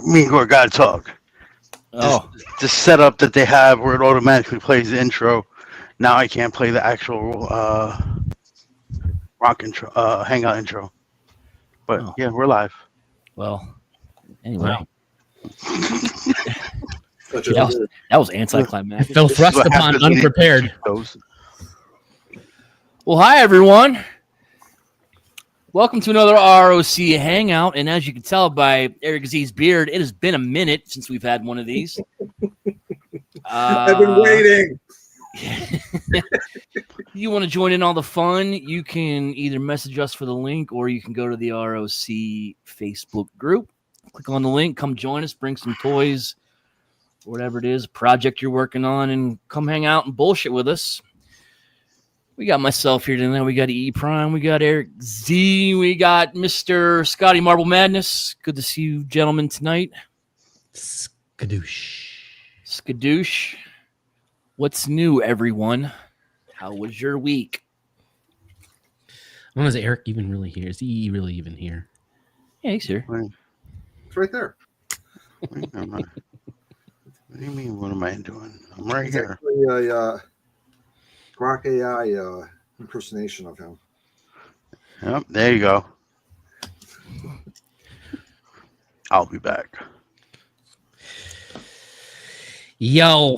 Me and Gore gotta talk. Oh, The setup that they have where it automatically plays the intro. Now I can't play the actual rock intro, hangout intro. But oh. yeah, we're live. Well, anyway, Such that was, that was anticlimactic. Fell This is thrust what upon happens when you unprepared. goes. Well, hi everyone. Welcome to another ROC Hangout, and as you can tell by Eric Z's beard, it has been a minute since we've had one of these. I've been waiting. You want to join in all the fun, you can either message us for the link or you can go to the ROC Facebook group. Click on the link, come join us, bring some toys, whatever it is, project you're working on, and come hang out and bullshit with us. We got myself here tonight. We got E Prime. We got Eric Z. We got Mr. Scotty Marble Madness. Good to see you gentlemen tonight. Skadoosh. Skadoosh. What's new, everyone? How was your week? When is Eric even really here? Is he really even here? Yeah, he's here. It's right there. What do you mean? What am I doing? I'm right It's here. actually a Roc AI impersonation of him. Yep, there you go. I'll be back. Yo.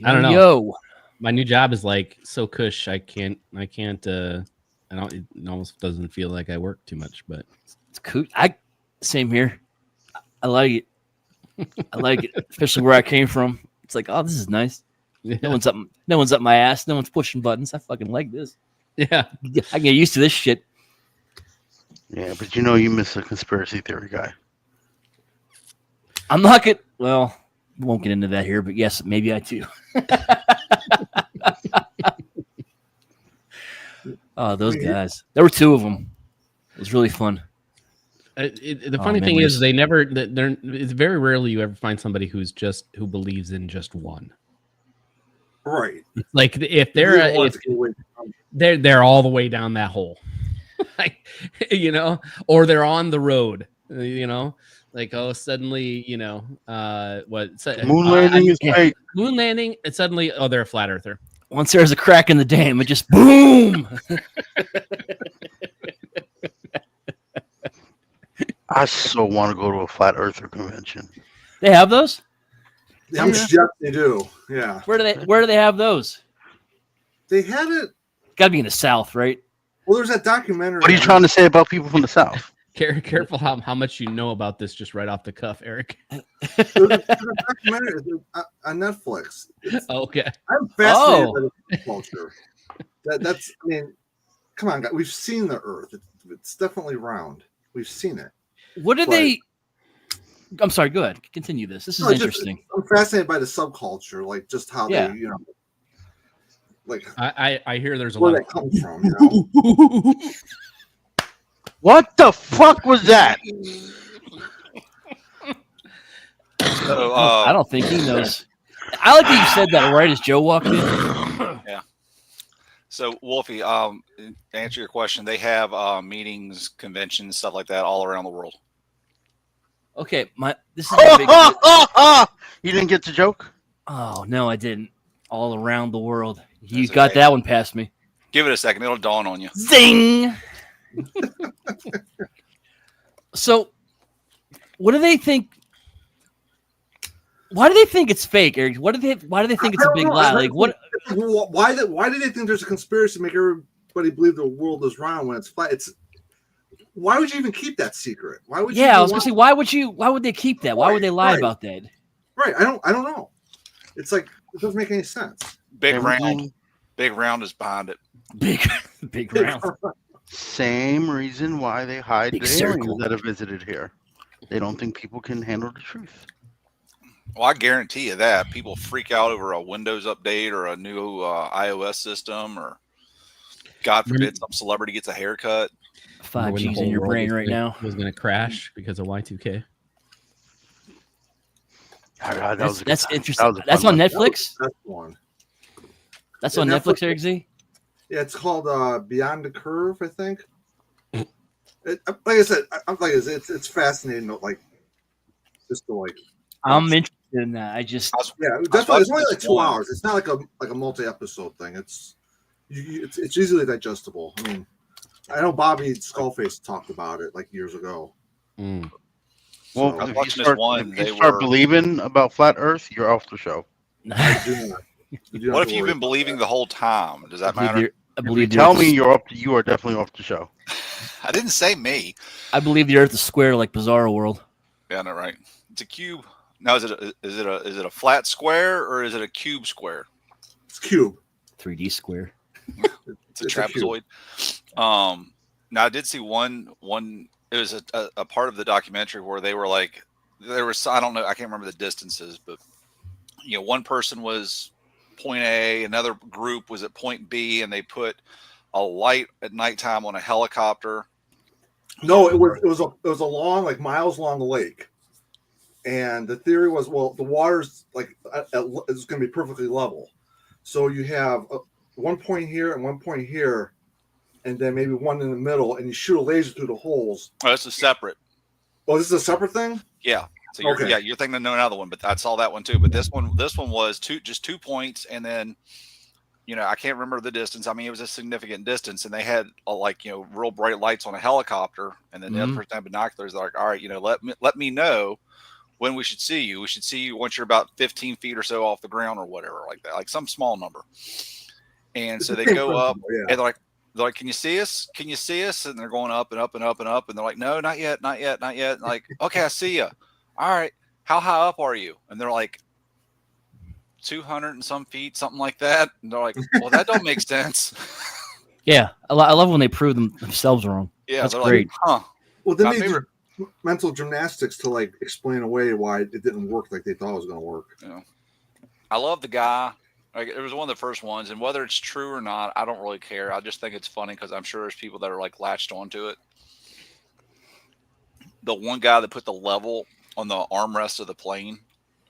I don't know. Yo. My new job is like so cush. I don't, it almost doesn't feel like I work too much, but It's cool. Same here. I like it. I like it, especially where I came from. It's like, oh, this is nice. yeah. No one's up my ass. No one's pushing buttons. I fucking like this. Yeah. I get used to this shit. Yeah, but you know you miss a conspiracy theory guy. I'm not good. Well, we won't get into that here, but yes, maybe I do. Oh, those guys. There were two of them. It was really fun. The funny thing is, it's very rarely you ever find somebody who believes in just one. Right. Like if they're all the way down that hole, like, or they're on the road, like, oh, suddenly, moon landing is great. Moon landing, and suddenly, oh, they're a flat earther. Once there's a crack in the dam, it just boom. I so want to go to a flat earther convention. They have those? I'm sure they do. Yeah. Where do they have those? They had it. Got to be in the South, right? Well, there's that documentary. What are you trying to say about people from the South? Careful how much you know about this just right off the cuff, Eric. There's a documentary on Netflix. Okay. I'm fascinated by the culture. That's. I mean, come on, guys. We've seen the Earth. It's definitely round. We've seen it. What did they? I'm sorry. Go ahead. Continue this. This is interesting. I'm fascinated by the subculture, like just how they, like I hear there's a where lot that comes from. What the fuck was that? So, I don't think he knows. I like that you said that right as Joe walked in. Yeah. So, Wolfie, to answer your question, they have meetings, conventions, stuff like that all around the world. Okay, this is a big. You didn't get the joke? Oh no, I didn't. All around the world. You That's got okay. that one past me. Give it a second; it'll dawn on you. Zing. So, what do they think? Why do they think it's fake, Eric? Why do they think it's a big lie? Like what? Why do they think there's a conspiracy to make everybody believe the world is round when it's flat? Why would you even keep that secret? Why would? Yeah, I was gonna say, why would they keep that? Why would they lie about that? Right. I don't know. It's like it doesn't make any sense. Big round is behind it. Big round. Same reason why they hide Big the circle. aliens that have visited here. They don't think people can handle the truth. Well, I guarantee you that people freak out over a Windows update or a new iOS system, or God forbid some celebrity gets a haircut. 5G's in your brain right now. Was going to crash because of Y2K. That's interesting. That's on Netflix. That's one. That's on Netflix, Eric Z. Yeah, it's called Beyond the Curve, I think. Like I said, it's fascinating. Like just to like. I'm interested in that. I just Yeah, definitely. It's only watching like this 2 one. hours. It's not like a multi-episode thing. It's easily digestible. I mean, I know Bobby Skullface talked about it like years ago. Mm. Well, So, I was if watching you this start, one, if they you start were- believing about flat Earth, you're off the show. I do not. You do not What have if to you've worry been about believing that. the whole time? Does that I believe matter? the- I If you believe the tell Earth me is- you are definitely off the show. I didn't say me. I believe the Earth is square like Bizarro World. Yeah, no, right. It's a cube. Now, is it a flat square or is it a cube square? It's cube. 3D square. It's a It's a cube. trapezoid. Now I did see one. It was a part of the documentary where they were like, there was, I don't know, I can't remember the distances, but one person was point A, another group was at point B, and they put a light at nighttime on a helicopter. No, it was a long, like miles long lake, and the theory was, well, the water's like it's going to be perfectly level, so you have one point here and one point here, and then maybe one in the middle, and you shoot a laser through the holes. Oh, this is separate. Oh, this is a separate thing. Yeah. So you're Okay. you're thinking of another one, but I saw that one too. But this one was just 2 points, and then I can't remember the distance. I mean, it was a significant distance, and they had real bright lights on a helicopter, and then the other person had binoculars. They're like, all right, let me know when we should see you. We should see you once you're about 15 feet or so off the ground or whatever, like that, like some small number. And so they go up, and they're like, can you see us? Can you see us? And they're going up and up and up and up, and they're like, no, not yet, not yet, not yet. And like, okay, I see you. All right, how high up are you? And they're like, 200 and some feet, something like that. And they're like, well, that don't make sense. Yeah, I love when they prove themselves wrong. Yeah, That's they're great. like, huh. Well, then My they favorite- did mental gymnastics to like explain away why it didn't work like they thought it was going to work. I love the guy. Like, it was one of the first ones, and whether it's true or not, I don't really care. I just think it's funny because I'm sure there's people that are like latched onto it. The one guy that put the level on the armrest of the plane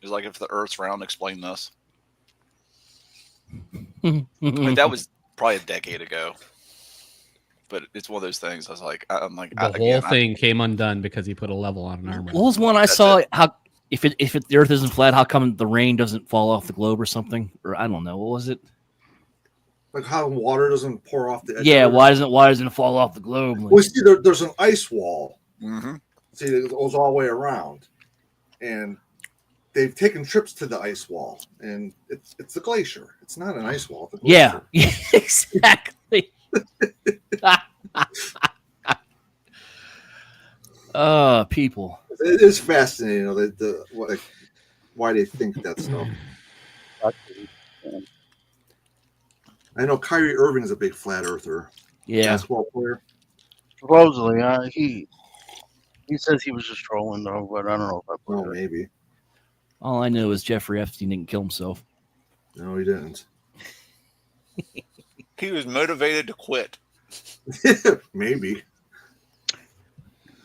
is like, if the Earth's round, explain this. I mean, that was probably a decade ago, but it's one of those things. I'm like, The whole thing came undone because he put a level on an armrest. What was one I saw? How if the Earth isn't flat, how come the rain doesn't fall off the globe or something? Or I don't know. What was it? Like how water doesn't pour off the edge. Yeah, of it. why doesn't it fall off the globe? Like, Well, see, there's an ice wall. Mm-hmm. See, it goes all the way around, and they've taken trips to the ice wall, and it's a glacier. It's not an ice wall. It's a glacier. yeah, exactly. People. It is fascinating, why they think that stuff. I know Kyrie Irving is a big flat earther. Yeah. Basketball player. Supposedly, he says he was just trolling though, but I don't know if I Well, believe it. maybe. All I know is Jeffrey Epstein didn't kill himself. No, he didn't. He was motivated to quit. Maybe.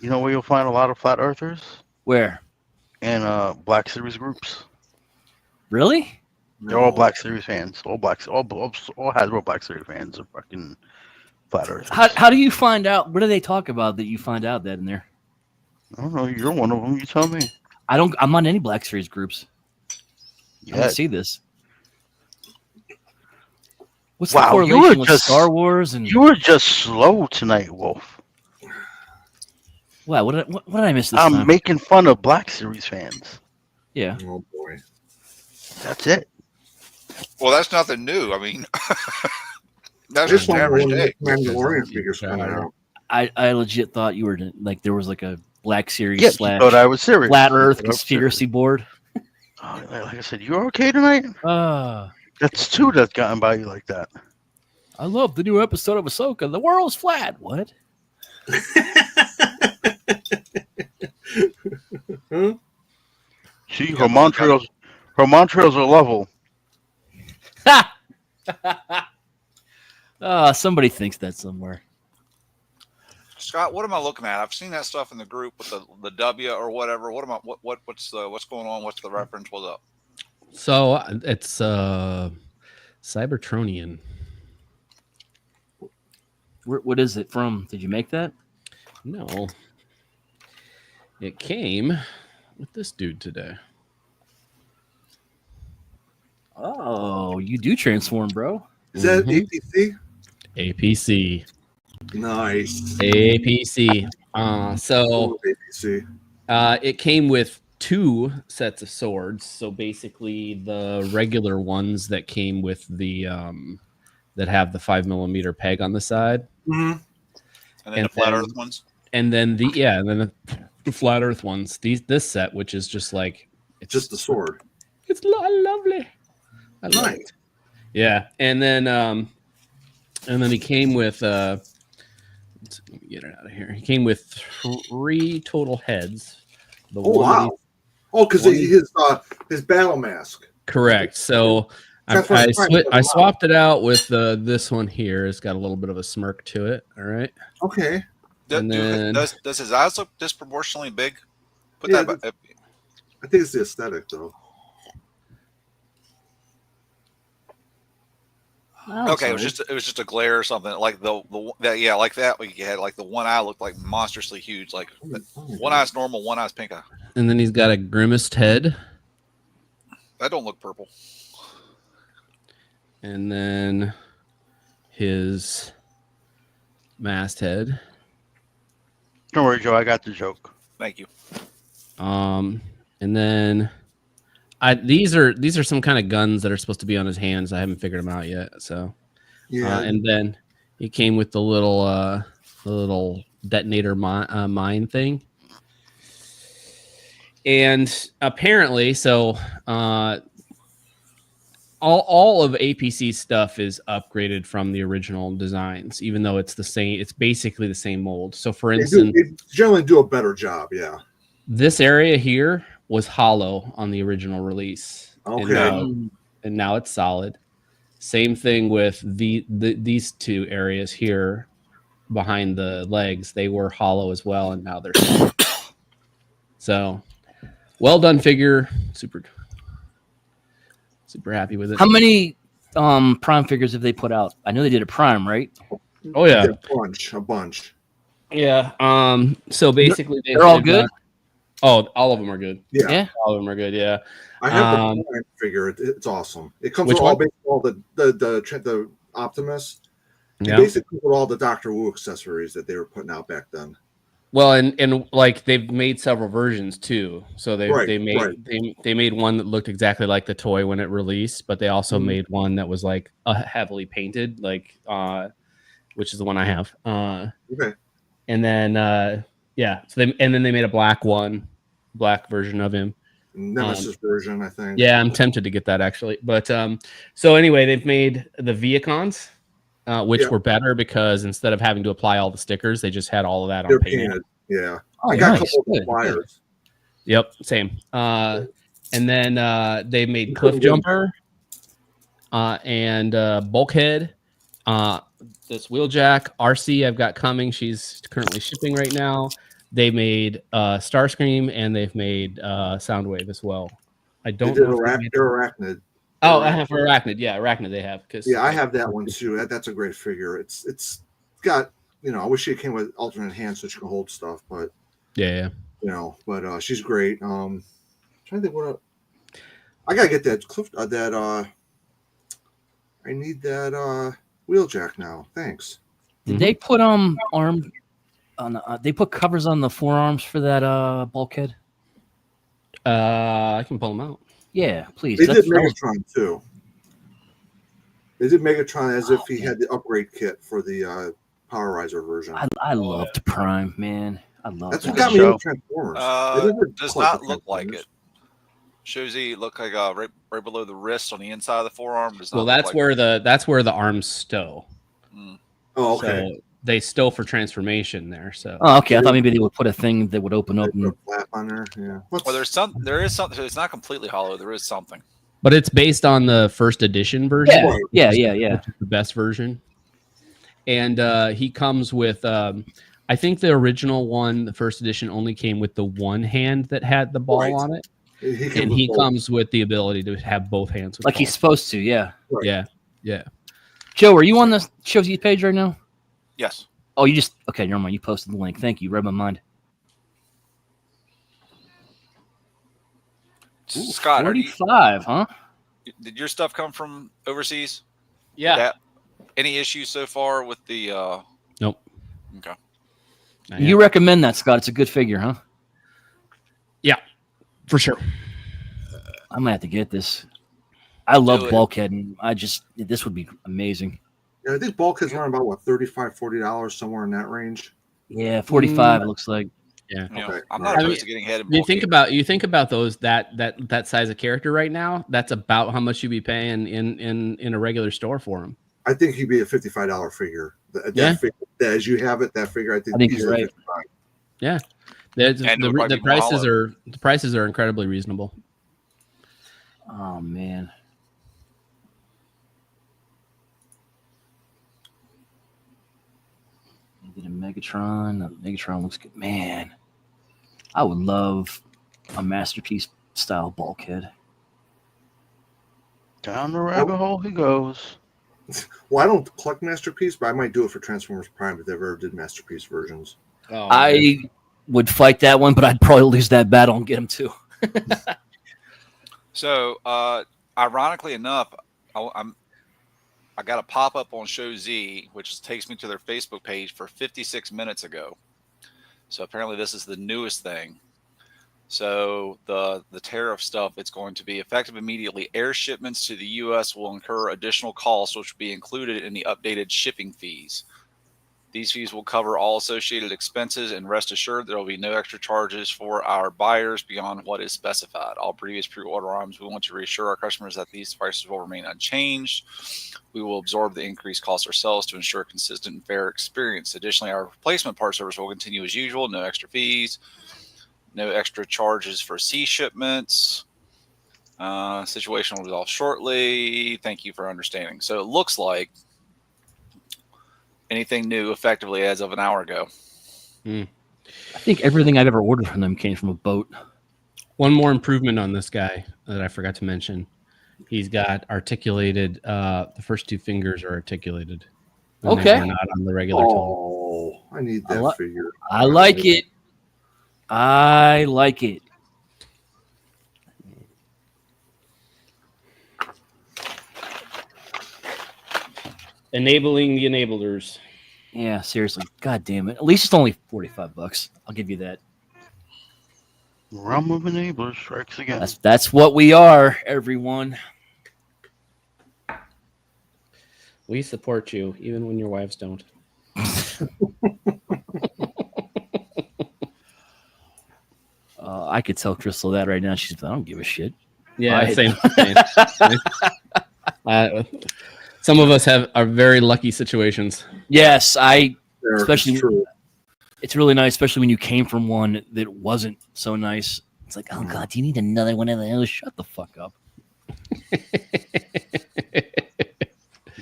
You know where you'll find a lot of flat earthers? Where? In Black Series groups. Really? They're all Black Series fans. All Hasbro Black Series fans are fucking flat earthers. How do you find out? What do they talk about that you find out that in there? I don't know. You're one of them. You tell me. I'm on any Black Series groups. I Yeah. don't see this. What's Wow, the you were correlation with just- Star Wars and You were just slow tonight, Wolf. wow? What did I miss this I'm time? making fun of Black Series fans. Yeah. Oh boy. That's it. Well, that's nothing new. I mean, that's Just just one average more day. Mandalorian figures coming out. I legit thought you were like there was like a Black Series Yeah, you slash thought I was serious. Flat You Earth thought I was conspiracy board. serious. Oh, like I said, you okay tonight? That's two that's gotten by you like that. I love the new episode of Ahsoka. The world's flat. What? Huh? See, her Montreals are level. Somebody thinks that somewhere. Scott, what am I looking at? I've seen that stuff in the group with the W or whatever. What am I? What's going on? What's the reference? What's up? So it's Cybertronian. What is it from? Did you make that? No. It came with this dude today. Oh, you do transform, bro. Is that Mhm. APC? APC. Nice. APC. So Oh, APC. it came with 2 sets of swords. So basically, the regular ones that came with the that have the 5mm peg on the side, Mm-hmm. And then And the flat then- earth ones. and then the flat Earth ones. This set, which is just like it's Just the sword. It's lovely. I love Nice. it. Yeah, and then he came with let me get it out of here. He came with 3 total heads. The Oh one that wow. Oh, because one- his battle mask. correct. So That's what I'm trying to I put swapped it out with this one here. It's got a little bit of a smirk to it. All right. Okay. And then- Does his eyes look disproportionately big? Put Yeah, that. I think it's the aesthetic though. Oh, Okay, sorry. it was just a glare or something like like that. We had like the one eye looked like monstrously huge. Like one eye's normal, one eye's pink eye. And then he's got a grimaced head. That don't look purple. And then his masthead. Don't worry, Joe. I got the joke. Thank you. And then these are some kind of guns that are supposed to be on his hands. I haven't figured them out yet. So Yeah. and then he came with the little detonator mine thing. And apparently, so all of APC stuff is upgraded from the original designs, even though it's the same. It's basically the same mold. So, for instance, they generally do a better job. Yeah. this area here was hollow on the original release. Okay. And now it's solid. Same thing with these 2 areas here behind the legs. They were hollow as well, and now they're solid. So, well done figure. Super happy with it. How many Prime figures have they put out? I know they did a Prime, right? Oh yeah. A bunch. Yeah. So basically, They're all good? All of them are good. Yeah. Yeah. All of them are good. Yeah. I have the Prime figure. It's awesome. It comes Which with all, one? basically all the Optimus. Yeah. Basically with all the Doctor Wu accessories that they were putting out back then. Well, and like they've made several versions too. So they made one that looked exactly like the toy when it released, but they also made one that was like heavily painted, like which is the one I have. Okay. And then so then they made a black version of him. Nemesis version, I think. Yeah, I'm tempted to get that actually. But so anyway, they've made the Viacons, which were better because instead of having to apply all the stickers, they just had all of that They're on painted. painted. Yeah. Oh, I got nice. a couple of Good, the flyers. Yep, same. And then they made Cliff Jumper and Bulkhead. This Wheeljack RC I've got coming. She's currently shipping right now. They made Starscream and they've made Soundwave as well. I don't know. Arachnid. Oh, I have Arachnid. Yeah, Arachnid they have. Yeah, I have that one too. That's a great figure. It's got, I wish it came with alternate hands so she can hold stuff, but yeah. But she's great. Trying to think what I gotta get that I need that Wheeljack now. Thanks. Did they put arm on? They put covers on the forearms for that bulkhead. I can pull them out. Yeah, please. They did Megatron too. They did Megatron as if he had the upgrade kit for the Power Riser version. I loved Prime, man. I love That's that. what got me into Transformers. Does not look like it. Shows he look like right below the wrist on the inside of the forearm. Well, that's where the arms stow. Oh, okay. So they stow for transformation there. So okay. I thought maybe they would put a thing that would open up. And... flap on there. Yeah. Well, there is something. It's not completely hollow. There is something. But it's based on the first edition version. Yeah. Which is the best version. And he comes with, I think the original one, the first edition, only came with the one hand that had the ball on it. He comes with the ability to have both hands. Like he's supposed to, yeah. Right. Yeah. Joe, are you on the Shows You page right now? Yes. Oh, you just... Okay, never mind. You posted the link. Thank you. Read my mind. Scott, are you, 45, huh? did your stuff come from overseas? Yeah. That, any issues so far with the? Nope. Okay. You recommend that, Scott? It's a good figure, huh? Yeah, for sure. I'm gonna have to get this. I love Do it. Bulkhead, and this would be amazing. Yeah, I think Bulkhead's around about what $35, $40 somewhere in that range. Yeah, 45 looks like. Yeah. You know, Okay. I'm not Right. opposed to getting head and You think about those that size of character right now. That's about how much you'd be paying in a regular store for them. I think he'd be a $55 figure. Yeah. Figure, as you have it, that figure, I think you're easily right. 55. Yeah, And it would probably the be more prices are incredibly reasonable. Oh man. Did a Megatron. Megatron looks good. Man, I would love a Masterpiece style Bulkhead. Down the rabbit hole he goes. Well, I don't collect Masterpiece, but I might do it for Transformers Prime if they ever did Masterpiece versions. Oh, I would fight that one, but I'd probably lose that battle and get him too. So, ironically enough, I got a pop up on Show Z, which takes me to their Facebook page for 56 minutes ago. So apparently, this is the newest thing. So the tariff stuff, it's going to be effective immediately. Air shipments to the U.S. will incur additional costs, which will be included in the updated shipping fees. These fees will cover all associated expenses, and rest assured there will be no extra charges for our buyers beyond what is specified. All previous pre-order items, we want to reassure our customers that these prices will remain unchanged. We will absorb the increased costs ourselves to ensure a consistent and fair experience. Additionally, our replacement part service will continue as usual. No extra fees, no extra charges for sea shipments. Situation will resolve shortly. Thank you for understanding. So it looks like anything new effectively as of an hour ago. I think everything I've ever ordered from them came from a boat. One more improvement on this guy that I forgot to mention. He's got articulated. The first two fingers are articulated. And Okay. they're not on the regular tone. Oh, I need that figure. I like it. I like it. Enabling the enablers. Yeah, seriously. God damn it. At least it's only $45. I'll give you that. Realm of Enablers strikes again. That's what we are, everyone. We support you, even when your wives don't. I could tell Crystal that right now. She's, I don't give a shit. Yeah, Right. same. Some of us are very lucky situations. Yes, There, especially- it's true. it's really nice, especially when you came from one that wasn't so nice. It's like, oh God, do you need another one of those? Shut the fuck up.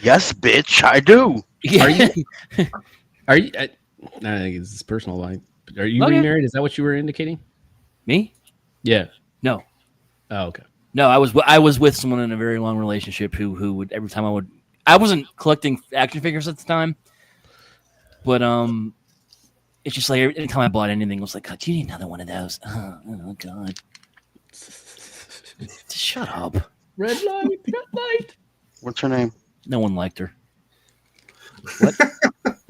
Yes, bitch, I do. Yeah. Are you? I think it's personal. Are you Okay. remarried? Is that what you were indicating? Me? Yeah. No. Oh, okay. No, I was with someone in a very long relationship who would every time I wasn't collecting action figures at the time, but it's just like every time I bought anything, it was like, God, do you need another one of those? Oh God, shut up. Red light. Red light. What's her name? No one liked her.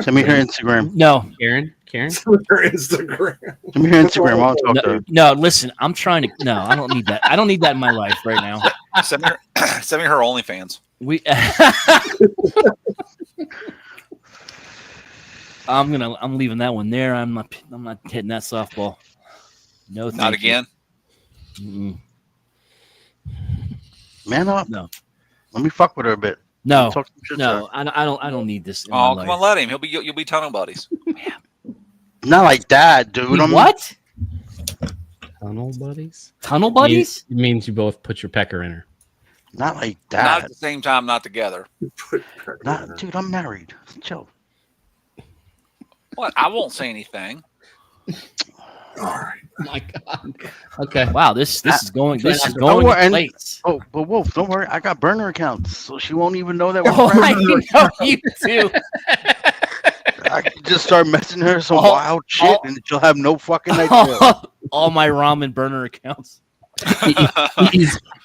Send me her Instagram. No, Karen. Karen. Their Instagram. Send me her Instagram. I'll talk to her. no. Listen, I'm trying to. No, I don't need that. I don't need that in my life right now. Send me her OnlyFans. I'm leaving that one there. I'm not hitting that softball. No, Not thank you. again. Mm-mm. Man up. No. Let me fuck with her a bit. No, Talk some shit to no, her. I don't need this. In Oh, my come life. on, let him. You'll be tunnel buddies. Not like that, dude. Wait, I'm what? Tunnel buddies. Tunnel buddies? It means you both put your pecker in her. not like Not that. at the same time, not together. Not, dude, I'm married. Chill. What? I won't say anything. All right. Oh my God. Okay. Wow, this is going. This is Don't going worry, to and- plates. Oh, but Wolf, don't worry. I got burner accounts, so she won't even know that we're Oh, I friends. know you too. I can just start messaging her some All- wild shit, all- and she'll have no fucking idea. All my ramen burner accounts.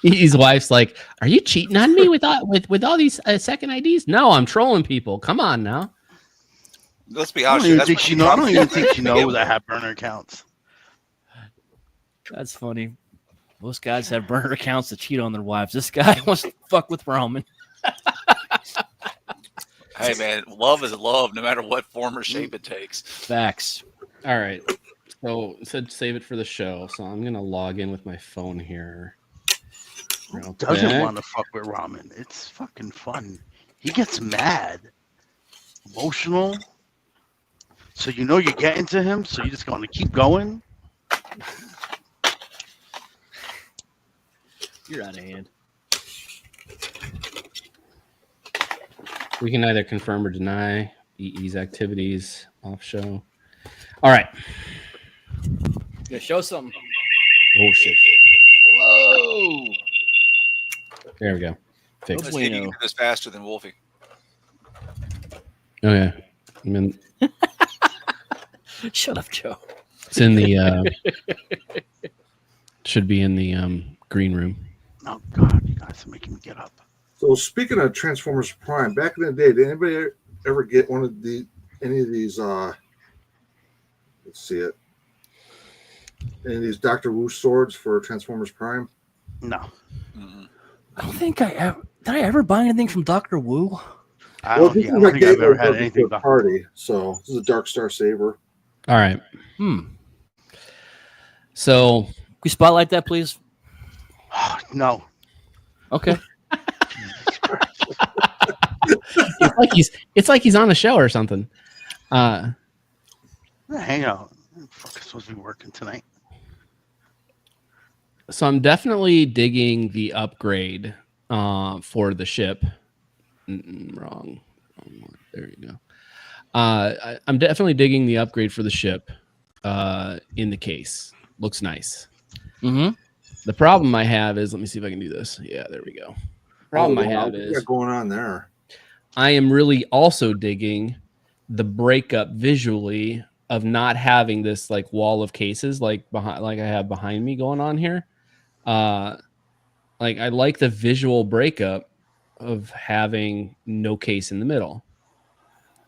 His wife's like, "Are you cheating on me with all these second IDs?" No, I'm trolling people. Come on now. Let's be I don't honest. even That's think what she she know. I probably don't even did think she to begin knows I with. have burner accounts. That's funny. Most guys have burner accounts to cheat on their wives. This guy wants to fuck with Roman. Hey man, love is love, no matter what form or shape it takes. Facts. All right. So it said save it for the show. So I'm gonna log in with my phone here. Who doesn't want to fuck with Ramen? It's fucking fun. He gets mad, emotional. So you know you're getting to him. So you just going to keep going. You're out of hand. We can either confirm or deny EE's activities off show. All right. Yeah, show something. Oh shit. Whoa. There we go. Fixed. Let's see if you can do this faster than Wolfie. Oh yeah. I mean, Shut up, Joe. it's in the should be in the green room. Oh God, you guys are making me get up. So speaking of Transformers Prime, back in the day, did anybody ever get any of these? Let's see it. Any of these Doctor Wu swords for Transformers Prime? No, I don't think I ever did. I ever buy anything from Dr. Wu? I don't think I've ever had anything. To a party. So this is a Dark Star Saber. All right. So Can we spotlight that, please? No. Okay. it's like he's on a show or something. Hangout. Fuck, I'm supposed to be working tonight. So I'm definitely digging the upgrade for the ship. Wrong one. There you go. I'm definitely digging the upgrade for the ship in the case. Looks nice. Mm-hmm. The problem I have is, let me see if I can do this. Yeah, there we go. Problem I have is going on there. I am really also digging the breakup visually of not having this like wall of cases like behind, like I have behind me going on here. Like I like the visual breakup of having no case in the middle.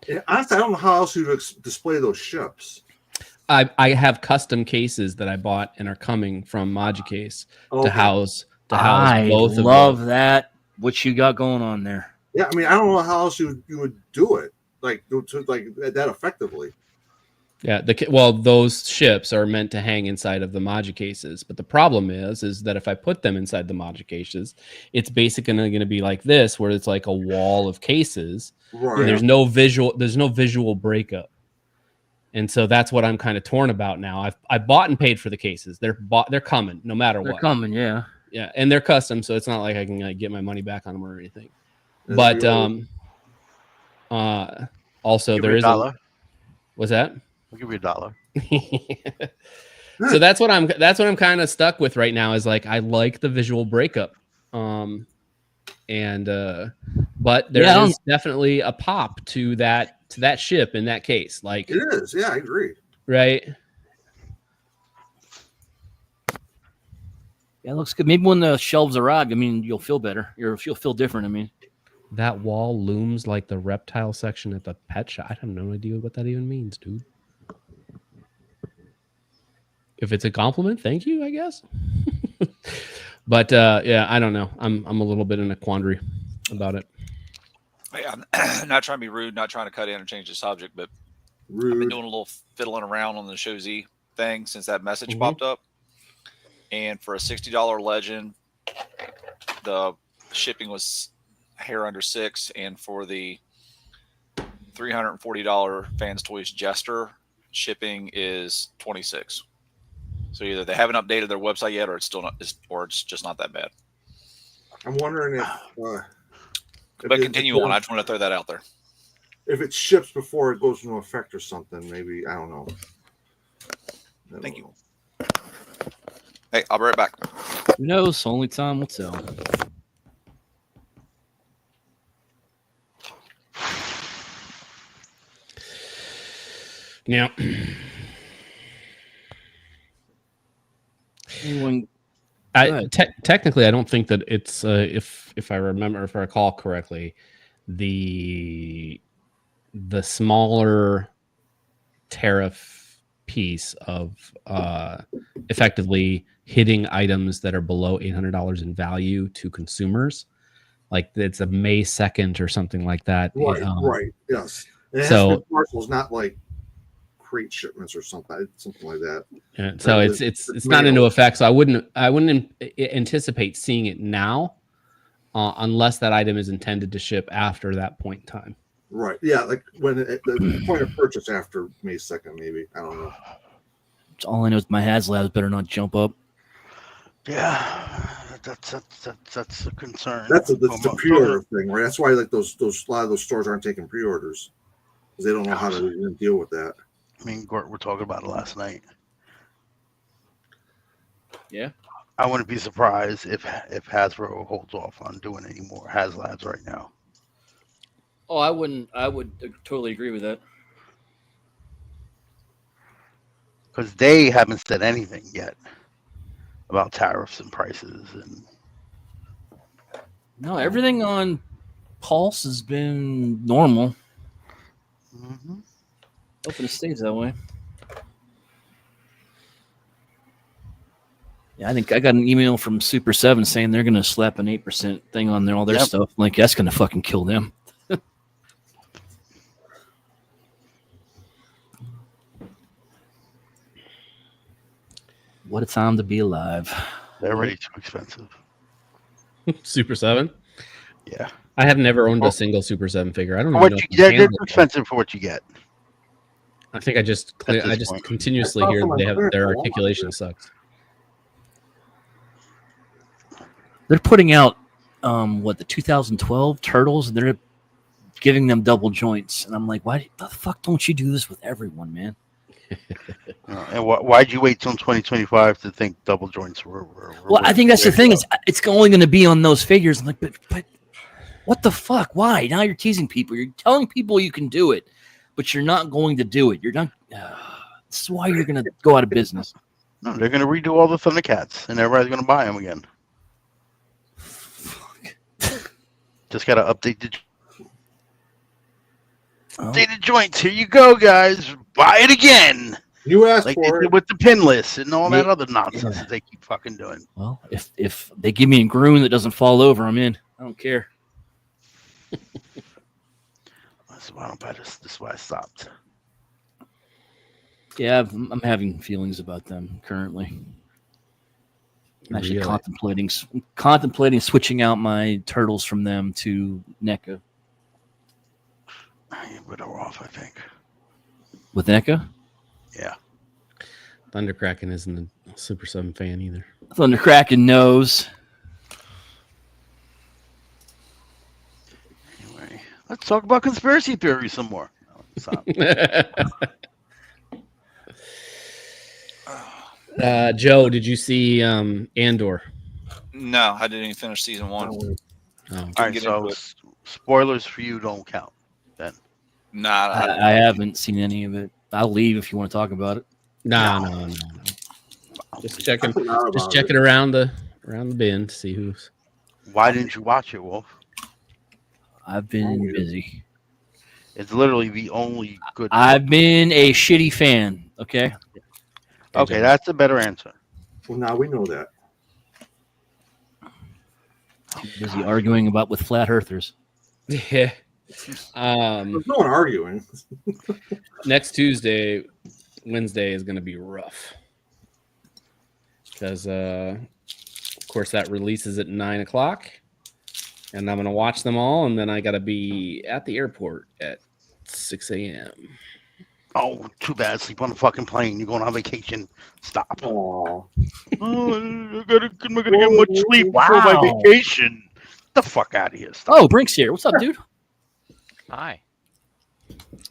Yeah, honestly, I don't know how else you display those ships. I have custom cases that I bought and are coming from Magicase to house I both of them. love that. What you got going on there? Yeah, I mean, I don't know how else you would do it like that effectively. Yeah, well, those ships are meant to hang inside of the Magicases, but the problem is that if I put them inside the Magicases, it's basically going to be like this, where it's like a wall of cases. Right. And there's no visual breakup. And so that's what I'm kind of torn about now. I bought and paid for the cases. They're coming no matter what. They're coming, yeah. Yeah, and they're custom, so it's not like I can get my money back on them or anything. But also there is $1. What's that? I'll give you $1. So that's what I'm kind of stuck with right now is like I like the visual breakup. But there is definitely a pop to that ship in that case. Like it is, yeah, I agree. Right. Yeah, it looks good. Maybe when the shelves arrive, I mean, you'll feel better. You'll feel different. I mean, that wall looms like the reptile section at the pet shop. I have no idea what that even means, dude. If it's a compliment, thank you, I guess. But yeah, I don't know. I'm a little bit in a quandary about it. Yeah, I'm not trying to be rude, not trying to cut in or change the subject, but rude. I've been doing a little fiddling around on the Show Z thing since that message popped up. And for a $60 Legend, the shipping was hair under $6, and for the $340 Fans Toys Jester, shipping is $26. So either they haven't updated their website yet, or it's still not, or it's just not that bad. I'm wondering if but continue on. I just want to throw that out there. If it ships before it goes into effect or something, maybe I don't know. Thank you. Hey, I'll be right back. Who knows? Only time will tell. Yeah. Anyone? Technically, I don't think that it's if I recall correctly, the smaller tariff piece of effectively hitting items that are below $800 in value to consumers, like it's a May 2nd or something like that. Right. Yes. And it has So to be parcels, not like crate shipments or something like that. So it's not into effect. So I wouldn't anticipate seeing it now, unless that item is intended to ship after that point in time. Right. Yeah. Like when the point of purchase after May 2nd, maybe. I don't know. All I know is my HasLabs better not jump up. Yeah, that's a concern. That's the pre-order thing, right? That's why like those a lot of those stores aren't taking pre-orders because they don't know how to even deal with that. Me and Gort were talking about it last night. Yeah. I wouldn't be surprised if Hasbro holds off on doing any more HasLabs right now. Oh, I wouldn't. I would totally agree with that. Because they haven't said anything yet about tariffs and prices. And no, everything on Pulse has been normal. Mm-hmm. Hoping it stays that way. Yeah, I think I got an email from Super 7 saying they're going to slap an 8% thing on all their stuff. Like, that's going to fucking kill them. What a time to be alive. They're already too expensive. Super 7? Yeah. I have never owned a single Super 7 figure. I don't know. They're too expensive for what you get. I think I just continuously hear their articulation sucks. They're putting out the 2012 Turtles, and they're giving them double joints. And I'm like, why the fuck don't you do this with everyone, man? And why'd you wait till 2025 to think double joints were well, I think that's the thing. Is it's only going to be on those figures. I'm like, but what the fuck? Why? Now you're teasing people. You're telling people you can do it, but you're not going to do it. You're not. This is why you're going to go out of business. No, they're going to redo all the Thundercats, and everybody's going to buy them again. Fuck. Just got to update the updated joints. Here you go, guys. Buy it again. You asked like for they it did with the pinless and all that other nonsense that they keep fucking doing. Well, if they give me a Groon that doesn't fall over, I'm in. I don't care. That's why I don't buy this. This is why I stopped. Yeah, I'm having feelings about them currently. I'm actually contemplating switching out my Turtles from them to NECA. You're better off, I think. With NECA? Yeah. Thunderkraken isn't a Super 7 fan either. Thunderkraken knows. Anyway, let's talk about conspiracy theories some more. No, stop. Joe, did you see Andor? No, I didn't even finish season 1. Oh. All right, so spoilers for you don't count then. Nah, I haven't seen any of it. I'll leave if you want to talk about it. No. Just checking around the bin to see who's. Why didn't you watch it, Wolf? I've been busy. It's literally the only good. I've been a shitty fan. Okay. Okay, that's a better answer. Well, now we know that. Busy arguing with flat earthers. Yeah. There's no one arguing. Next Wednesday is going to be rough because, of course, that releases at 9:00, and I'm going to watch them all, and then I got to be at the airport at 6 a.m. Oh, too bad. Sleep on the fucking plane. You're going on vacation. Stop. Aww. I'm not gonna get much sleep for my vacation. Get the fuck out of here. Stop. Oh, Brink's here. What's up, dude? Hi.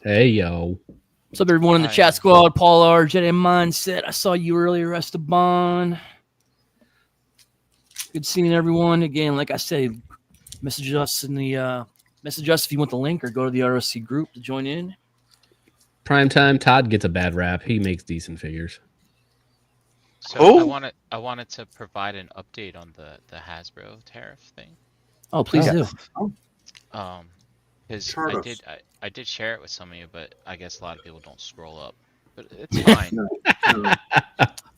Hey, yo. What's up, everyone in the chat squad? Paul R. Jedi Mindset. I saw you earlier, Esteban. Good seeing everyone. Again, like I said, message us if you want the link or go to the ROC group to join in. Primetime Todd gets a bad rap. He makes decent figures. So Who? I wanted to provide an update on the Hasbro tariff thing. Oh, please do. Yes. Because Charters. I did share it with some of you, but I guess a lot of people don't scroll up. But it's fine. No.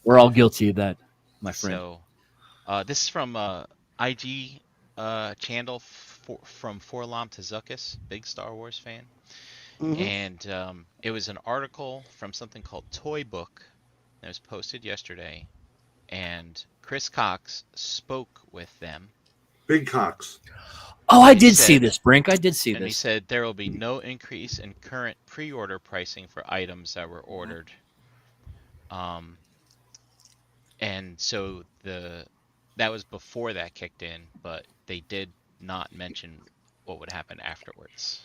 We're all guilty of that, my friend. So, this is from IG channel from Forlom to Zuckus, big Star Wars fan, Mhm. and it was an article from something called Toy Book that was posted yesterday, and Chris Cox spoke with them. Big cocks. Oh, I And he did see said- this, Brink. I did see And he this. said there will be no increase in current pre-order pricing for items that were ordered. And so that was before that kicked in, but they did not mention what would happen afterwards.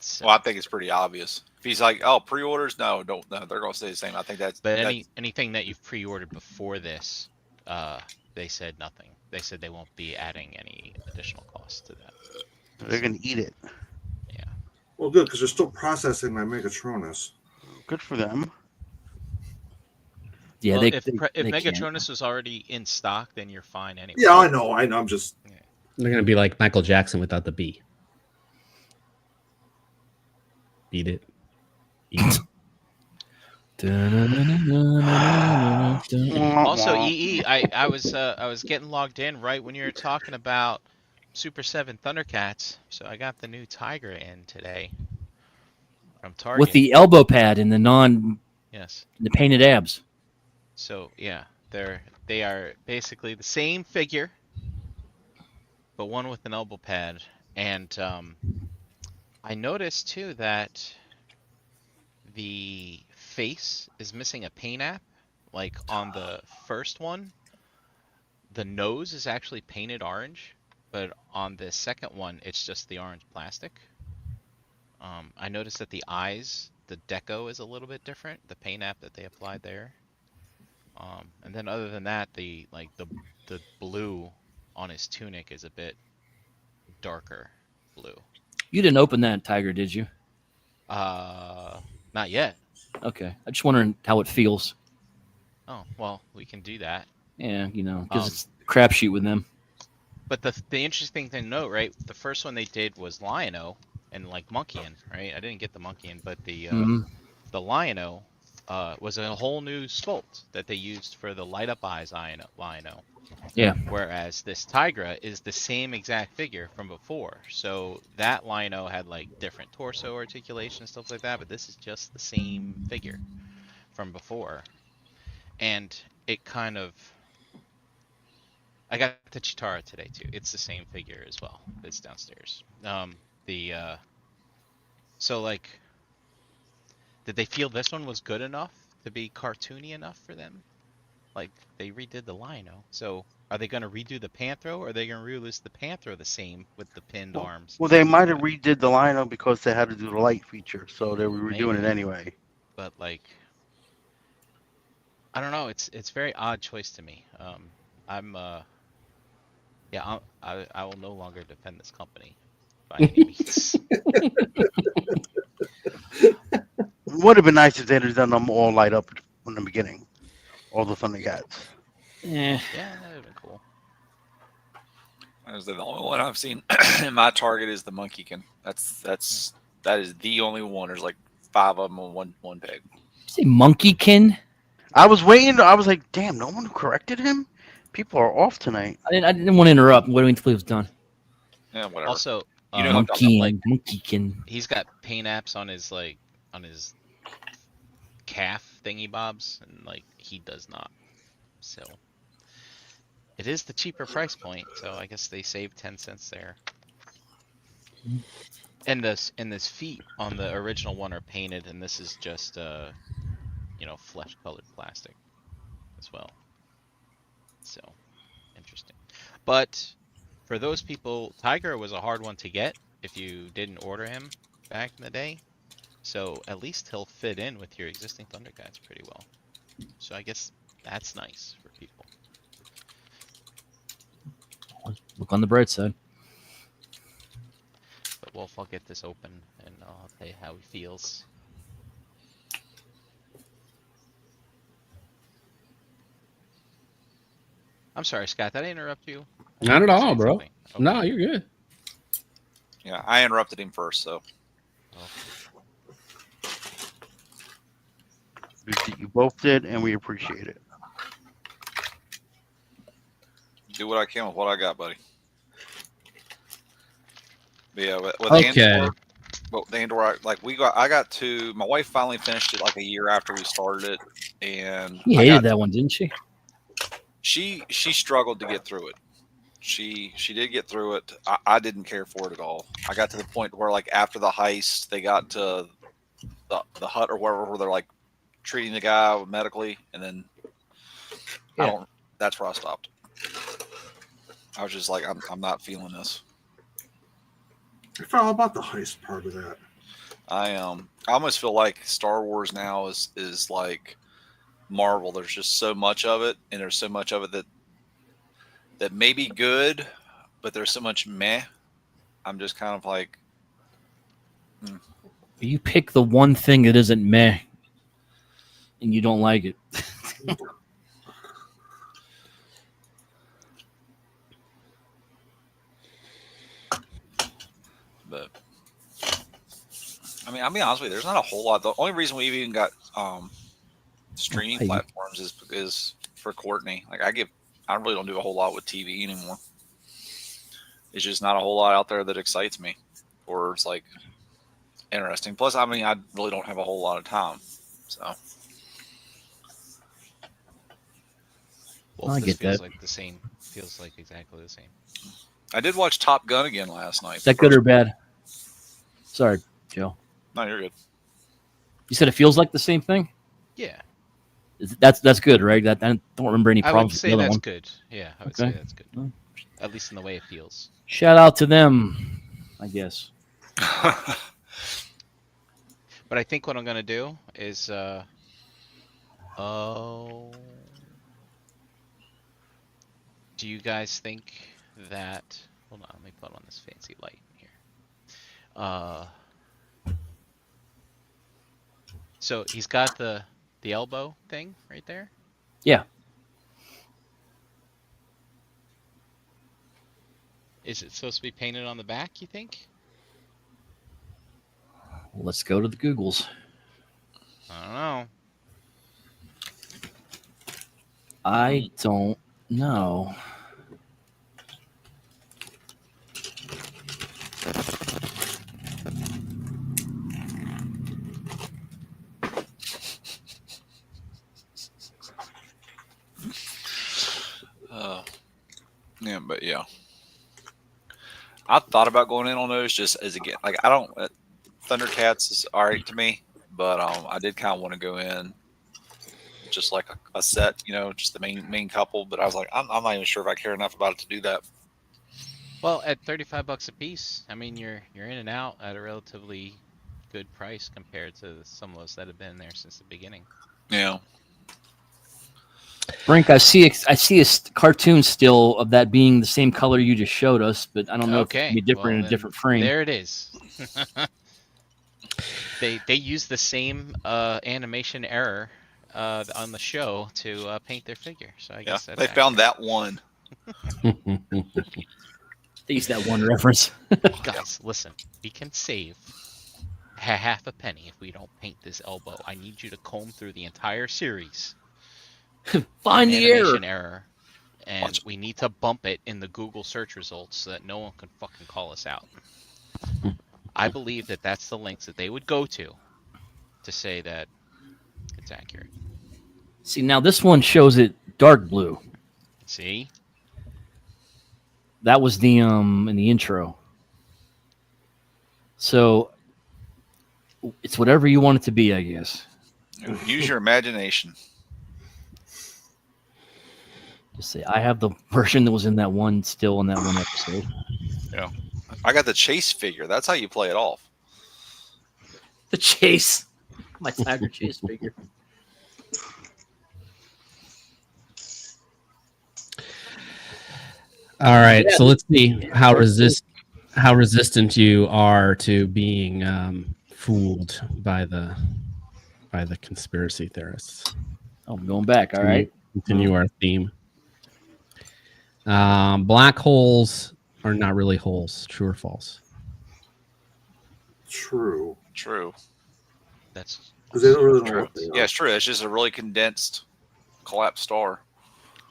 So, Well, I think it's pretty obvious. If he's like, "Oh, pre-orders, no, don't, no, they're going to stay the same." I think that's. but that's anything that you've pre-ordered before this, they said nothing. They said they won't be adding any additional costs to that. They're gonna eat it. Yeah. Well, good, because they're still processing my Megatronus. Good for them. Yeah, Well, they if can't. Megatronus was already in stock, then you're fine anyway. Yeah, I know. I'm just. They're gonna be like Michael Jackson without the B. Beat it. Eat it. Also, EE, I was getting logged in right when you were talking about Super 7 Thundercats, so I got the new Tiger in today from Target. with the elbow pad and yes. the painted abs. So yeah, they are basically the same figure, but one with an elbow pad. And I noticed too that the face is missing a paint app. Like on the first one, the nose is actually painted orange, but on the second one, it's just the orange plastic. I noticed that the eyes, the deco is a little bit different, the paint app that they applied there. And then other than that, the blue on his tunic is a bit darker blue. You didn't open that Tiger, did you? Not yet. Okay, I'm just wondering how it feels. Oh, well, we can do that. Yeah, because it's a crapshoot with them. But the interesting thing to note, right? The first one they did was Lion-O and like Monkeyin, right? I didn't get the Monkeyin, but the Lion-O was a whole new sculpt that they used for the light up eyes Lion-O. Yeah. Whereas this Tigra is the same exact figure from before. So that Lion-O had like different torso articulation and stuff like that, but this is just the same figure from before. And it kind of... I got the Chitara today too. It's the same figure as well. It's downstairs. So like, did they feel this one was good enough to be cartoony enough for them? Like, they redid the Lion-O. So are they going to redo the Panthro, or are they going to release the Panthro the same with the pinned arms? Well, they might have redid the Lion-O because they had to do the light feature, so they were redoing it Maybe. anyway. But like, I don't know. It's very odd choice to me. I will no longer defend this company by any means. It would have been nice if they'd have done them all light up from the beginning, all the Thundercats. Yeah. Yeah, that would have been cool. That is the only one I've seen. My target is the Monkeykin. That is the only one. There's like 5 of them on one peg. Say Monkeykin? I was waiting. I was like, damn, no one corrected him? People are off tonight. I didn't want to interrupt. Waiting until he was done. Yeah, whatever. Also, You know, Monkeykin. he's got paint apps on his calf thingy bobs, and like he does not. So it is the cheaper price point. So I guess they saved 10 cents there. And this feet on the original one are painted, and this is just flesh colored plastic as well. So interesting. But for those people, Tiger was a hard one to get if you didn't order him back in the day. So at least he'll fit in with your existing Thundercats pretty well. So I guess that's nice for people. Look on the bright side. But Wolf, I'll get this open and I'll tell you how he feels. I'm sorry, Scott. Did I interrupt you? Not at You were all, saying bro. something. Okay. No, you're good. Yeah, I interrupted him first, so Well, You both did, and we appreciate it. do what I can with what I got, buddy. But yeah, with Okay. the Andor, I got to. My wife finally finished it like a year after we started it, and You hated that one, didn't she? she struggled to get through it. She did get through it. I didn't care for it at all. I got to the point where like after the heist, they got to the hut or wherever where they're like treating the guy medically, and then Yeah. That's where I stopped. I was just like, I'm not feeling this. I forgot all about the heist part of that. I almost feel like Star Wars now is like Marvel. There's just so much of it, and there's so much of it that may be good, but there's so much meh. I'm just kind of like, You pick the one thing that isn't meh, and you don't like it. but I mean, I'll be honest with you. There's not a whole lot. The only reason we've even got streaming platforms is for Courtney. Like I really don't do a whole lot with TV anymore. It's just not a whole lot out there that excites me, or it's like interesting. Plus, I mean, I really don't have a whole lot of time, so. Well, I this get feels that. like the same. Feels like exactly the same. I did watch Top Gun again last night. Is that good or bad? Sorry, Joe. No, you're good. You said it feels like the same thing? Yeah, That's good, right? I don't remember any I would problems with say the other that's one. good. Yeah, I would Okay. say that's good. Well. At least in the way it feels. Shout out to them, I guess. But I think what I'm gonna do is, do you guys think that? Hold on, let me put on this fancy light here. So he's got the elbow thing right there. Yeah. Is it supposed to be painted on the back? You think? Let's go to the Googles. I don't know. I don't know. Yeah, but yeah. I thought about going in on those just as again, like I don't. Thundercats is all right to me, but I did kind of want to go in just like a set, just the main couple. But I was like, I'm not even sure if I care enough about it to do that. Well, at $35 a piece, I mean, you're in and out at a relatively good price compared to some of those that have been there since the beginning. Yeah. Brink, I see a cartoon still of that being the same color you just showed us, but I don't know if it can be different in a different frame. There it is. They use the same animation error on the show to paint their figure. So I guess they found that one. They use that one reference. Guys, listen, we can save half a penny if we don't paint this elbow. I need you to comb through the entire series. Find the error. And we need to bump it in the Google search results so that no one can fucking call us out. I believe that that's the links that they would go to say that it's accurate. See, now this one shows it dark blue. See? That was the in the intro. So it's whatever you want it to be, I guess. Use your imagination. Just say I have the version that was in that one still in that one episode. Yeah. I got the chase figure. That's how you play it off. The chase. My Tiger Chase figure. All right, so let's see how resistant you are to being fooled by the conspiracy theorists. Oh, I'm going back. All right. Continue our theme. Black holes are not really holes. True or false? True. True. That's Because they don't really know True. what they are. Yeah, it's true. It's just a really condensed collapsed star.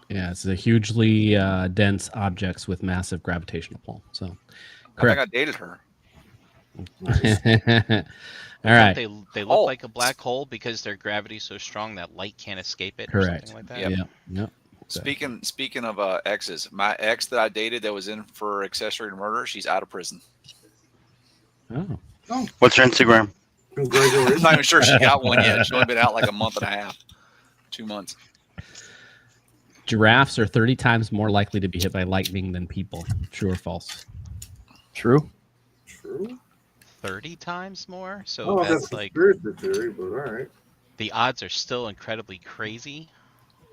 Yeah, it's a hugely dense objects with massive gravitational pull. So, I think correct. I dated her. Nice. All right. They look like a black hole because their gravity's so strong that light can't escape it or Correct. something like that. Yep. Yep. Speaking of exes, my ex that I dated that was in for accessory to murder, she's out of prison. Oh. What's your Instagram? I'm Congratulations. not even sure she got one yet. She's only been out like a month and a half, 2 months. Giraffes are 30 times more likely to be hit by lightning than people. True or false? True. True. 30 times more. So Oh, that's that's like conspiracy theory, but all right. the odds are still incredibly crazy,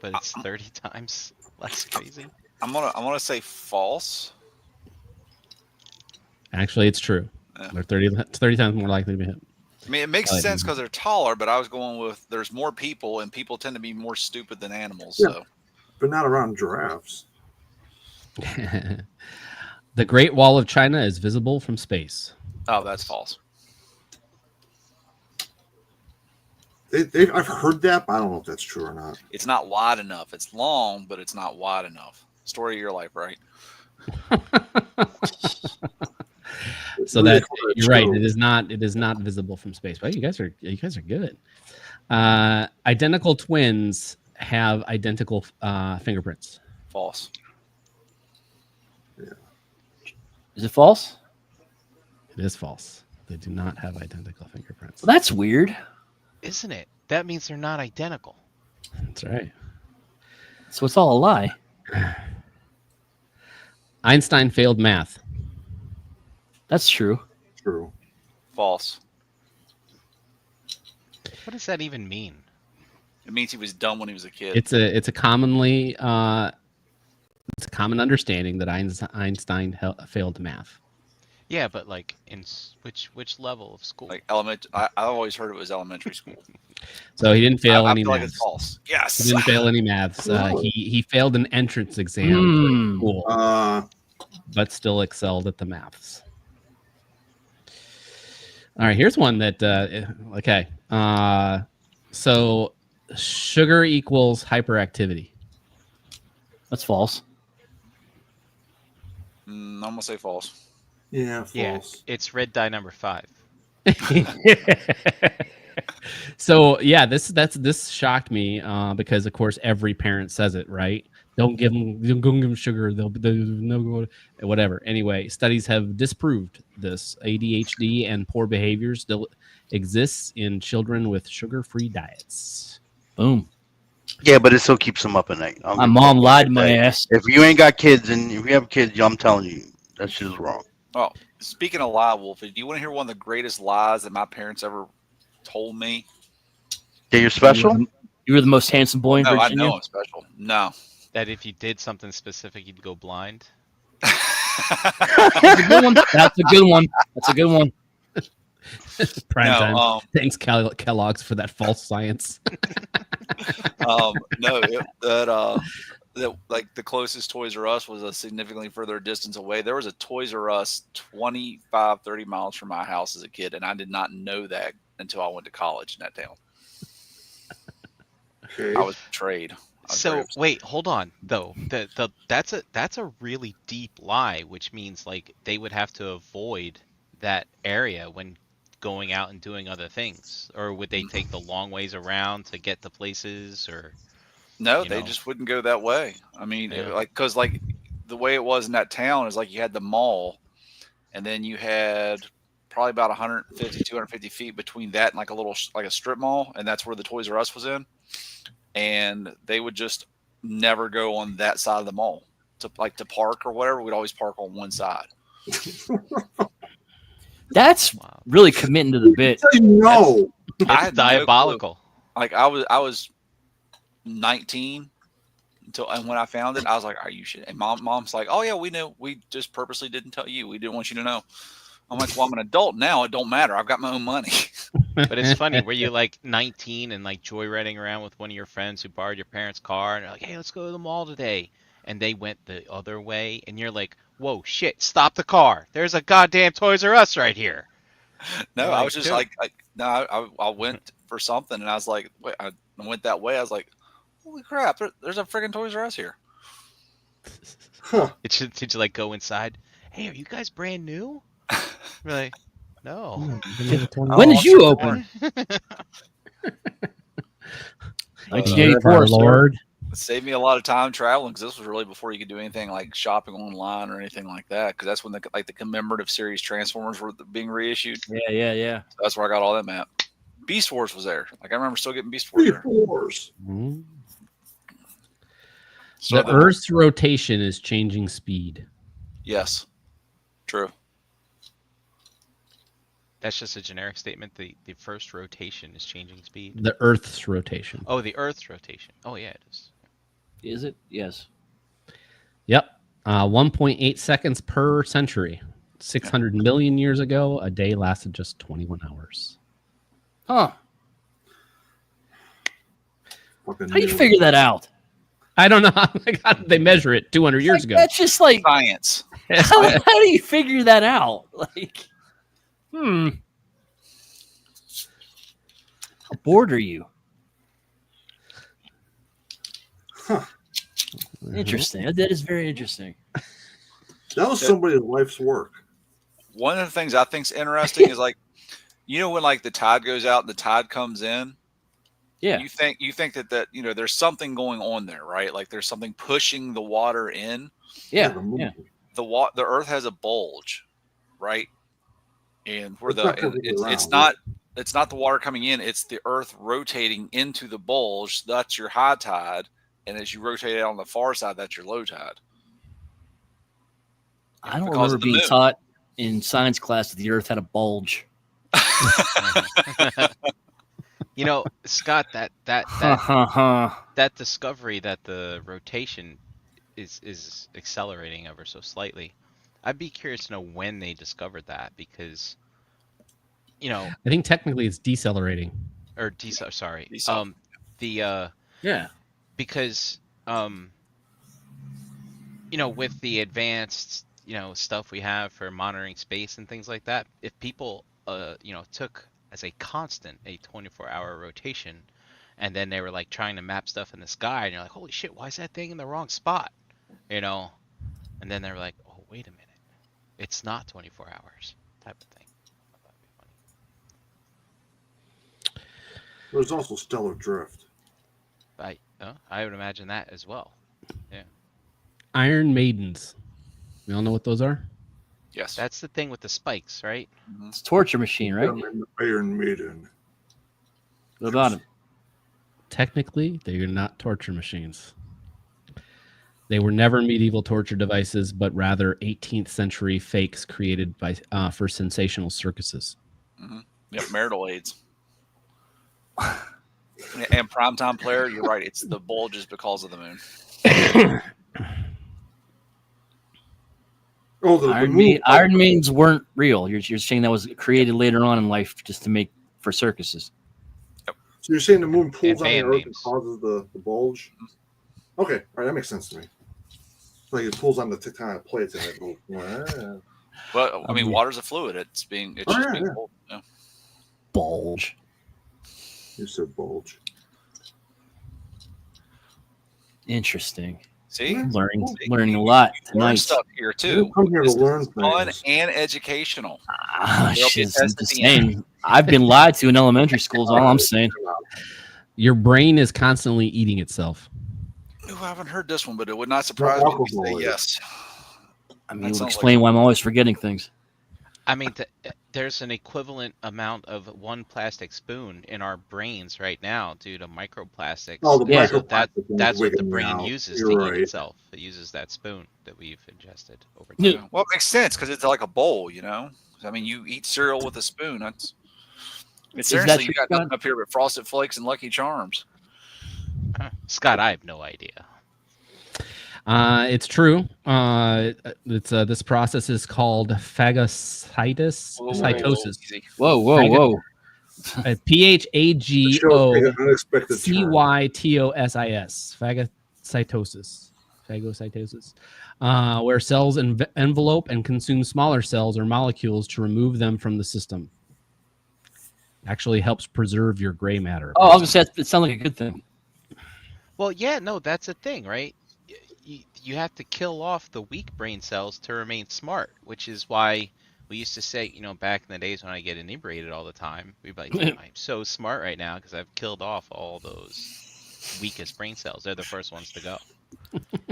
but it's 30 times less crazy. I'm gonna say false. Actually, it's true. Yeah. They're 30 times more likely to be hit. I mean, it makes Lightning. sense because they're taller, but I was going with there's more people, and people tend to be more stupid than animals. Yeah. So But not around giraffes. The Great Wall of China is visible from space. oh, that's false. I've heard that, but I don't know if that's true or not. It's not wide enough. It's long, but it's not wide enough. Story of your life, right? So that you're right. It is not visible from space. Well, you guys are good. Identical twins have identical fingerprints. False. Is it false? It is false. They do not have identical fingerprints. Well, that's weird. Isn't it? That means they're not identical. That's right. So it's all a lie. Einstein failed math. That's true. True. False. What does that even mean? It means he was dumb when he was a kid. It's a commonly it's a common understanding that Einstein failed math. Yeah, but like in which level of school? Like I always heard it was elementary school. So he didn't fail I any feel like maths. it's false. Yes. He didn't fail any maths. He failed an entrance exam Hmm. for school, but still excelled at the maths. All right, here's one that okay. So sugar equals hyperactivity. That's false. I'm gonna say false. Yeah, Yeah, false. it's red dye number 5. So yeah, this shocked me because of course every parent says it, right? Don't give them sugar. They'll no whatever. Anyway, studies have disproved this. ADHD and poor behavior still exists in children with sugar-free diets. Boom. Yeah, but it still keeps them up at night. My mom lied to my ass. If you ain't got kids and if you have kids, I'm telling you, that shit is wrong. Oh, speaking of lie, Wolf, do you want to hear one of the greatest lies that my parents ever told me? Yeah, you're special? You were the most handsome boy in No, I Virginia. know I'm special. No. That if you did something specific, you'd go blind. That's a good one. That's a good one. That's a good one. Prime No, time. Thanks, Kellogg's, for that false science. No, that like the closest Toys R Us was a significantly further distance away. There was a Toys R Us 25, 30 miles from my house as a kid, and I did not know that until I went to college in that town. Okay. I was betrayed. I was very So upset. wait, hold on though. That's a really deep lie, which means like they would have to avoid that area when going out and doing other things, or would they take the long ways around to get to places? Or No, you they know. just wouldn't go that way. I mean, Yeah. because the way it was in that town is like you had the mall, and then you had probably about 150, 250 feet between that and like a little like a strip mall, and that's where the Toys R Us was in. And they would just never go on that side of the mall to park or whatever. We'd always park on one side. That's Wow. really committing to the bit. No. I It's had no clue. diabolical. Like I was 19 and when I found it, I was like, "Are you shit?" And mom's like, "Oh yeah, we knew. We just purposely didn't tell you. We didn't want you to know." I'm like, "Well, I'm an adult now. It don't matter. I've got my own money." But it's funny, were you like 19 and like joyriding around with one of your friends who borrowed your parents' car, and you're like, "Hey, let's go to the mall today," and they went the other way, and you're like, whoa, shit, stop the car. There's a goddamn Toys R Us right here. No, You're I like, was just "Dude." no, I went for something, and I was like, wait, I went that way. I was like, holy crap, there's a friggin' Toys R Us here. Huh. Did you like go inside? Hey, are you guys brand new? We're like, no. When did you open? Our 1984, sir. Lord. It saved me a lot of time traveling because this was really before you could do anything like shopping online or anything like that. Because that's when the commemorative series Transformers were being reissued. Yeah. So that's where I got all that map. Beast Wars was there. Like I remember still getting Beast Wars Beast there. Wars. So The Earth's rotation is changing speed. Yes, true. That's just a generic statement. The first rotation is changing speed. The Earth's rotation. Oh, the Earth's rotation. Oh, yeah, it is. Is it? Yes. Yep. 1.8 seconds per century. 600 million years ago, a day lasted just 21 hours. Huh. Fucking How do you new. figure that out? I don't know how they measure it 200 years ago. That's just like, Science. how do you figure that out? Like, how bored are you? Huh. Interesting. That is very interesting. That was somebody's life's work. One of the things I think's interesting is like, you know, when like the tide goes out and the tide comes in. Yeah. You think that you know there's something going on there, right? Like there's something pushing the water in. Yeah. The movie. The Earth has a bulge, right? And where it's not the water coming in, it's the Earth rotating into the bulge. That's your high tide, and as you rotate it on the far side, that's your low tide. I don't Because remember of the being moon. taught in science class that the Earth had a bulge. You know, Scott, that discovery that the rotation is accelerating ever so slightly. I'd be curious to know when they discovered that because, you know, I think technically it's decelerating. or sorry, Decel. because you know, with the advanced, you know, stuff we have for monitoring space and things like that, if people you know, took as a constant a 24-hour rotation, and then they were like trying to map stuff in the sky, and you're like, holy shit, why is that thing in the wrong spot? You know, and then they were like, oh, wait a minute, it's not 24 hours type of thing. That'd be funny. There's also stellar drift. I would imagine that as well. Yeah, Iron Maidens. We all know what those are? Yes. that's the thing with the spikes, right? It's a torture machine, right? Iron Maiden. What about him? Technically, they are not torture machines. They were never medieval torture devices, but rather 18th century fakes created by for sensational circuses. Mm-hmm. Yep, marital aids. And primetime player, you're right. It's the bulges because of the moon. Oh, the moon. Iron Maidens weren't real. You're saying that was created later on in life just to make for circuses. So you're saying the moon pulls on the band Earth and names. causes the bulge? Okay, all right, that makes sense to me. Like it pulls on the tectonic plates and it goes. Wow. Well, I mean, water's a fluid. It's being pulled. Yeah. Bulge. You said bulge. Interesting. See, Learning a lot learn tonight. stuff here You too. come here to This is learn fun things. and educational. Shit, be a I'm test at just the end. saying. I've been lied to in elementary school. Is all I'm saying. Your brain is constantly eating itself. Ooh, I haven't heard this one, but it would not surprise me if you say yes. I mean, That it would sounds explain like- why I'm always forgetting things. I mean, there's an equivalent amount of one plastic spoon in our brains right now due to microplastics. Oh, the Yeah. So microplastics is that's what the wigging me brain out. uses You're to right. eat itself. It uses that spoon that we've ingested over Yeah. time. Well, it makes sense because it's like a bowl, you know. I mean, you eat cereal with a spoon. It's Is seriously, that you got true, nothing up here but Frosted Flakes and Lucky Charms. Scott, I have no idea. It's true. This process is called phagocytosis. Easy. Whoa. The show's taking unexpected turn. PHAGOCYTOSIS. Phagocytosis. phagocytosis, where cells envelope and consume smaller cells or molecules to remove them from the system. Actually helps preserve your gray matter. Oh, I was gonna say it sounds like a good thing. Well, yeah, no, that's the thing, right? You have to kill off the weak brain cells to remain smart, which is why we used to say, back in the days when I get inebriated all the time, we'd be like, "Damn, I'm so smart right now because I've killed off all those weakest brain cells. They're the first ones to go."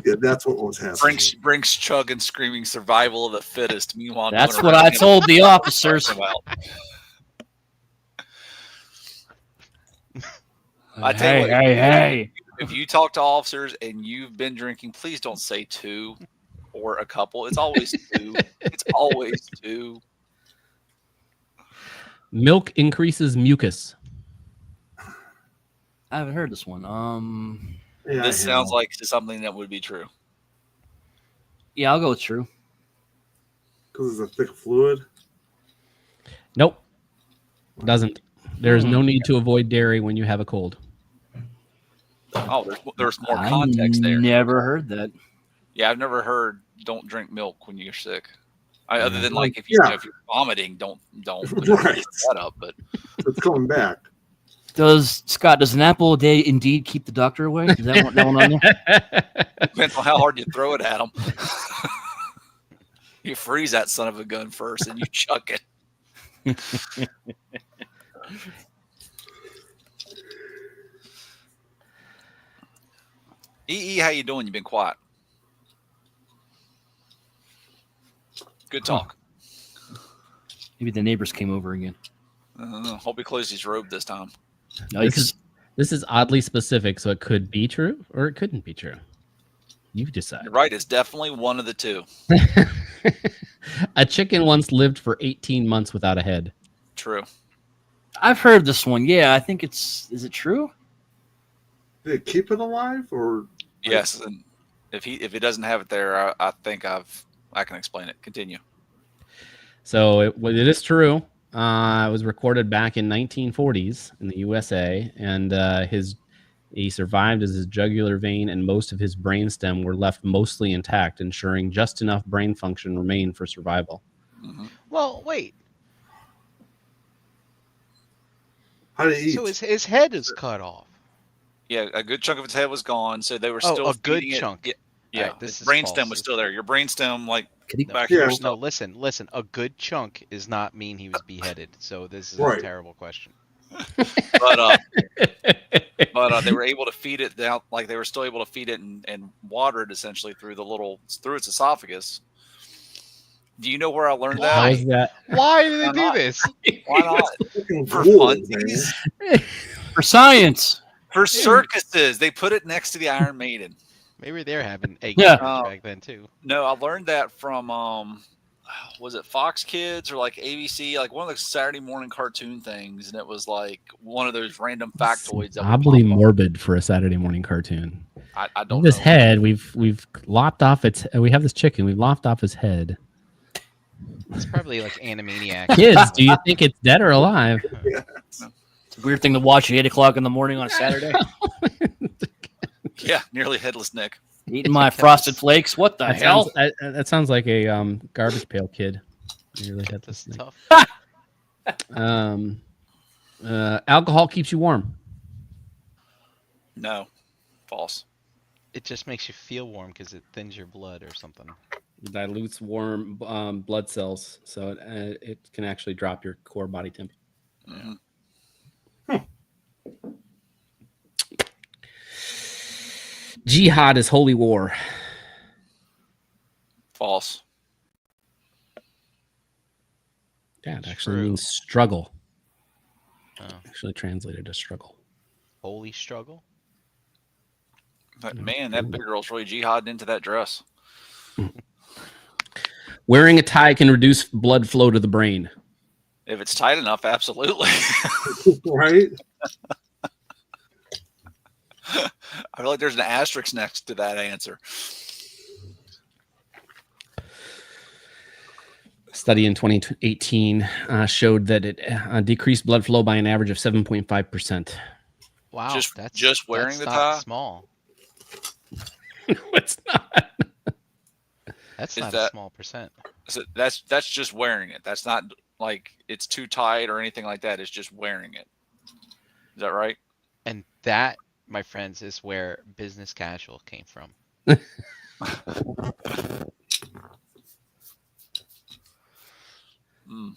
Yeah, that's what was happening. Brinks chugging, screaming, survival of the fittest. Meanwhile, That's what I told the officers. I tell you what, Hey. if you talk to officers and you've been drinking, please don't say two or a couple. It's always two. It's always two. Milk increases mucus. I haven't heard this one. Yeah, This sounds like something that would be true. Yeah, I'll go with true. because it's a thick fluid. Nope. Doesn't. There's no need to avoid dairy when you have a cold. Oh, there's more context there. Never heard that. Yeah, I've never heard don't drink milk when you're sick. Other than like if you're vomiting, don't Right. that up. But It's coming back. Does an apple a day indeed keep the doctor away? Is that one on there? depends on how hard you throw it at them. You freeze that son of a gun first, and you chuck it. EE, how you doing? You've been quiet. Good talk. Maybe the neighbors came over again. Hope he closed his robe this time. Nice. This is oddly specific, so it could be true or it couldn't be true. You decide. You're right. It's definitely one of the two. A chicken once lived for 18 months without a head. True. I've heard this one. Yeah, I think it's. Is it true? Did it keep it alive or? Yes, and if it doesn't have it there, I think I can explain it. Continue. So it is true. It was recorded back in 1940s in the USA, and he survived as his jugular vein and most of his brainstem were left mostly intact, ensuring just enough brain function remained for survival. Mm-hmm. Well, wait. How did he eat? So his head is cut off. Yeah, a good chunk of its head was gone, so they were still a good feeding it. chunk. Yeah, Right, this the is brainstem false. was still there. Your brainstem, like No, back Yeah. here. no, listen. A good chunk does not mean he was beheaded. So this is Right. a terrible question. But they were able to feed it down, like they were still able to feed it and water it essentially through its esophagus. Do you know where I learned How that? is that? Why did Why they do not? this? Why not? Fucking For fluid, funsies? For science. For circuses. They put it next to the Iron Maiden. Maybe they're having egg Yeah. back then too. No, I learned that from was it Fox Kids or like ABC, like one of the Saturday morning cartoon things, and it was like one of those random factoids. That would Oddly pop up. morbid for a Saturday morning cartoon. I don't This know. head, we've lopped off its. We have this chicken. We've lopped off his head. It's probably like Animaniacs. Kids, do you think it's dead or alive? It's a weird thing to watch at 8 o'clock in the morning on a Saturday. Yeah, nearly headless Nick. Eating my frosted flakes. What the hell? That sounds like a garbage pail kid. You really had This this is thing. tough. Alcohol keeps you warm. No, false. It just makes you feel warm because it thins your blood or something. It dilutes warm blood cells, so it can actually drop your core body temperature. Mhm. Jihad is holy war. False. Yeah, it actually True. means struggle. Oh. Actually translated as struggle. Holy struggle. But man, that big girl's really jihading into that dress. Wearing a tie can reduce blood flow to the brain. If it's tight enough, absolutely. right? I feel like there's an asterisk next to that answer. A study in 2018 showed that it decreased blood flow by an average of 7.5%. Wow, Just wearing that's the not tie? small. No, it's not. That's Is not a that- small percent. So that's just wearing it. That's not like it's too tight or anything like that. It's just wearing it. Is that right? And that, my friends, is where business casual came from. Mm.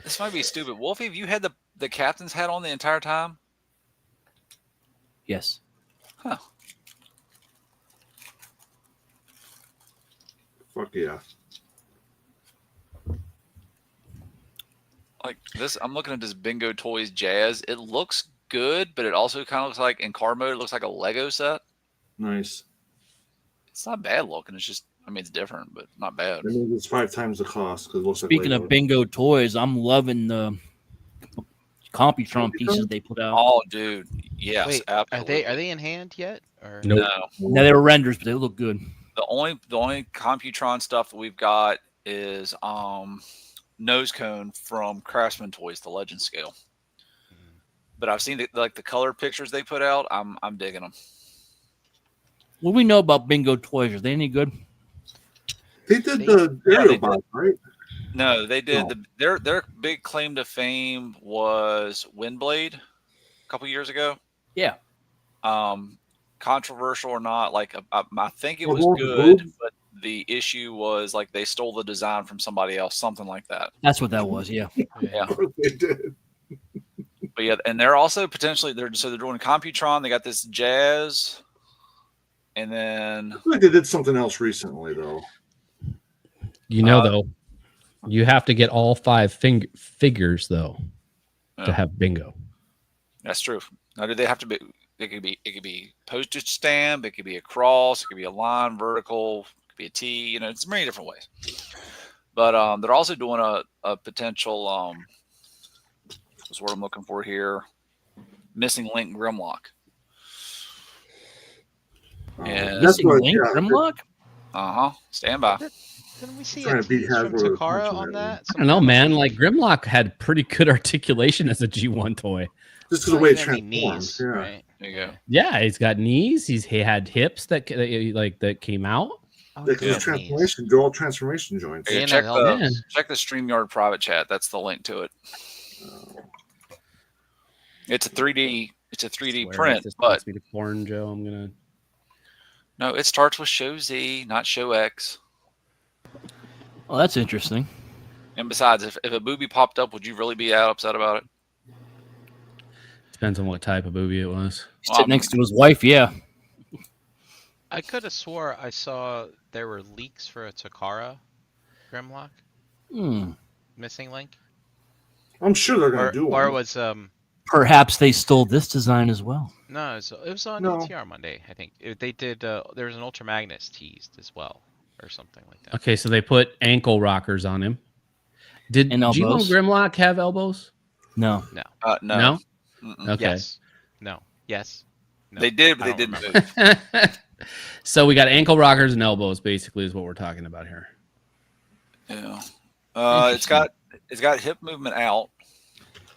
This might be stupid. Wolfie, have you had the captain's hat on the entire time? Yes. Huh. Fuck yeah. Like this, I'm looking at this Bingo Toys Jazz. It looks good, but it also kind of looks like in car mode, it looks like a Lego set. Nice. It's not bad looking. It's just, I mean, it's different, but not bad. I mean, it's 5 times the cost because it looks like Speaking Lego. of bingo toys, I'm loving the Computron pieces they put out. Oh, dude, yes, Wait, absolutely. are they in hand yet? Or Nope. No, Now they were renders, but they look good. the only Computron stuff that we've got is nose cone from Craftsman Toys, the Legend scale. But I've seen the color pictures they put out. I'm digging them. What do we know about bingo toys? Are they any good? They did They- the Yeah, aerial they box, right? No, they did. No. Their big claim to fame was Windblade a couple years ago. Yeah. Controversial or not, like I think it Well, was more the good, boob? but the issue was like they stole the design from somebody else, something like that. That's what that was. Yeah. Yeah. Of course they did. But yeah, and they're also potentially they're doing Computron. They got this Jazz, and then I feel like they did something else recently, though. You know, though, you have to get all 5 figures though Yeah. to have bingo. that's true. Now, do they have to be? It could be postage stamp. It could be a cross. It could be a line, vertical. It could be a T. You know, it's many different ways. But they're also doing a potential. That's what I'm looking for here. Missing link Grimlock. Yeah, That's Missing what- Link yeah, Grimlock? Stand by. didn't we see Trying a to beat tease from Hasbro to Takara punch on that one. that? I don't know, man. Like Grimlock had pretty good articulation as a G1 toy. Just because the way it transforms. Yeah. right? There you go. Yeah, he's got knees. He had hips that came out. Oh, Because good it's transformation, they're all transformation joints. Here, And check a helmet. the check the StreamYard private chat. That's the link to it. It's a 3D. It's a 3D Swear, print, if this but wants me to porn, Joe, I'm gonna. no, it starts with show Z, not show X. Oh, that's interesting. And besides, if a booby popped up, would you really be that upset about it? Depends on what type of booby it was. He's sitting next to his wife. Yeah. I could have swore I saw there were leaks for a Takara Grimlock missing link. I'm sure they're going Or, to do or one. was Perhaps they stole this design as well. no, it was on No. ETR Monday. I think they did. There was an Ultra Magnus teased as well, or something like that. Okay, so they put ankle rockers on him. Did And G1 elbows. Grimlock have elbows? No. No. No. No? Mm-mm. Okay. Yes. No. Yes. No. They did, but I they don't didn't remember. move. So we got ankle rockers and elbows, basically, is what we're talking about here. Yeah. It's got hip movement out.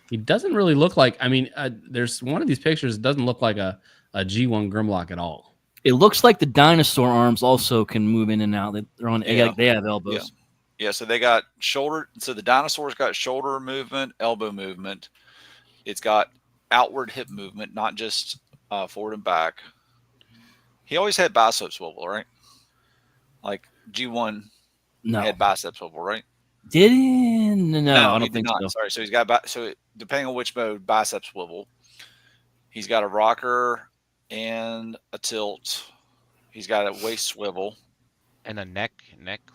He doesn't really look like. I mean, there's one of these pictures. It doesn't look like a G1 Grimlock at all. It looks like the dinosaur arms also can move in and out. They're on. Yeah. They have elbows. Yeah, so they got shoulder. So the dinosaur's got shoulder movement, elbow movement. It's got outward hip movement, not just forward and back. He always had bicep swivel, right? Like G1 No. had bicep swivel, right? Did he? No, I he don't did think not. so. Sorry, so he's got depending on which mode, bicep swivel. He's got a rocker and a tilt. He's got a waist swivel. And a neck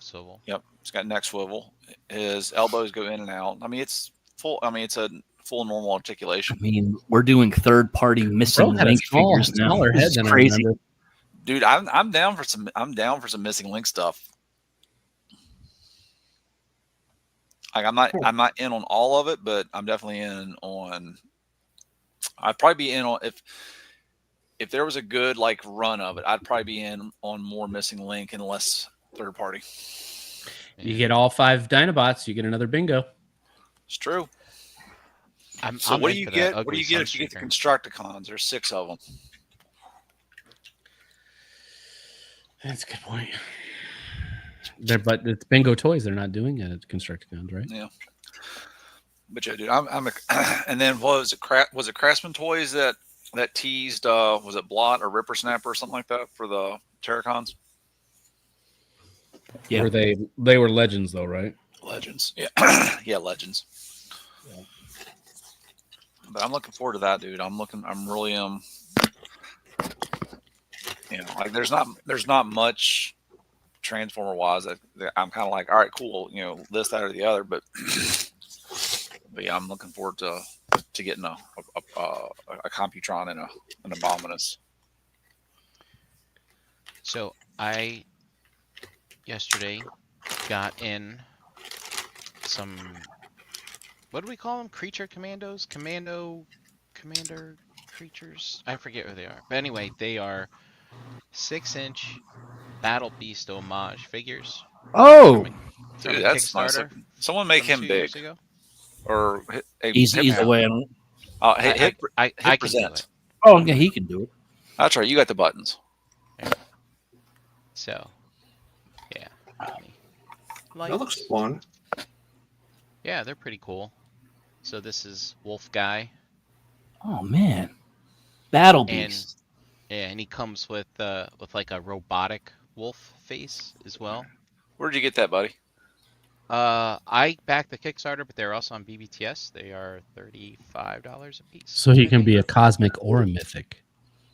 swivel. Yep, he's got neck swivel. His elbows go in and out. I mean, it's full. I mean, it's a full normal articulation. I mean, we're doing third-party missing Bro had a link figures now. smaller This head is than I crazy. remember. Dude, I'm down for some. I'm down for some missing link stuff. Like I'm not in on all of it, but I'm definitely in on. I'd probably be in on if there was a good like run of it. I'd probably be in on more missing link and less third party. You get all 5 Dinobots, you get another bingo. It's true. So I'm what in do you for get? that What do ugly you get if you get the Sunstreaker. Constructicons? There's 6 of them. That's a good point. But it's Bingo Toys. They're not doing it at Constructicons, right? Yeah. But yeah, dude, I'm a, and then was it Craftsman Toys that teased was it Blot or Ripper Snapper or something like that for the Terracons? Yeah. Were they were legends though, right? Legends. Yeah. Yeah, Legends. Yeah. But I'm looking forward to that, dude. I'm really like there's not much Transformer wise that I'm kind of like, all right, cool, this, that, or the other, but yeah, I'm looking forward to getting a Computron and an Abominus. So I yesterday got in some, what do we call them? Creature commandos? Commander creatures? I forget what they are. But anyway, they are 6-inch Battle Beast homage figures Oh, from Dude, a that's nice Kickstarter looking. Someone make from him 2 big years ago. or hit he's Yeah. away. I don't. I can do present. it. Oh, yeah, he can do it. That's right. You got the buttons. So, yeah. That looks fun. Yeah, they're pretty cool. So this is Wolf Guy, Oh man, Battle and Beast. yeah, and he comes with like a robotic wolf face as well. Where'd you get that, buddy? I backed the Kickstarter, but they're also on BBTS. They are $35 a piece. So he I can think. be a cosmic or a mythic.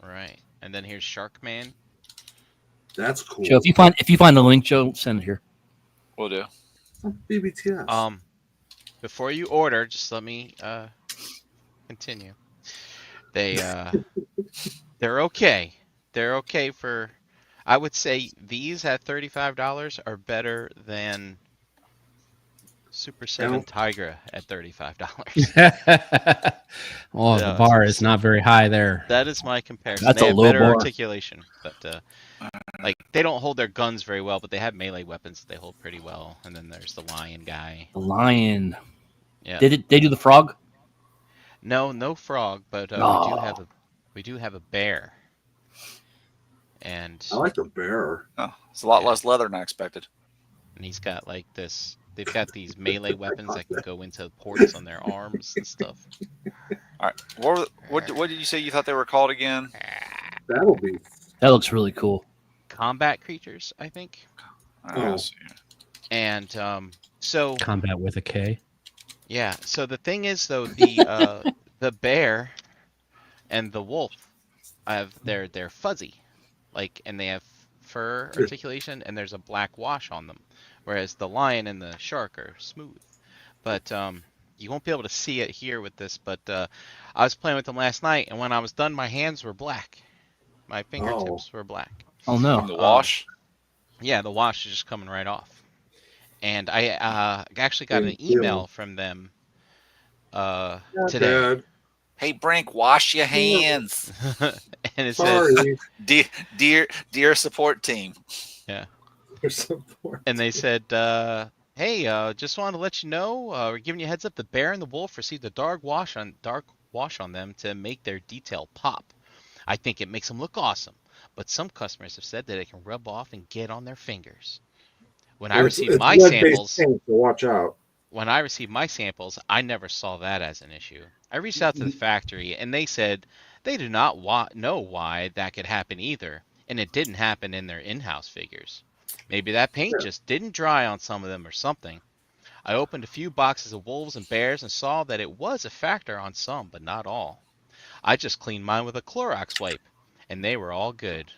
Right. And then here's Sharkman. That's cool. Joe, if you find the link, Joe, send it here. We'll do. BBTS. Before you order, just let me continue. They're okay. They're okay for, I would say these at $35 are better than Super 7 Tigra at $35. Oh, Yeah, the bar is not very high there. That is my comparison. That's they a have low better bar. articulation, but like they don't hold their guns very well, but they have melee weapons that they hold pretty well. And then there's the lion guy. The lion. Yeah. Did they do the frog? No frog, but Oh. we do have a bear. And I like the bear. Oh, it's a lot less leather than I expected. and he's got like this. They've got these melee weapons that can go into ports on their arms and stuff. All right. What did you say you thought they were called again? That'll be. That looks really cool. Combat creatures, I think. Oh. And so Combat with a K. yeah. So the thing is though, the bear and the wolf they're fuzzy, like, and they have fur articulation, and there's a black wash on them, whereas the lion and the shark are smooth. But you won't be able to see it here with this. But I was playing with them last night, and when I was done, my hands were black. My fingertips were black. Oh no. From the wash? Yeah, the wash is just coming right off. And I actually got an email from them today. Dad. Hey, Brink, wash your hands. And it Sorry. says, dear support team. yeah. For support. And they said, hey, just wanted to let you know, we're giving you a heads up. The bear and the wolf received a dark wash on them to make their detail pop. I think it makes them look awesome. But some customers have said that it can rub off and get on their fingers. When I received my samples, paint, so watch out. when I received my samples, I never saw that as an issue. I reached out to the factory, and they said they do not know why that could happen either, and it didn't happen in their in-house figures. Maybe that paint just didn't dry on some of them or something. I opened a few boxes of wolves and bears and saw that it was a factor on some, but not all. I just cleaned mine with a Clorox wipe, and they were all good.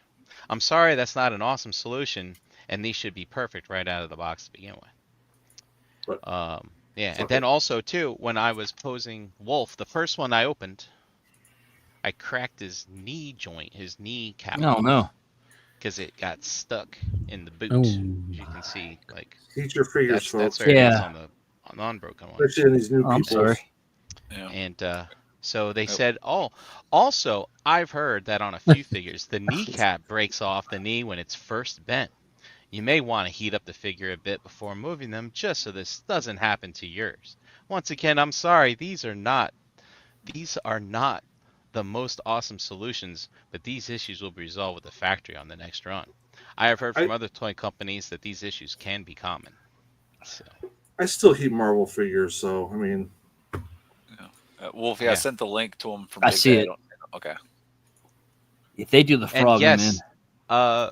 I'm sorry that's not an awesome solution, and these should be perfect right out of the box to begin with. Yeah, and then also too, when I was posing Wolf, the first one I opened, I cracked his knee joint, his knee cap. No. Because it got stuck in the boot. Oh. As you can see, like Eat your fingers, that's folks. where it is on the unbroken one. Especially in these new I'm people. sorry. Yeah. And so they said, oh, also I've heard that on a few figures, the kneecap breaks off the knee when it's first bent. You may want to heat up the figure a bit before moving them, just so this doesn't happen to yours. Once again, I'm sorry, these are not these are not the most awesome solutions, but these issues will be resolved with the factory on the next run. I have heard from other toy companies that these issues can be common. So. I still keep Marvel figures, so I mean, Wolf, Yeah. I sent the link to him from I Big see Bad. it. Okay. If they do the And frog, I'm yes, in.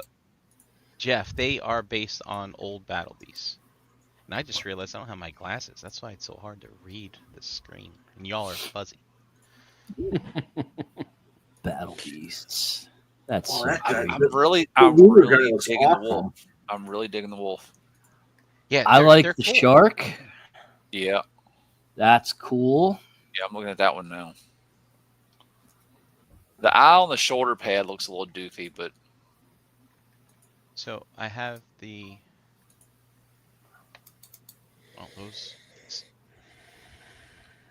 Jeff, they are based on old Battle Beasts. And I just realized I don't have my glasses. That's why it's so hard to read the screen. And y'all are fuzzy. Battle Beasts. That's Oh, so that guy- great. I'm really Luger guy looks digging the awesome. wolf. I'm really digging the wolf. Yeah, I they're like the cool. shark. Yeah. That's cool. Yeah, I'm looking at that one now. The eye on the shoulder pad looks a little doofy, but So I have the. Oh, those.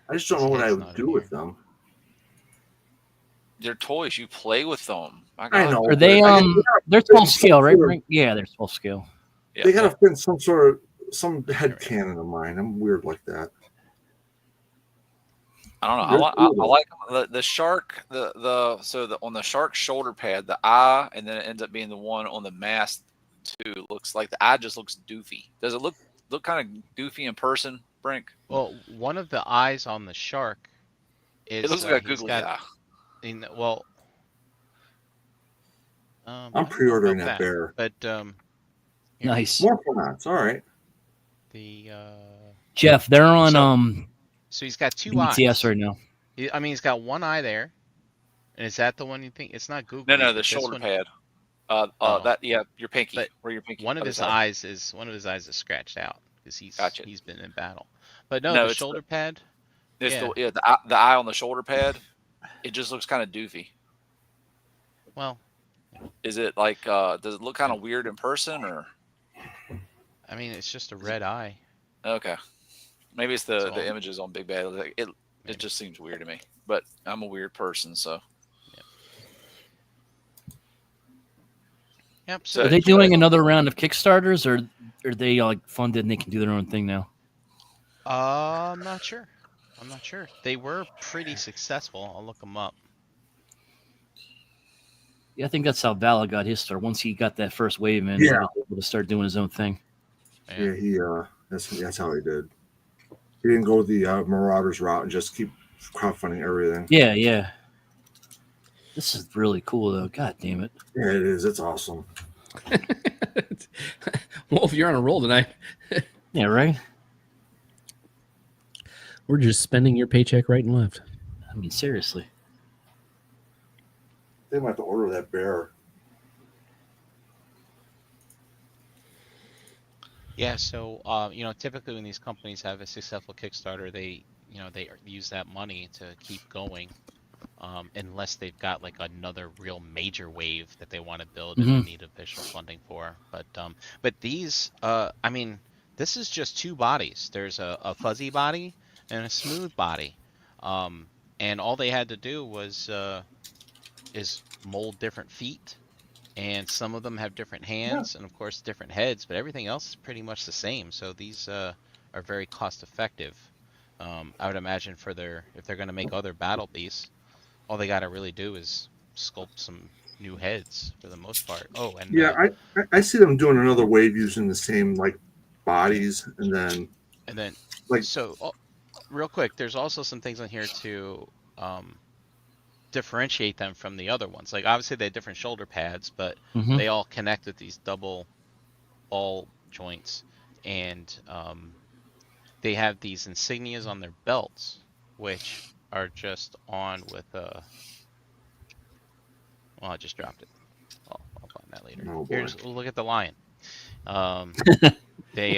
I just don't know what I Head's would not do in with here. them. they're toys. You play with them. My I God. know. Are they but I guess they're 12 scale, right? Yeah, they're 12 scale. Yeah. they gotta fit some head canon of mine. I'm weird like that. I don't know. They're I cool. like the shark. On the shark shoulder pad, the eye, and then it ends up being the one on the mask too. Looks like the eye just looks doofy. Does it look kind of doofy in person, Brink? Well, one of the eyes on the shark is. It looks like a he's googly got, eye. I I'm don't know pre-ordering about that bear. But here, Nice. More formats. All right. the Jeff, they're on so he's got two BTS eyes. right now. He's got one eye there. And is that the one you think? It's not Google. No, the shoulder pad. Your pinky. But where your pinky. One of other his side. eyes is scratched out because Gotcha. he's been in battle. But no, No, the it's shoulder pad. It's Yeah. the eye on the shoulder pad. It just looks kind of doofy. Well, is it like? Does it look kind of weird in person, or? I mean, it's just a red eye. Okay, maybe it's the images on Big Bad. It just seems weird to me. But I'm a weird person, so. Yep. So are they doing another round of Kickstarters, or are they like funded and they can do their own thing now? I'm not sure. They were pretty successful. I'll look them up. Yeah, I think that's how Vala got his start. Once he got that first wave in, he was able to start doing his own thing. Yeah, he that's how he did. He didn't go the Marauders route and just keep crowdfunding everything. Yeah. This is really cool, though. God damn it. Yeah, it is. It's awesome. Wolf, you're on a roll tonight. Yeah, right? We're just spending your paycheck right and left. I mean, seriously. They might have to order that bear. Yeah, so typically when these companies have a successful Kickstarter, they use that money to keep going, unless they've got like another real major wave that they want to build and they need official funding for. But these, this is just two bodies. There's a fuzzy body and a smooth body, and all they had to do was is mold different feet. And some of them have different hands and, of course, different heads, but everything else is pretty much the same. So these are very cost effective. I would imagine if they're going to make other battle beasts, all they got to really do is sculpt some new heads for the most part. Oh, and yeah, I see them doing another wave using the same like bodies, and then like real quick, there's also some things on here to differentiate them from the other ones. Like obviously they have different shoulder pads, but they all connect with these double ball joints, and they have these insignias on their belts, which are just on with well, I just dropped it. I'll find that later. Oh, We'll look at the lion. They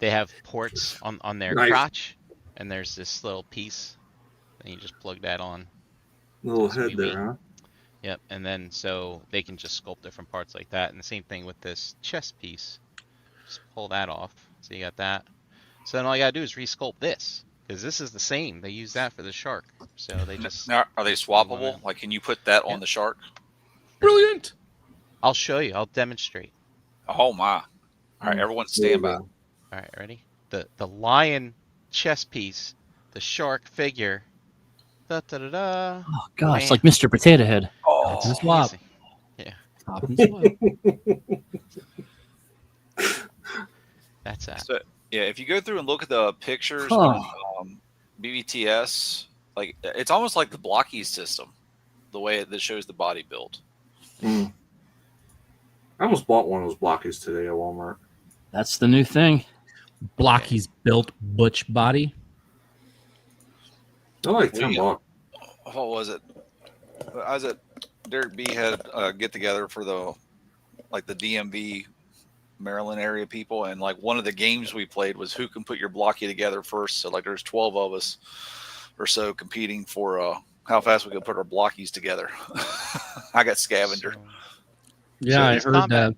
have ports on their crotch, and there's this little piece. And you just plug that on. Little head there, huh? Yep, and then so they can just sculpt different parts like that. And the same thing with this chest piece. Just pull that off. So you got that. So then all you gotta do is resculpt this, because this is the same. They use that for the shark. So they just. Now, are they swappable? Like, can you put that on the shark? Brilliant. I'll show you. I'll demonstrate. Oh my! All right, everyone stand by. All right, ready? The lion chest piece. the shark figure. Da da da da. Oh gosh, Man. like Mr. Potato Head. Oh, and swap. Easy. Yeah, Hop and swap. that's that. so yeah. If you go through and look at the pictures Huh. on BBTS, like it's almost like the blockies system, the way that shows the body build. I almost bought one of those blockies today at Walmart. That's the new thing. Blocky's built butch body. They're like We- $10. What was it? I was at Derek B had a get together for the DMV Maryland area people, and like one of the games we played was who can put your blocky together first. So like there's 12 of us or so competing for how fast we could put our blockies together. I got scavenger. So, Yeah, it's combat.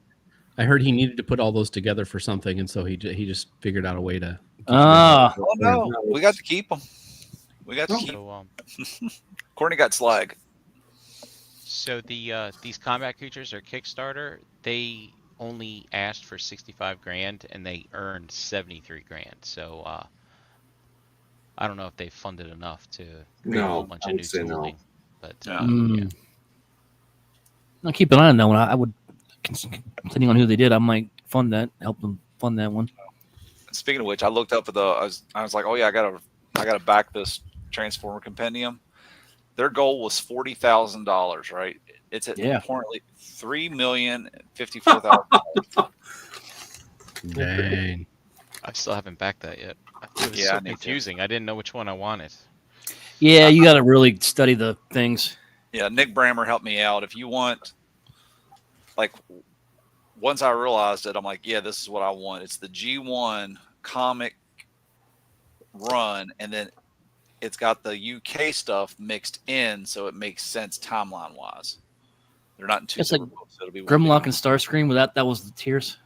I heard he needed to put all those together for something, and so he just figured out a way to. Ah, Oh no, we got to keep them. We got to keep. So, Courtney got slag. so these combat creatures are Kickstarter. They only asked for 65 grand and they earned 73 grand. So I don't know if they funded enough to create a whole bunch I of would new say no. tooling. But Yeah. yeah. I'll keep an eye on that one. I would, depending on who they did, I might fund that, help them fund that one. Speaking of which, I looked up at I was like, oh yeah, I gotta back this Transformer Compendium. Their goal was $40,000, right? It's at currently $3,054,000. Dang. I still haven't backed that yet. It was Yeah, I so need to. confusing. I didn't know which one I wanted. Yeah, you got to really study the things. Yeah, Nick Brammer helped me out. If you want, like, once I realized it, I'm like, yeah, this is what I want. It's the G1 comic run, and then it's got the UK stuff mixed in, so it makes sense timeline wise. They're not in two It's like separate books. It'll be one Grimlock big- and Starscream. That was the tiers.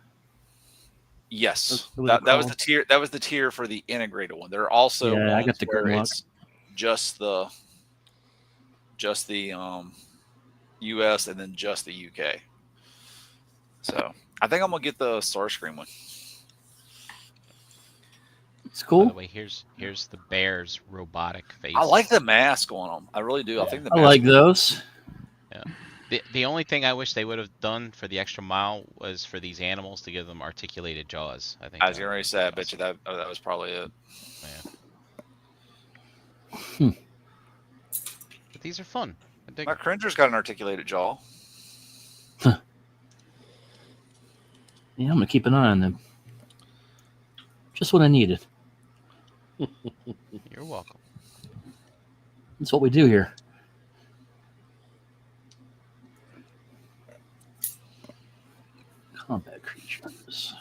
Yes, What that they was call the tier. That was the tier for the integrated one. There are also Yeah, I ones got the where Grimlock. it's just the US and then just the UK. So I think I'm gonna get the Starscream one. It's By cool. the way, here's the bear's robotic face. I like the mask on them. I really do. I think the I mask like those. The only thing I wish they would have done for the extra mile was for these animals to give them articulated jaws. I think. I was that gonna would've say, been I bet you that was probably it. awesome. But these are fun. I dig My it. Cringer's got an articulated jaw. Yeah, I'm gonna keep an eye on them. Just what I needed. You're welcome. That's what we do here. Combat creatures.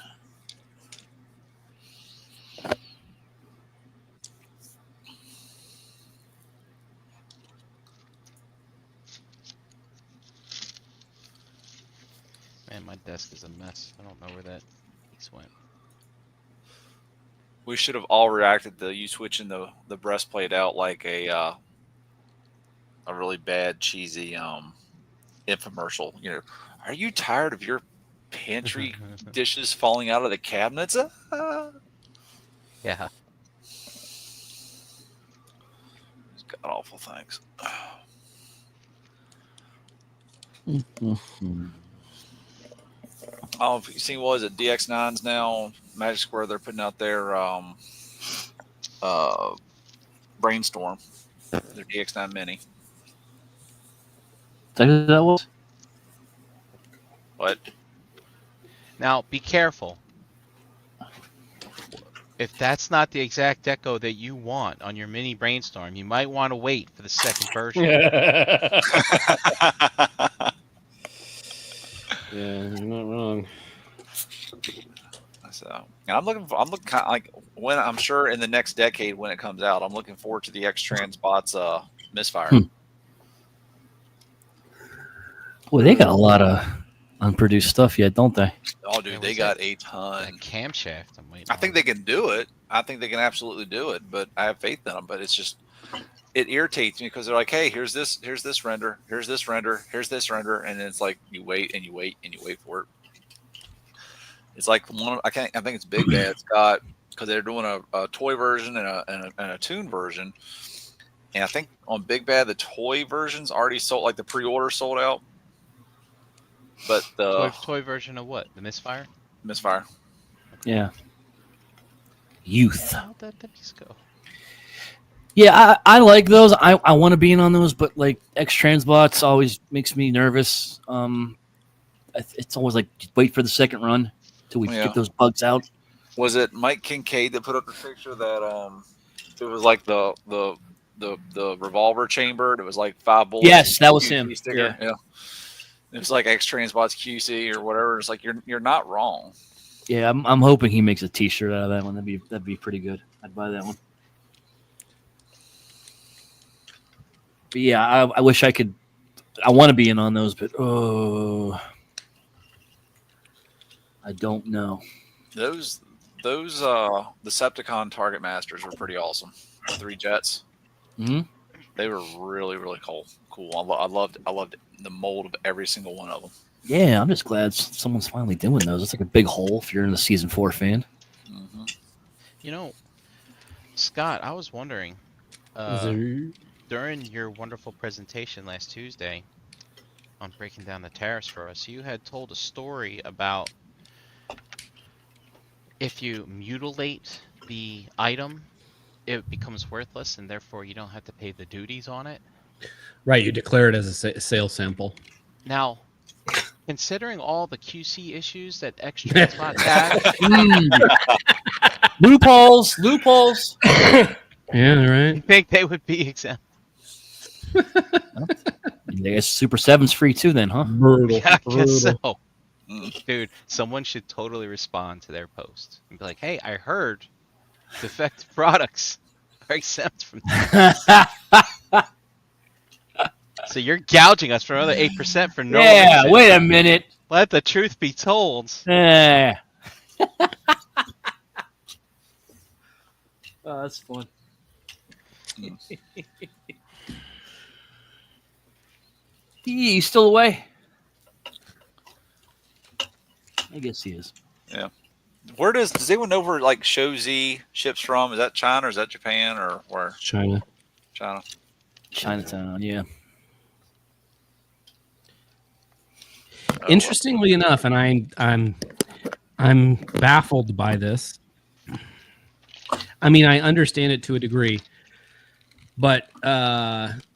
Man, my desk is a mess. I don't know where that piece went. We should have all reacted to you switching the breastplate out like a really bad cheesy infomercial. You know, are you tired of your pantry dishes falling out of the cabinets? Yeah. It's god awful things. Oh, have you seen what is it? DX9s now, Magic Square. They're putting out their Brainstorm, their DX9 Mini. Is that who that was? What? Now, be careful. If that's not the exact deco that you want on your mini brainstorm, you might want to wait for the second version. Yeah, you're not wrong. So, and I'm looking kind of like when I'm sure in the next decade when it comes out, I'm looking forward to the X-Trans bots misfire. Boy, they got a lot of unproduced stuff yet, don't they? Oh, dude, Yeah, they what's got that? a ton. That camshaft, I'm waiting I think on. they can do it. I think they can absolutely do it, but I have faith in them. But it's just, it irritates me because they're like, hey, here's this render, here's this render, here's this render, and then it's like you wait and you wait and you wait for it. It's like one. I think it's Big Dad's got because they're doing a toy version and a tune version. And I think on Big Bad, the toy version's already sold, like the pre-order sold out. But the toy version of what? The Misfire? Misfire. Yeah. Youth. How'd that these go? Yeah, I like those. I want to be in on those, but like X Transbots always makes me nervous. It's always like wait for the second run till we get those bugs out. Was it Mike Kincaid that put up the picture that it was like the revolver chamber? It was like 5 bullets. Yes, that was him. Sticker. Yeah. It was like X Transbots QC or whatever. It's like you're not wrong. Yeah, I'm hoping he makes a T-shirt out of that one. That'd be pretty good. I'd buy that one. But yeah, I wish I could. I want to be in on those, but I don't know. Those Decepticon Target Masters were pretty awesome. The 3 jets. Mm-hmm. They were really, really cool. I loved the mold of every single one of them. Yeah, I'm just glad someone's finally doing those. It's like a big hole if you're in the season 4 fan. Mm-hmm. You know, Scott, I was wondering, during your wonderful presentation last Tuesday on breaking down the tariffs for us, you had told a story about if you mutilate the item, it becomes worthless, and therefore you don't have to pay the duties on it. Right, you declare it as a sales sample. Now, considering all the QC issues that X Transbot had, loopholes. Yeah, right. you think they would be exempt? I guess Super 7's free too, then, huh? Brutal. Yeah, I guess so. Dude, someone should totally respond to their post and be like, "Hey, I heard defective products are exempt from that." So you're gouging us for another 8% for no reason. Wait a minute. Let the truth be told. Oh, that's fun. He's still away? I guess he is. Yeah. Where does anyone know where like Show Z ships from? Is that China or is that Japan or where? China. Chinatown, yeah. Interestingly enough, and I'm baffled by this. I mean, I understand it to a degree, but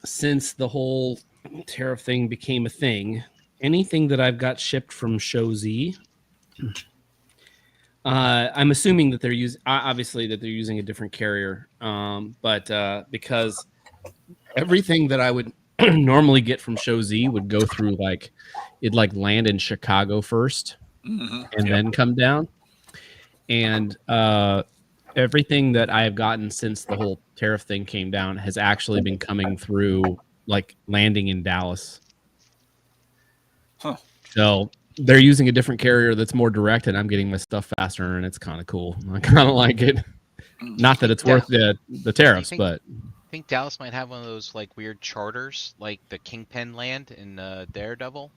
since the whole tariff thing became a thing, anything that I've got shipped from Show Z, I'm assuming that they're using a different carrier, but because everything that I would normally get from Show Z would go through it'd land in Chicago first and then come down, and everything that I have gotten since the whole tariff thing came down has actually been coming through landing in Dallas. Huh. So they're using a different carrier that's more direct, and I'm getting my stuff faster, and it's kind of cool. I kind of like it. Not that it's worth the tariffs, but I think Dallas might have one of those weird charters, like the Kingpin land in Daredevil.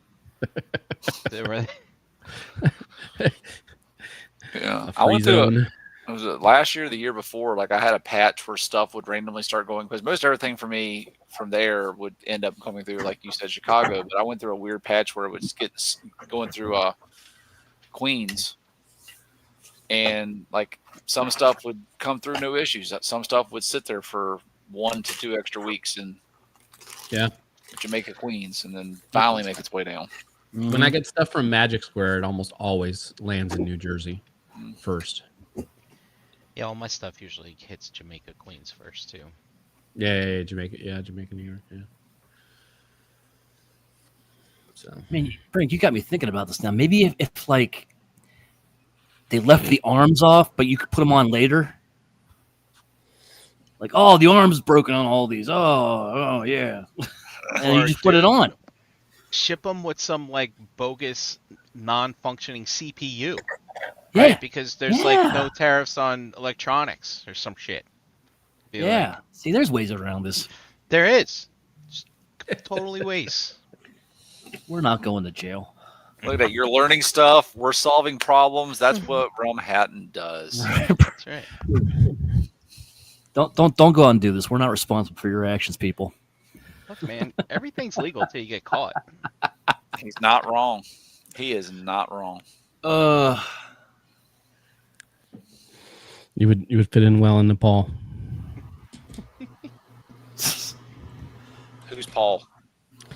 Yeah, I went through. Was it last year or the year before? I had a patch where stuff would randomly start going, because most everything for me from there would end up coming through, like you said, Chicago. But I went through a weird patch where it would just get going through Queens, and some stuff would come through no issues. Some stuff would sit there for 1 to 2 extra weeks in Jamaica, Queens, and then finally make its way down. When I get stuff from Magic Square, it almost always lands in New Jersey first. Yeah, all my stuff usually hits Jamaica, Queens first too. Yeah, Jamaica, New York, yeah. So, I mean, Frank, you got me thinking about this now. Maybe if they left the arms off, but you could put them on later. The arm's broken on all these. Oh, yeah. And you just put it on. Ship them with some bogus non-functioning CPU. Yeah. Right? Because there's no tariffs on electronics or some shit. See, there's ways around this. There is. Just totally ways. We're not going to jail. Look at that. You're learning stuff. We're solving problems. That's what Rum Hatton does. That's right. Don't go out and do this. We're not responsible for your actions, people. Look, man, everything's legal till you get caught. He's not wrong. He is not wrong. You would fit in well in Nepal. Who's Paul?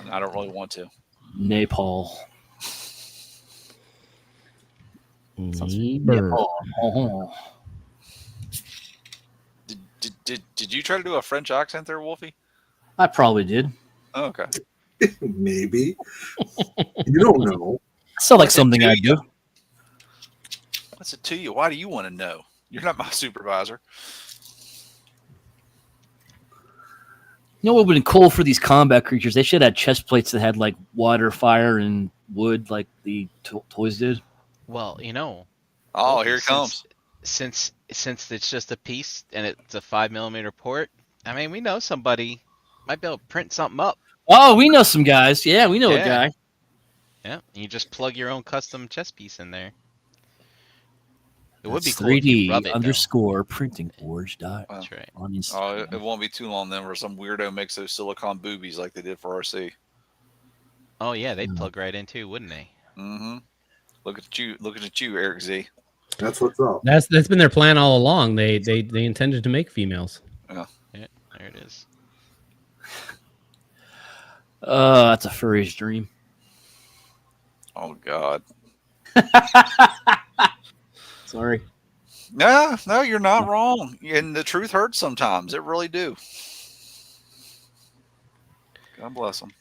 I don't really want to. Nepal. Nepal. Oh. Did you try to do a French accent there, Wolfie? I probably did. Oh, okay. Maybe. You don't know. Sounds like something I do. What's it to you? Why do you want to know? You're not my supervisor. You know what would have been cool for these combat creatures? They should have had chest plates that had like water, fire, and wood, like the toys did. Well, you know. Oh, Wolfie, here it comes. Since it's just a piece and it's a 5mm port, I mean, we know somebody might be able to print something up. Oh, we know some guys. Yeah, we know a guy. Yeah, you just plug your own custom chess piece in there. It would be cool if 3D you rub it, underscore printing forge dot. That's right. On Oh, it won't be too long then where some weirdo makes those silicone boobies like they did for RC. Oh yeah, they'd plug right in too, wouldn't they? Mm-hmm. Looking at you, Eric Z. That's what's up. That's been their plan all along. They intended to make females. Yeah, there it is. That's a furry's dream. Oh God. Sorry. No, you're not wrong. And the truth hurts sometimes. It really do. God bless them.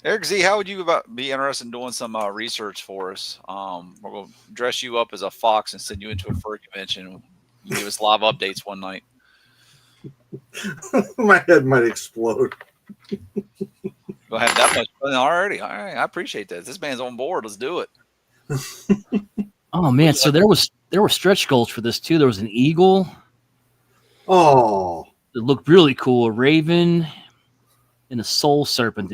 Eric Z, how would you be interested in doing some research for us? We're going to dress you up as a fox and send you into a fur convention. You give us live updates one night. My head might explode. You'll have that much fun already. All right, I appreciate that. This man's on board. Let's do it. Oh man, so there were stretch goals for this too. There was an eagle. Oh, It looked really cool. A raven and a soul serpent.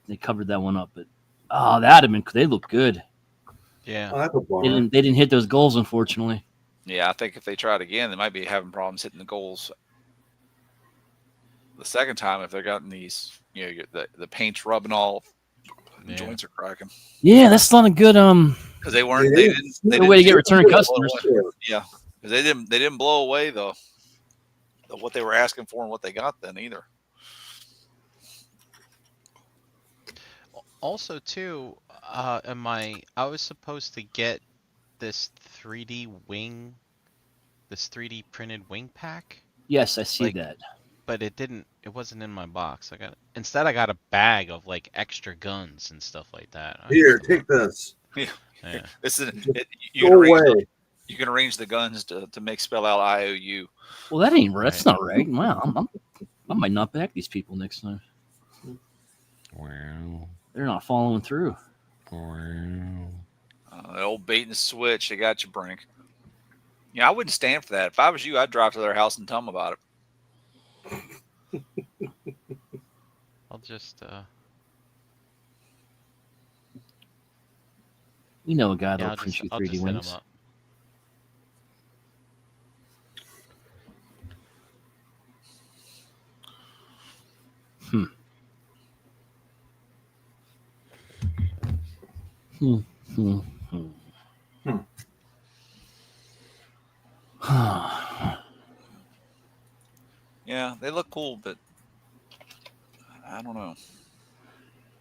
They covered that one up, but that'd have been. They look good. Yeah. that's a bummer. They didn't hit those goals, unfortunately. Yeah, I think if they try it again, they might be having problems hitting the goals the second time if they're gotten these, the paint's rubbing off, the joints are cracking. Yeah, that's not a good Because they didn't way to get return customers. Yeah, because they didn't blow away the what they were asking for and what they got then either. Also, too, I was supposed to get this 3D printed wing pack. Yes, I see that. But it wasn't in my box. Instead I got a bag of like extra guns and stuff like that. Here, take this. Yeah. Go away. You can arrange the guns to make spell out IOU. Well, that's not right. Wow, I might not back these people next time. Wow. They're not following through. The old bait and switch. They got you, Brink. Yeah, I wouldn't stand for that. If I was you, I'd drive to their house and tell them about it. I'll just We know a guy that'll I'll print just you hit 3D 'em wings. up. Yeah, they look cool, but I don't know.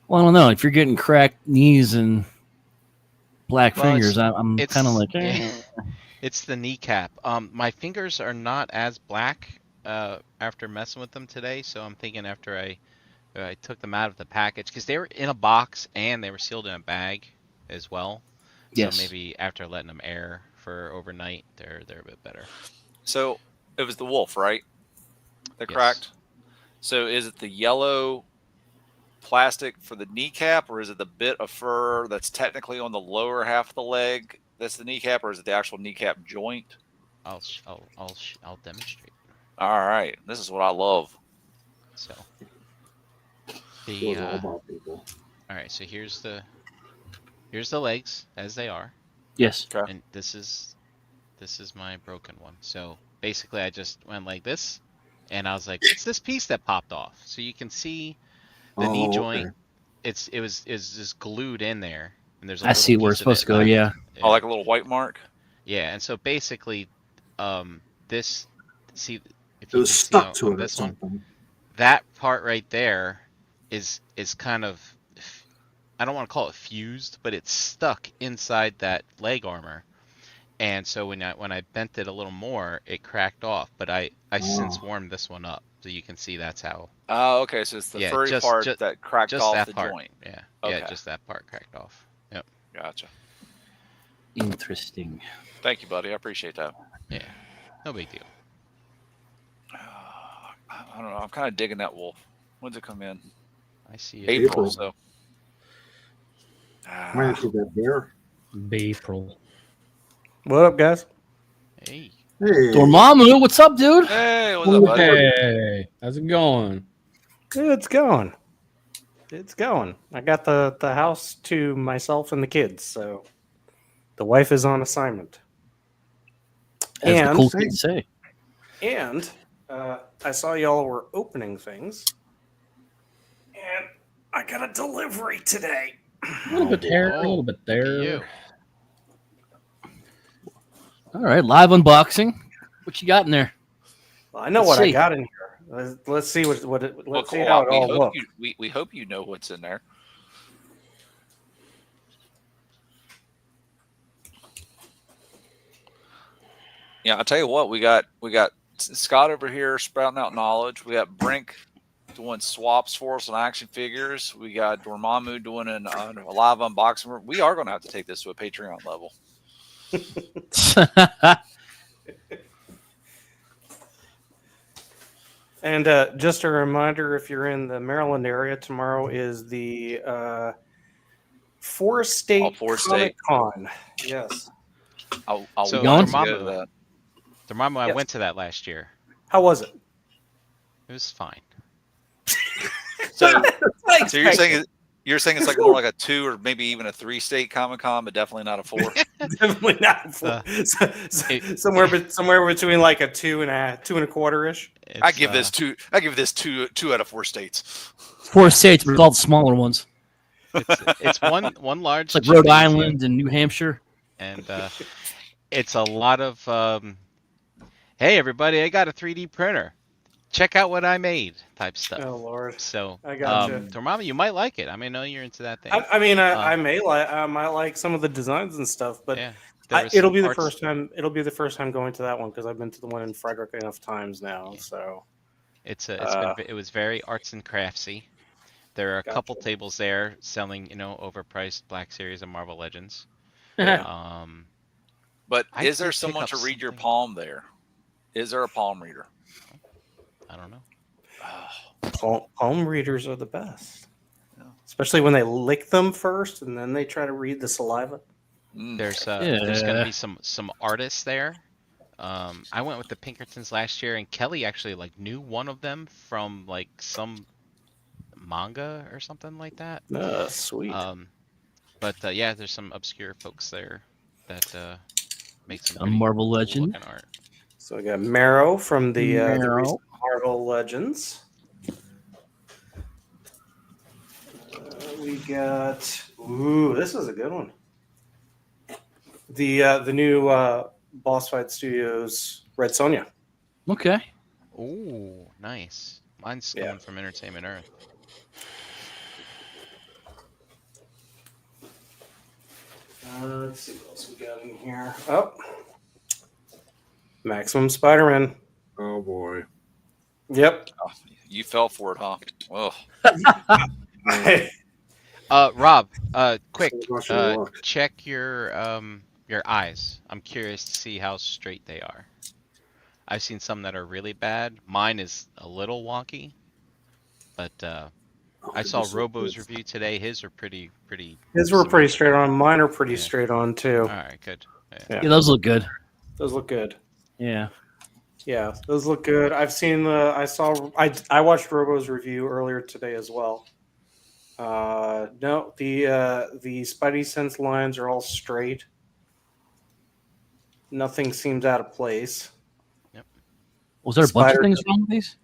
Well, I don't know. If you're getting cracked knees and black fingers, I'm kind of like, It's the kneecap. My fingers are not as black after messing with them today, so I'm thinking after I took them out of the package, because they were in a box and they were sealed in a bag as well. Yes. So maybe after letting them air for overnight, they're a bit better. So it was the wolf, right? They're Yes. cracked. So is it the yellow plastic for the kneecap, or is it the bit of fur that's technically on the lower half of the leg that's the kneecap, or is it the actual kneecap joint? I'll demonstrate. All right, this is what I love. So Those are all about people. All right, so here's the legs as they are, Yes. Okay. and this is my broken one. So basically, I just went like this, and I was like, "What's this piece that popped off?" So you can see the knee joint. It was just glued in there, and there's a I little see where piece it's of supposed it to go. left. Yeah. Oh, like a little white mark. Yeah, and so basically, this, see, if It you was can see stuck on to it or this one, something. that part right there is kind of, I don't want to call it fused, but it's stuck inside that leg armor. And so when I bent it a little more, it cracked off. But I since warmed this one up, so you can see that's how. Oh, okay. So it's the furry part that cracked just off that the part. joint. Yeah, Okay. yeah, just that part cracked off. Yep. Gotcha. Interesting. Thank you, buddy. I appreciate that. Yeah, no big deal. I don't know. I'm kind of digging that wolf. When's it come in? I see it. April. April. So. Might have that bear. April. What up, guys? Hey. Hey, Dormammu, what's up, dude? Hey, what's up, buddy? Hey, how's it going? It's going. It's going. I got the house to myself and the kids, so the wife is on assignment. As the And cool kids say. and I saw y'all were opening things, and I got a delivery today. A little bit there, a little bit Look at there. you. All right, live unboxing. What you got in there? Well, I know Let's what I see. got in here. Let's see let's Well, see cool. how it all looks. We hope you know what's in there. Yeah, I'll tell you what, we got Scott over here sprouting out knowledge. We got Brink doing swaps for us on action figures. We got Dormammu doing a live unboxing. We are going to have to take this to a Patreon level. And just a reminder, if you're in the Maryland area, tomorrow is the Forest State Comic Con. Yes. I'll So want to Dormammu- go to that. Dormammu, I Yes. went to that last year. How was it? It was fine. So you're saying it's like more like a 2 or maybe even a 3 state Comic Con, but definitely not a 4. Definitely not. Somewhere between like a 2 and a quarter ish. I give this two out of 4 states. 4 states, but all the smaller ones. It's one large. It's like Rhode gymnasium, Island and New Hampshire. and it's a lot of hey everybody, I got a 3D printer. Check out what I made type stuff. Oh Lord. So I gotcha. Dormammu, you might like it. I mean, I know you're into that thing. I mean, I might like some of the designs and stuff, but yeah, it'll be the first time. It'll be the first time going to that one because I've been to the one in Frederick enough times now. Yeah. So it was very arts and craftsy. There are a couple tables there selling, overpriced Black Series and Marvel Legends. But I is there did pick someone up to read your something. palm there? Is there a palm reader? I don't know. palm readers are the best, Yeah. especially when they lick them first and then they try to read the saliva. There's going to be some artists there. I went with the Pinkertons last year, and Kelly actually knew one of them from some manga or something like that. Sweet. But yeah, there's some obscure folks there that make some A pretty Marvel cool Legend. looking art. So we got Marrow from the Marrow. recent Marvel Legends. We got this is a good one. The new Boss Fight Studios Red Sonja. Okay. Ooh, nice. Mine's Yeah. coming from Entertainment Earth. Let's see what else we got in here. Oh, Maximum Spider-Man. oh boy. Yep. Oh, you fell for it, huh? Oh, Rob, quick, Watch your luck. check your eyes. I'm curious to see how straight they are. I've seen some that are really bad. Mine is a little wonky, but I saw Robo's review today. His are pretty. His were pretty straight on. Mine are pretty Yeah. straight on too. All right, good. Yeah. Yeah, those look good. Those look good. Yeah. Yeah, those look good. I watched Robo's review earlier today as well. No, the Spidey sense lines are all straight. Nothing seems out of place. Was there a bunch of Spider- things wrong with these?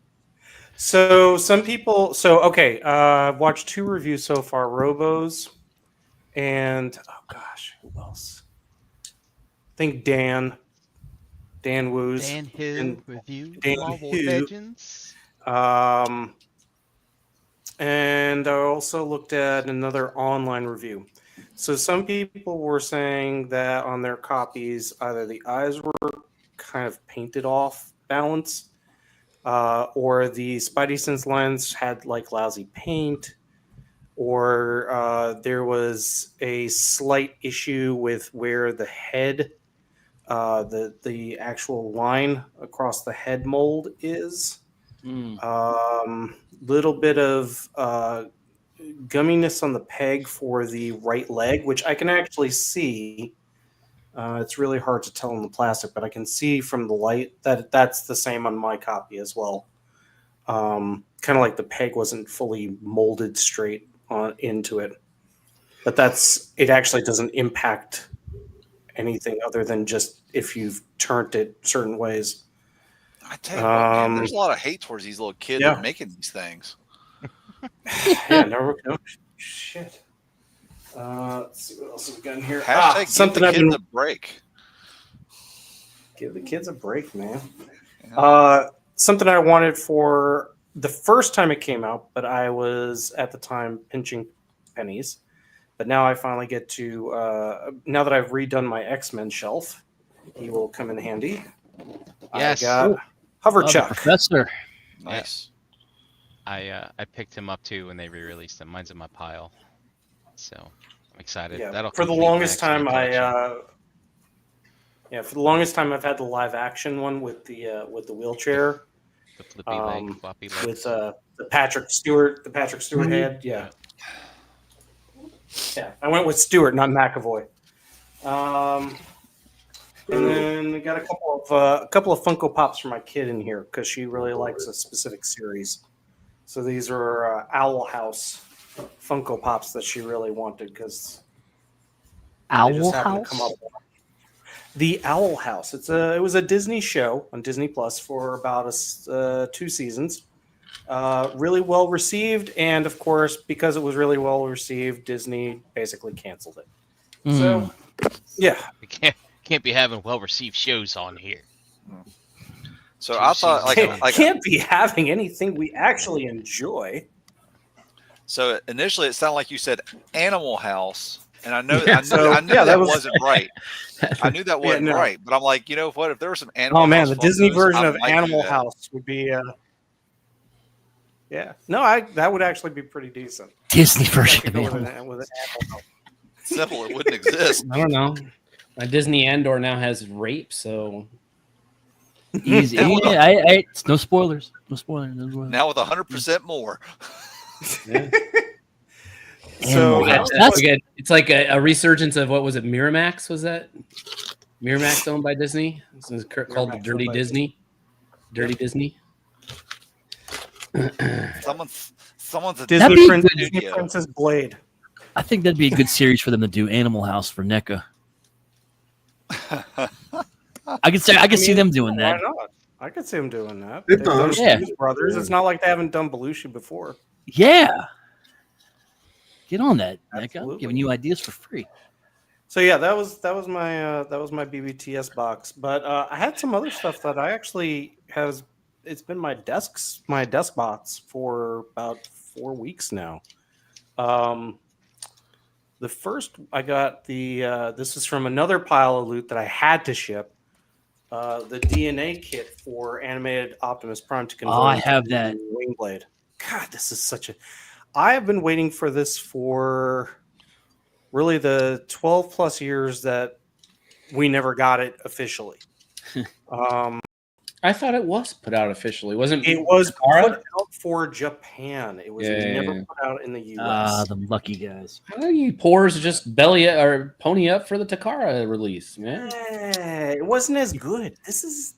So some people. So okay, I've watched 2 reviews so far. Robo's and oh gosh, who else? I think Dan Woos. Dan Hill and review Dan Marvel Hill. Legends. And I also looked at another online review. So some people were saying that on their copies, either the eyes were kind of painted off balance, or the Spidey Sense lens had like lousy paint, or there was a slight issue with where the head, the actual line across the head mold is. Little bit of gumminess on the peg for the right leg, which I can actually see. It's really hard to tell in the plastic, but I can see from the light that that's the same on my copy as well. Kind of like the peg wasn't fully molded straight on into it, but it actually doesn't impact anything other than just if you've turned it certain ways. I tell you what, man, there's a lot of hate towards these little kids that are making these things. Yeah, no shit. Let's see what else we've got in here. Hashtag something give the kids a break. Give the kids a break, man. Yeah. Something I wanted for the first time it came out, but I was at the time pinching pennies. But now I finally get to, now that I've redone my X-Men shelf, he will come in handy. Yes. I got Hoverchuck. Professor. Nice. I picked him up too when they re-released him. Mine's in my pile, so I'm excited. Yeah, That'll for the complete my longest X-Men time, collection. for the longest time, I've had the live action one with the wheelchair, the flippy leg, floppy legs. with the Patrick Stewart head. Yeah, I went with Stewart, not McAvoy. And then we got a couple of Funko Pops for my kid in here because she really likes a specific series. So these are Owl House Funko Pops that she really wanted because Owl House. The Owl House. It was a Disney show on Disney Plus for about 2 seasons. Really well received, and of course, because it was really well received, Disney basically canceled it. So, yeah, We can't be having well-received shows on here. So I thought, like can't be having anything we actually enjoy. So initially, it sounded like you said Animal House, and I knew that wasn't right. I knew that wasn't right, but I'm like, you know what? If there were some Animal House the Disney Funkos, version I of might Animal do that. House would be. That would actually be pretty decent. Disney version of With Animal. an Animal House. Simple, it wouldn't exist. I don't know. My Disney Andor now has rape, so Easy. Yeah, no spoilers. No spoilers. Now with 100% more. yeah. So It's like a resurgence of what was it? Miramax was that? Miramax owned by Disney. This is called the Dirty Disney. Dirty Disney. Someone's a Disney studio. Princess Blade. I think that'd be a good series for them to do. Animal House for NECA. I could see them doing that. Why not? I could see them doing that. They've They've done Yeah. Blues Brothers. It's not like they haven't done Belushi before. Yeah. Get on that, NECA. I'm Absolutely. giving you ideas for free. So yeah, that was my BBTS box. But I had some other stuff that I actually has. It's been my desk box for about 4 weeks now. The first I got this is from another pile of loot that I had to ship. The DNA kit for animated Optimus Prime to convert. Oh, I have that. Wingblade. God, this is such a. I have been waiting for this for really the 12 plus years that we never got it officially. I thought it was put out officially. Wasn't It was Takara? put out for Japan. It was never put out in the US. Ah, the lucky guys. How do you poors just belly or pony up for the Takara release, man? It wasn't as good. This.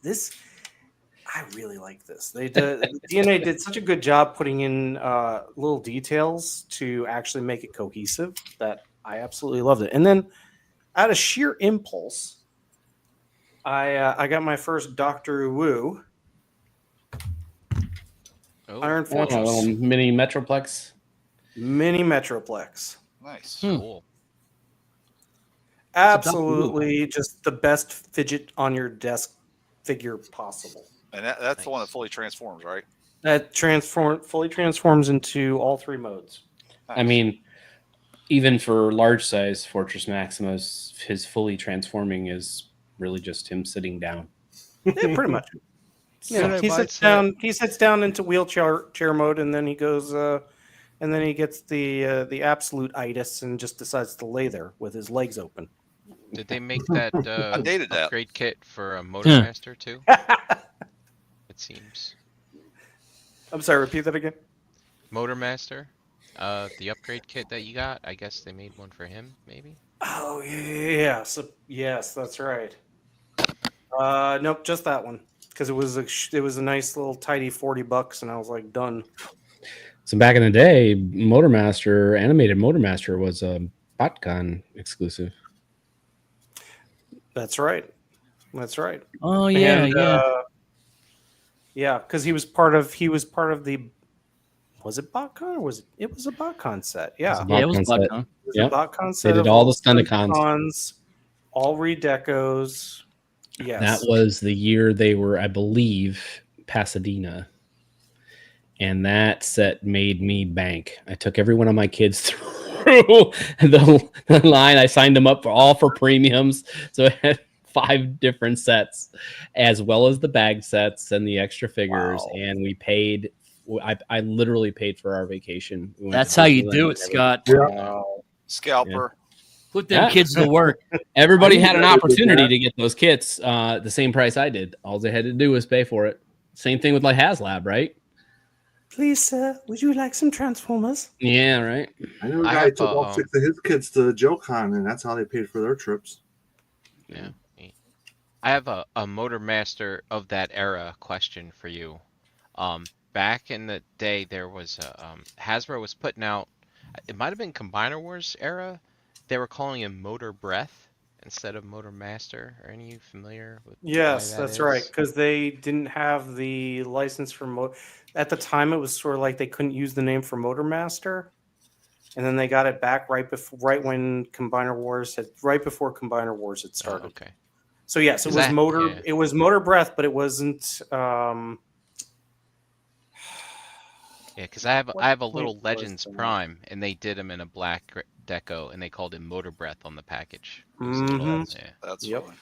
I really like this. DNA did such a good job putting in little details to actually make it cohesive that I absolutely loved it. And then, out of sheer impulse, I got my first Doctor Wu Oh, Iron Oh, a Fortress little mini Metroplex. Mini Metroplex. Nice. cool. Absolutely, just the best fidget on your desk figure possible. And that's the one that Nice. fully transforms, right? That fully transforms into all 3 modes. Nice. I mean, even for large size Fortress Maximus, his fully transforming is really just him sitting down. Yeah, pretty much. Should I He buy sits it? down. He sits down into wheelchair mode, and then he goes, and then he gets the absolute itis and just decides to lay there with his legs open. Did they make that I dated that. upgrade kit for a Motormaster too? It seems. I'm sorry. Repeat that again. Motormaster, the upgrade kit that you got. I guess they made one for him, maybe. Oh yeah. So yes, that's right. Nope, just that one because it was a nice little tidy $40, and I was like done. So back in the day, Motormaster, animated Motormaster was a BotCon exclusive. That's right. That's right. Oh yeah, And, yeah. Yeah, because he was part of the. Was it BotCon or was it was a BotCon set? Yeah, Yeah, it was BotCon set. BotCon. it was Yep. a BotCon set. They did of all the Stunticons. Stunticons, all redecos. Yes, That was the year they were, I believe, Pasadena. And that set made me bank. I took every one of my kids through the line. I signed them up for premiums. So I had 5 different sets, as well as the bag sets and the extra figures. Wow. And we paid, I literally paid for our vacation. We went That's to how you Disneyland do and it, Scott. Wow. Scalper. Put them Yeah. kids to work. Everybody I had an never did opportunity that. to get those kits the same price I did. All they had to do was pay for it. Same thing with like HasLab, right? Please, sir, would you like some Transformers? Yeah, right. I know a I guy have, took all 6 of his kids to JoeCon, and that's how they paid for their trips. Yeah. I have a Motormaster of that era question for you. Back in the day, there was Hasbro was putting out. It might have been Combiner Wars era. They were calling him Motor Breath instead of Motormaster. Are any of you familiar with Yes, why that's is? right. Because they didn't have the license for at the time. It was sort of like they couldn't use the name for Motormaster, and then they got it back right when Combiner Wars right before Combiner Wars had Oh, started. okay. So yes, it 'Cause was I- Motor. yeah. It was Motor Breath, but it wasn't. Yeah, because I have What a point little was Legends that? Prime, and they did him in a black deco, and they called him Motor Breath on the package. It was Mhm. little- yeah. That's Yep. fine.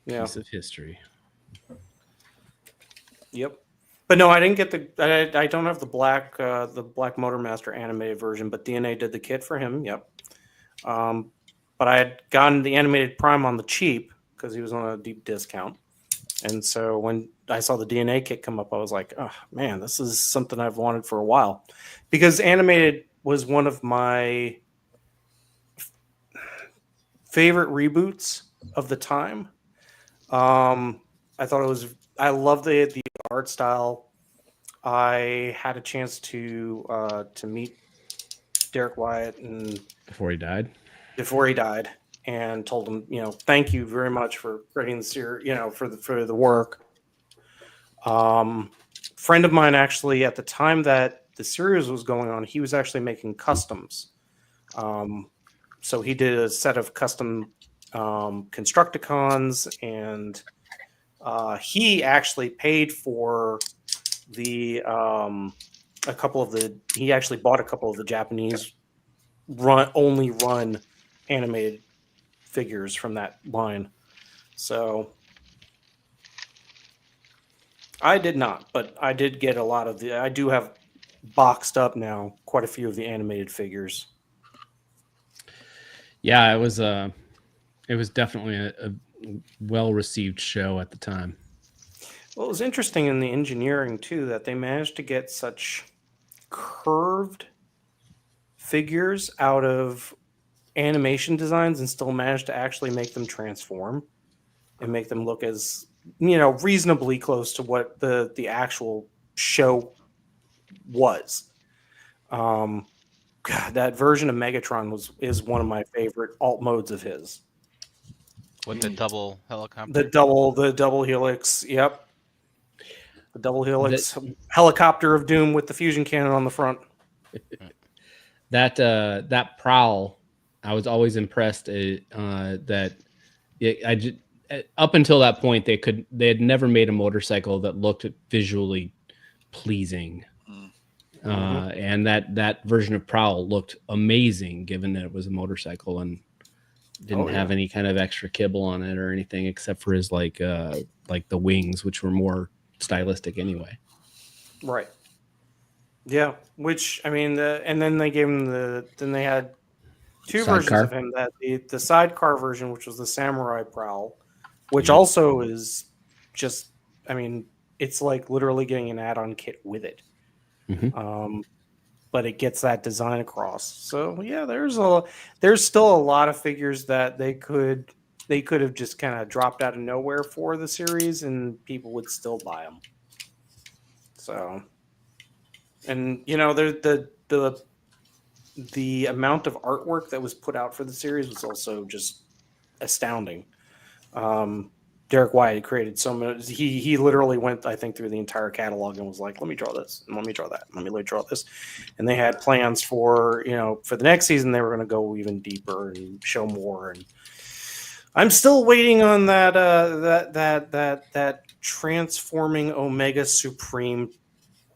Yeah. Piece of history. Yep. But no, I didn't get the. I don't have the black Motormaster animated version, but DNA did the kit for him. Yep. But I had gotten the animated Prime on the cheap because he was on a deep discount, and so when I saw the DNA kit come up, I was like, "Oh man, this is something I've wanted for a while," because animated was one of my favorite reboots of the time. I thought it was. I love the art style. I had a chance to meet Derek Wyatt and Before he died. before he died, and told him, thank you very much for creating the series, for the work. Friend of mine actually at the time that the series was going on, he was actually making customs. So he did a set of custom Constructicons, and he actually paid for he actually bought a couple of the Japanese only run animated figures from that line. So I did not, but I did get a lot of I do have boxed up now quite a few of the animated figures. Yeah, it was definitely a well-received show at the time. Well, it was interesting in the engineering too that they managed to get such curved figures out of animation designs and still managed to actually make them transform and make them look as reasonably close to what the actual show was. God, that version of Megatron is one of my favorite alt modes of his. With the double helicopter. The double helix. Yep. The double helix helicopter of doom with the fusion cannon on the front. That prowl, I was always impressed that up until that point they had never made a motorcycle that looked visually pleasing. And that version of prowl looked amazing, given that it was a motorcycle and didn't have any kind of extra kibble on it or anything, except for his like the wings, which were more stylistic anyway. Right. Yeah. Which, I mean, and then they gave him then they had two versions of him. That the sidecar version, which was the samurai prowl, which also is just, I mean, it's like literally getting an add-on kit with it. But it gets that design across. So yeah, there's still a lot of figures that they could have just kind of dropped out of nowhere for the series, and people would still buy them. So, and the amount of artwork that was put out for the series was also just astounding. Derek Wyatt created so much. He literally went, I think, through the entire catalog and was like, "Let me draw this, and let me draw that, and let me draw this." And they had plans for for the next season. They were going to go even deeper and show more. And I'm still waiting on that transforming Omega Supreme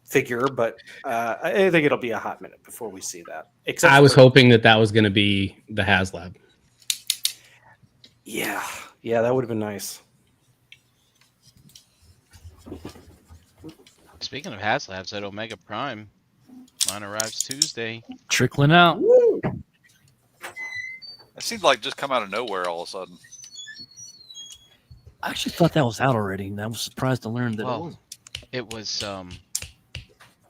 figure, but I think it'll be a hot minute before we see that. Except I was hoping that was going to be the HasLab. Yeah, that would have been nice. Speaking of HasLabs, that Omega Prime mine arrives Tuesday. Trickling out. It seemed like just come out of nowhere all of a sudden. I actually thought that was out already, and I was surprised to learn that it was. It was.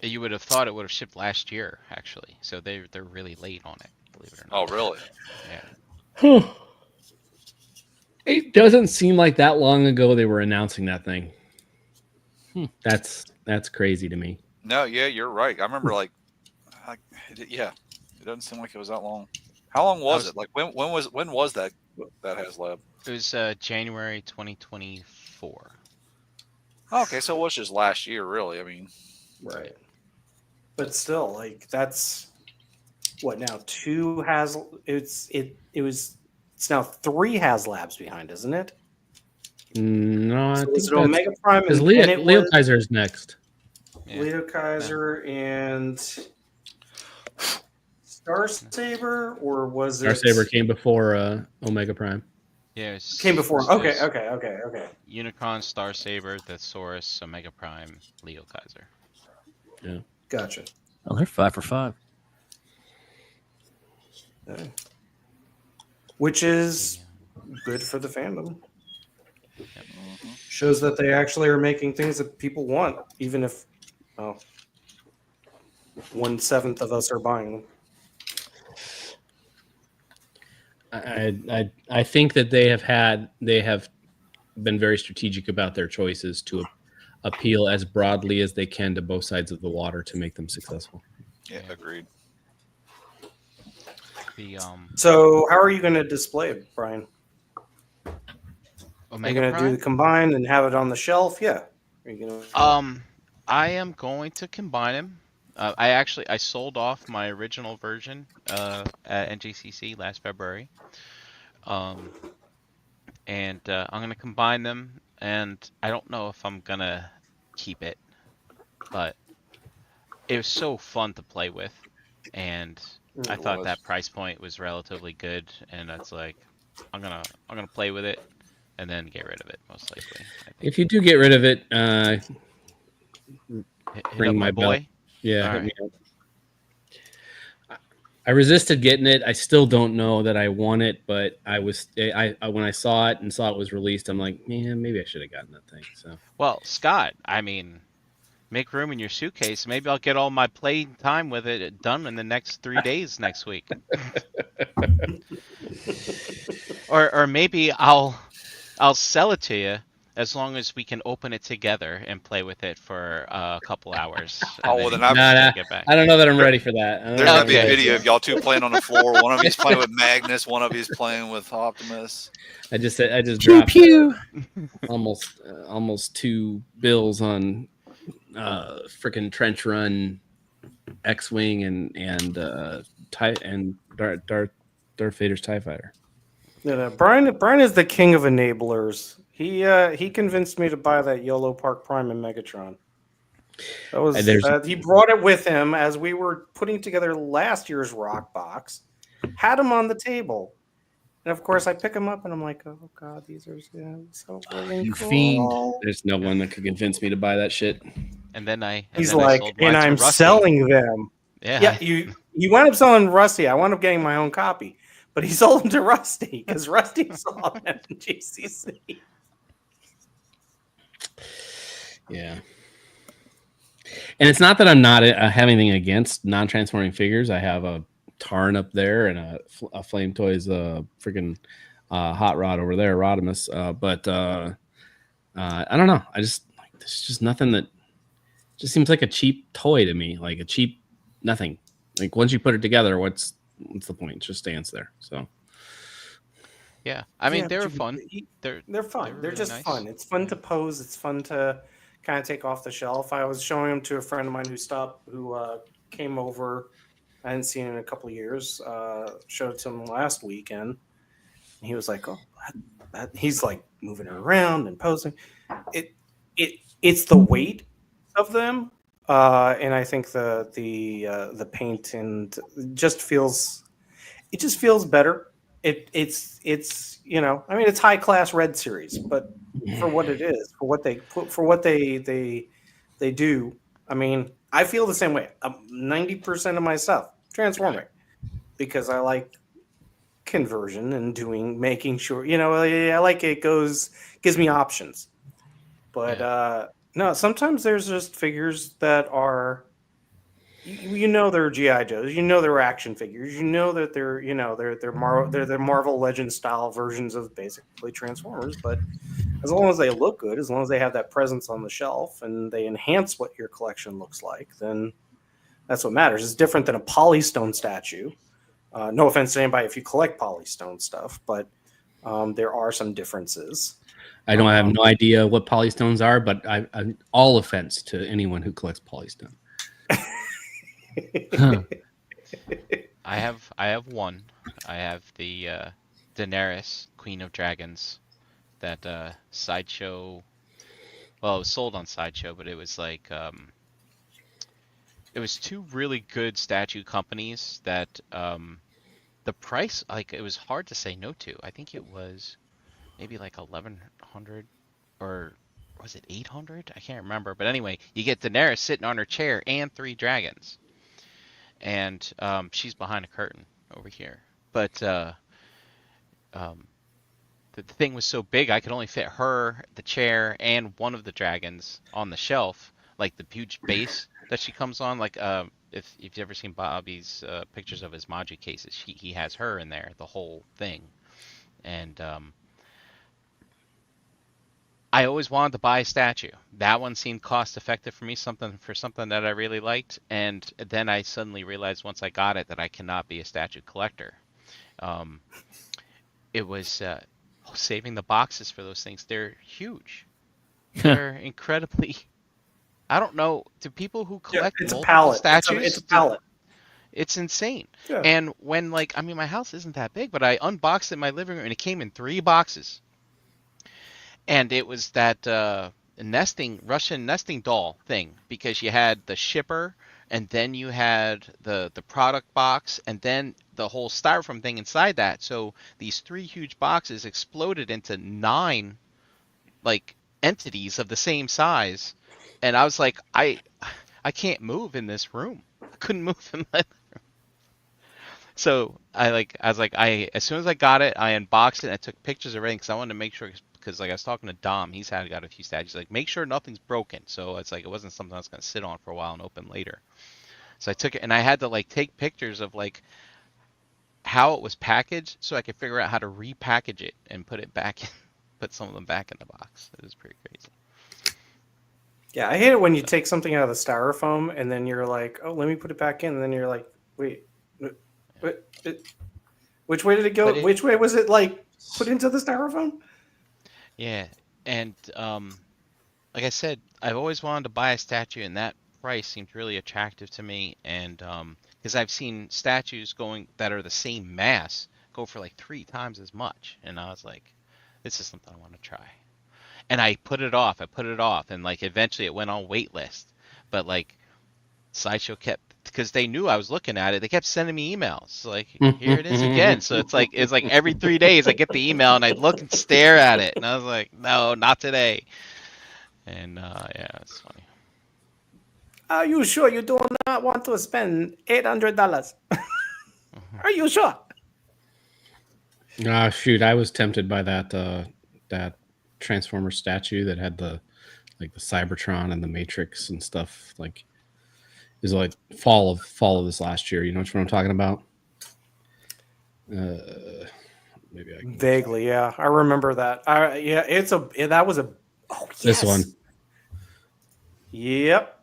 You would have thought it would have shipped last year, actually. So they're really late on it, believe it or not. Oh, really? Yeah. It doesn't seem like that long ago they were announcing that thing. That's crazy to me. No, yeah, you're right. I remember it doesn't seem like it was that long. How long was it? Like when was that HasLab? It was January 2024. Oh, okay, so it was just last year, really. I mean, right. But still, like that's what now? It's now 3 HasLabs behind, isn't it? No, I think it's Omega Prime and Leo Kaiser is next. Yeah. Leo Kaiser and Star Saber, or was Star Saber came before Omega Prime. Yeah, came before. Okay. Unicron, Star Saber, Thesaurus, Omega Prime, Leo Kaiser. Yeah, gotcha. Oh, they're 5 for 5. Okay. Which is good for the fandom. Yep. Shows that they actually are making things that people want, even if 1/7 of us are buying them. I think that they have been very strategic about their choices to appeal as broadly as they can to both sides of the water to make them successful. Yeah, agreed. So how are you going to display it, Brian? Omega are you going to Prime? do the combine and have it on the shelf? Yeah. Are you gonna... I am going to combine them. I sold off my original version at NJCC last February. And I'm going to combine them, and I don't know if I'm going to keep it, but it was so fun to play with, and I thought that price point was relatively good, and that's like I'm gonna play with it and then get rid of it most likely. If you do get rid of it, hit my boy. Belt. Yeah, hit me up. I resisted getting it. I still don't know that I want it, but when I saw it and saw it was released, I'm like, man, maybe I should have gotten that thing. So, well, Scott, I mean, make room in your suitcase. Maybe I'll get all my play time with it done in the next 3 days next week. or maybe I'll sell it to you as long as we can open it together and play with it for a couple hours. Oh, And well, then then Nah, get back. I don't know that I'm ready for that. I don't There's know gonna be a Okay. video of y'all two playing on the floor. One of you's playing with Magnus, one of you's playing with Optimus. I just Pew dropped pew. almost 2 bills on freaking Trench Run, X-wing, and Darth Vader's TIE Fighter. No, Brian is the king of enablers. He convinced me to buy that YOLO Park Prime and Megatron. That was he brought it with him as we were putting together last year's Rock box. Had him on the table, and of course I pick him up and I'm like, oh god, these are so friggin' You cool. fiend. There's no one that could convince me to buy that shit. And then I He's then I like, sold mine and to I'm Rusty. selling them. Yeah. You wound up selling Rusty. I wound up getting my own copy, but he sold them to Rusty because Rusty saw them in GCC. Yeah. And it's not that I'm not have anything against non-transforming figures. I have a Tarn up there and a Flame Toys freaking Hot Rod over there, Rodimus. But I don't know. I just like there's just nothing that just seems like a cheap toy to me, like a cheap nothing. Like once you put it together, what's the point? It just stands there. So Yeah. I mean, Yeah, they were but fun. They're fun. They were They're really just nice. fun. It's fun to pose. It's fun to kind of take off the shelf. I was showing them to a friend of mine who came over. I hadn't seen in a couple of years. Showed it to him last weekend. And he was like, "Oh, he's like moving it around and posing." It's the weight of them, and I think the paint and just feels better. It's I mean it's high class Red Series, but for what it is, for what they do, I mean I feel the same way. 90% of my stuff transforming because I like conversion and making sure I like it gives me options. But no, sometimes there's just figures that are they're GI Joes, they're action figures, that they're Marvel Legends style versions of basically Transformers. But as long as they look good, as long as they have that presence on the shelf and they enhance what your collection looks like, then that's what matters. It's different than a Polystone statue. No offense to anybody if you collect Polystone stuff, but there are some differences. I have no idea what Polystones are, but I'm all offense to anyone who collects Polystone. I have one. I have the Daenerys, Queen of Dragons, that Sideshow. Well, it was sold on Sideshow, but it was like it was 2 really good statue companies that the price, like, it was hard to say no to. I think it was maybe like 1,100 or was it 800? I can't remember. But anyway, you get Daenerys sitting on her chair and 3 dragons. And she's behind a curtain over here. But the thing was so big, I could only fit her, the chair, and one of the dragons on the shelf, like the huge base that she comes on. Like if you've ever seen Bobby's pictures of his Maji cases, he has her in there, the whole thing. And I always wanted to buy a statue. That one seemed cost effective for me, something that I really liked. And then I suddenly realized once I got it that I cannot be a statue collector. It was saving the boxes for those things. They're huge. They're incredibly. I don't know. Do people who collect multiple statues? It's a palette. It's insane. Yeah. And when my house isn't that big, but I unboxed it in my living room and it came in 3 boxes. And it was that Russian nesting doll thing, because you had the shipper, and then you had the product box, and then the whole styrofoam thing inside that. So these 3 huge boxes exploded into 9 entities of the same size, and I was like, I can't move in this room. I couldn't move in my room. So as soon as I got it, I unboxed it and I took pictures of everything because I wanted to make sure. Because I was talking to Dom, he's got a few statues. Like, make sure nothing's broken. So it's like it wasn't something I was gonna sit on for a while and open later. So I took it and I had to take pictures of how it was packaged so I could figure out how to repackage it and put it back in. put some of them back in the box. It was pretty crazy. Yeah, I hate it when you take something out of the styrofoam and then you're like, "Oh, let me put it back in," and then you're like, "Wait, which way did it go? But Which way was it like put into the styrofoam?" yeah, and like I said, I've always wanted to buy a statue, and that price seemed really attractive to me. And because I've seen statues going that are the same mass go for like 3 times as much, and I was like, this is something I want to try. And I put it off. And like eventually it went on wait list. But like Sideshow kept, because they knew I was looking at it, they kept sending me emails like, here it is again. So it's like every 3 days I get the email and I'd look and stare at it, and I was like, no, not today. And yeah, it's funny. Are you sure you do not want to spend $800? Are you sure? Shoot, I was tempted by that Transformer statue that had the Cybertron and the Matrix and stuff. Like, is like fall of this last year. You know what I'm talking about? Maybe I can Vaguely, yeah, I remember that. That was a this one. Yep.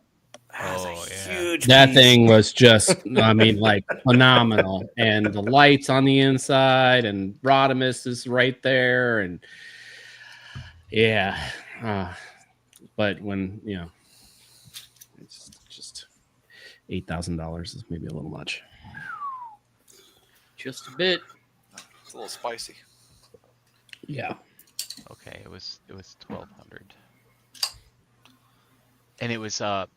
That's Oh, a yeah. huge That piece. thing was just, I mean, like phenomenal. And the lights on the inside, and Rodimus is right there, and yeah. But when it's just $8,000 is maybe a little much. Just a bit. It's a little spicy. Yeah. Okay, it was 1,200. And it was a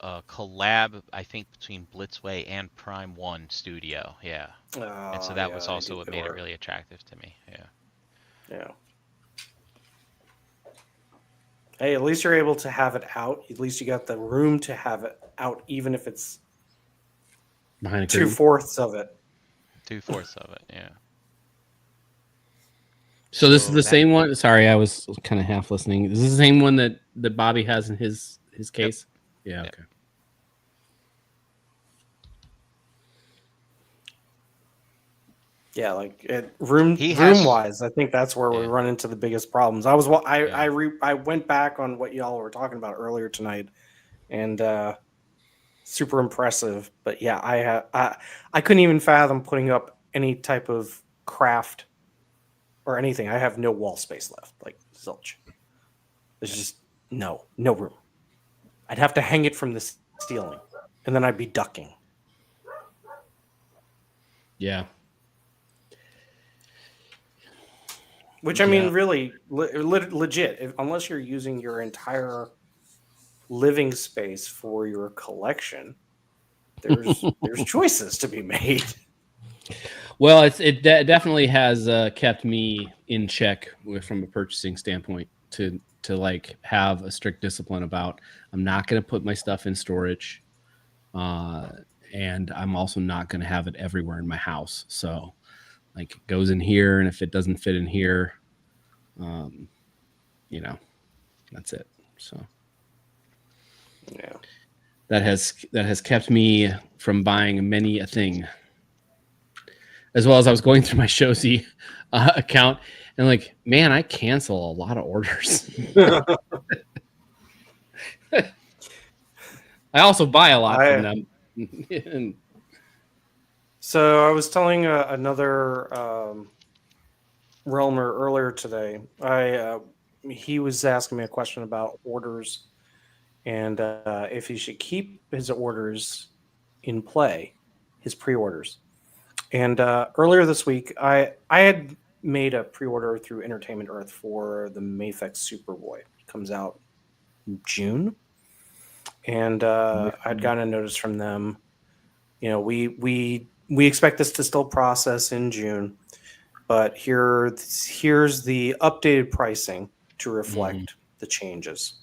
collab, I think, between Blitzway and Prime One Studio. Yeah. And so that was also what made it really attractive to me. Yeah. Yeah. Hey, at least you're able to have it out. At least you got the room to have it out, even if it's Behind a curtain. 2/4 of it. 2/4 of it. Yeah. So this is the same one. Sorry, I was kind of half listening. This is the same one that Bobby has in his case. Yep. Yeah. Yep. Okay. Yeah, like room wise, I think that's where we run into the biggest problems. I went back on what y'all were talking about earlier tonight, and super impressive. But yeah, I couldn't even fathom putting up any type of craft or anything. I have no wall space left, like zilch. There's just no room. I'd have to hang it from the ceiling, and then I'd be ducking. Yeah. Which I mean, really, legit. Unless you're using your entire living space for your collection, there's choices to be made. Well, it definitely has kept me in check from a purchasing standpoint to like have a strict discipline about I'm not going to put my stuff in storage, and I'm also not going to have it everywhere in my house. So, like, it goes in here, and if it doesn't fit in here, that's it. So, yeah, that has kept me from buying many a thing. As well as I was going through my Shozi account, and like, man, I cancel a lot of orders. I also buy a lot from them. So I was telling another Realmer earlier today. He was asking me a question about orders and if he should keep his orders in play, his pre-orders. And earlier this week, I had made a pre-order through Entertainment Earth for the Mafex Superboy. It comes out in June, and I'd gotten a notice from them. We expect this to still process in June, but here's the updated pricing to reflect the changes.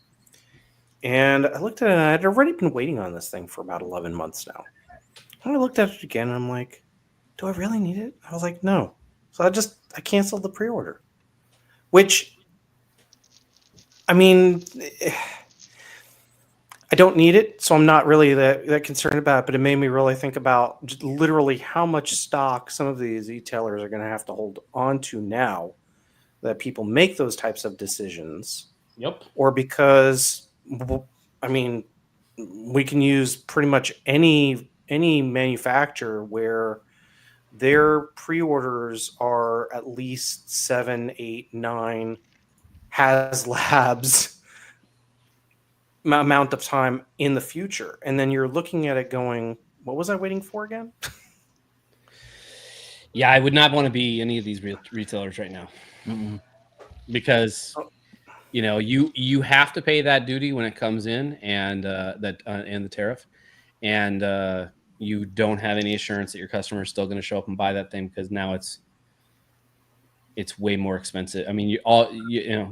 And I looked at it, and I'd already been waiting on this thing for about 11 months now. And I looked at it again, and I'm like, do I really need it? I was like, no. So I canceled the pre-order. Which, I mean, I don't need it, so I'm not really that concerned about it, but it made me really think about just literally how much stock some of these retailers are going to have to hold on to now that people make those types of decisions, Yep. or because, I mean, we can use pretty much any manufacturer where their pre-orders are at least 7, 8, 9 has labs amount of time in the future, and then you're looking at it going, what was I waiting for again? Yeah, I would not want to be any of these retailers right now. Mm-mm. Because you have to pay that duty when it comes in, and and the tariff, and you don't have any assurance that your customer is still going to show up and buy that thing, because now it's way more expensive. I mean,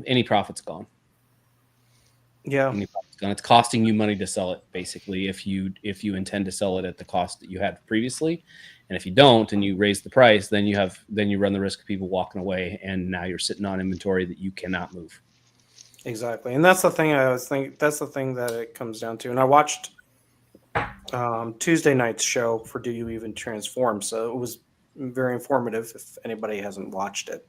any profit's gone. Yeah. Any profit's gone. It's costing you money to sell it, basically, if you intend to sell it at the cost that you had previously. And if you don't, and you raise the price, then you run the risk of people walking away, and now you're sitting on inventory that you cannot move. Exactly, and that's the thing that's the thing that it comes down to. And I watched Tuesday night's show for Do You Even Transform? So it was very informative if anybody hasn't watched it.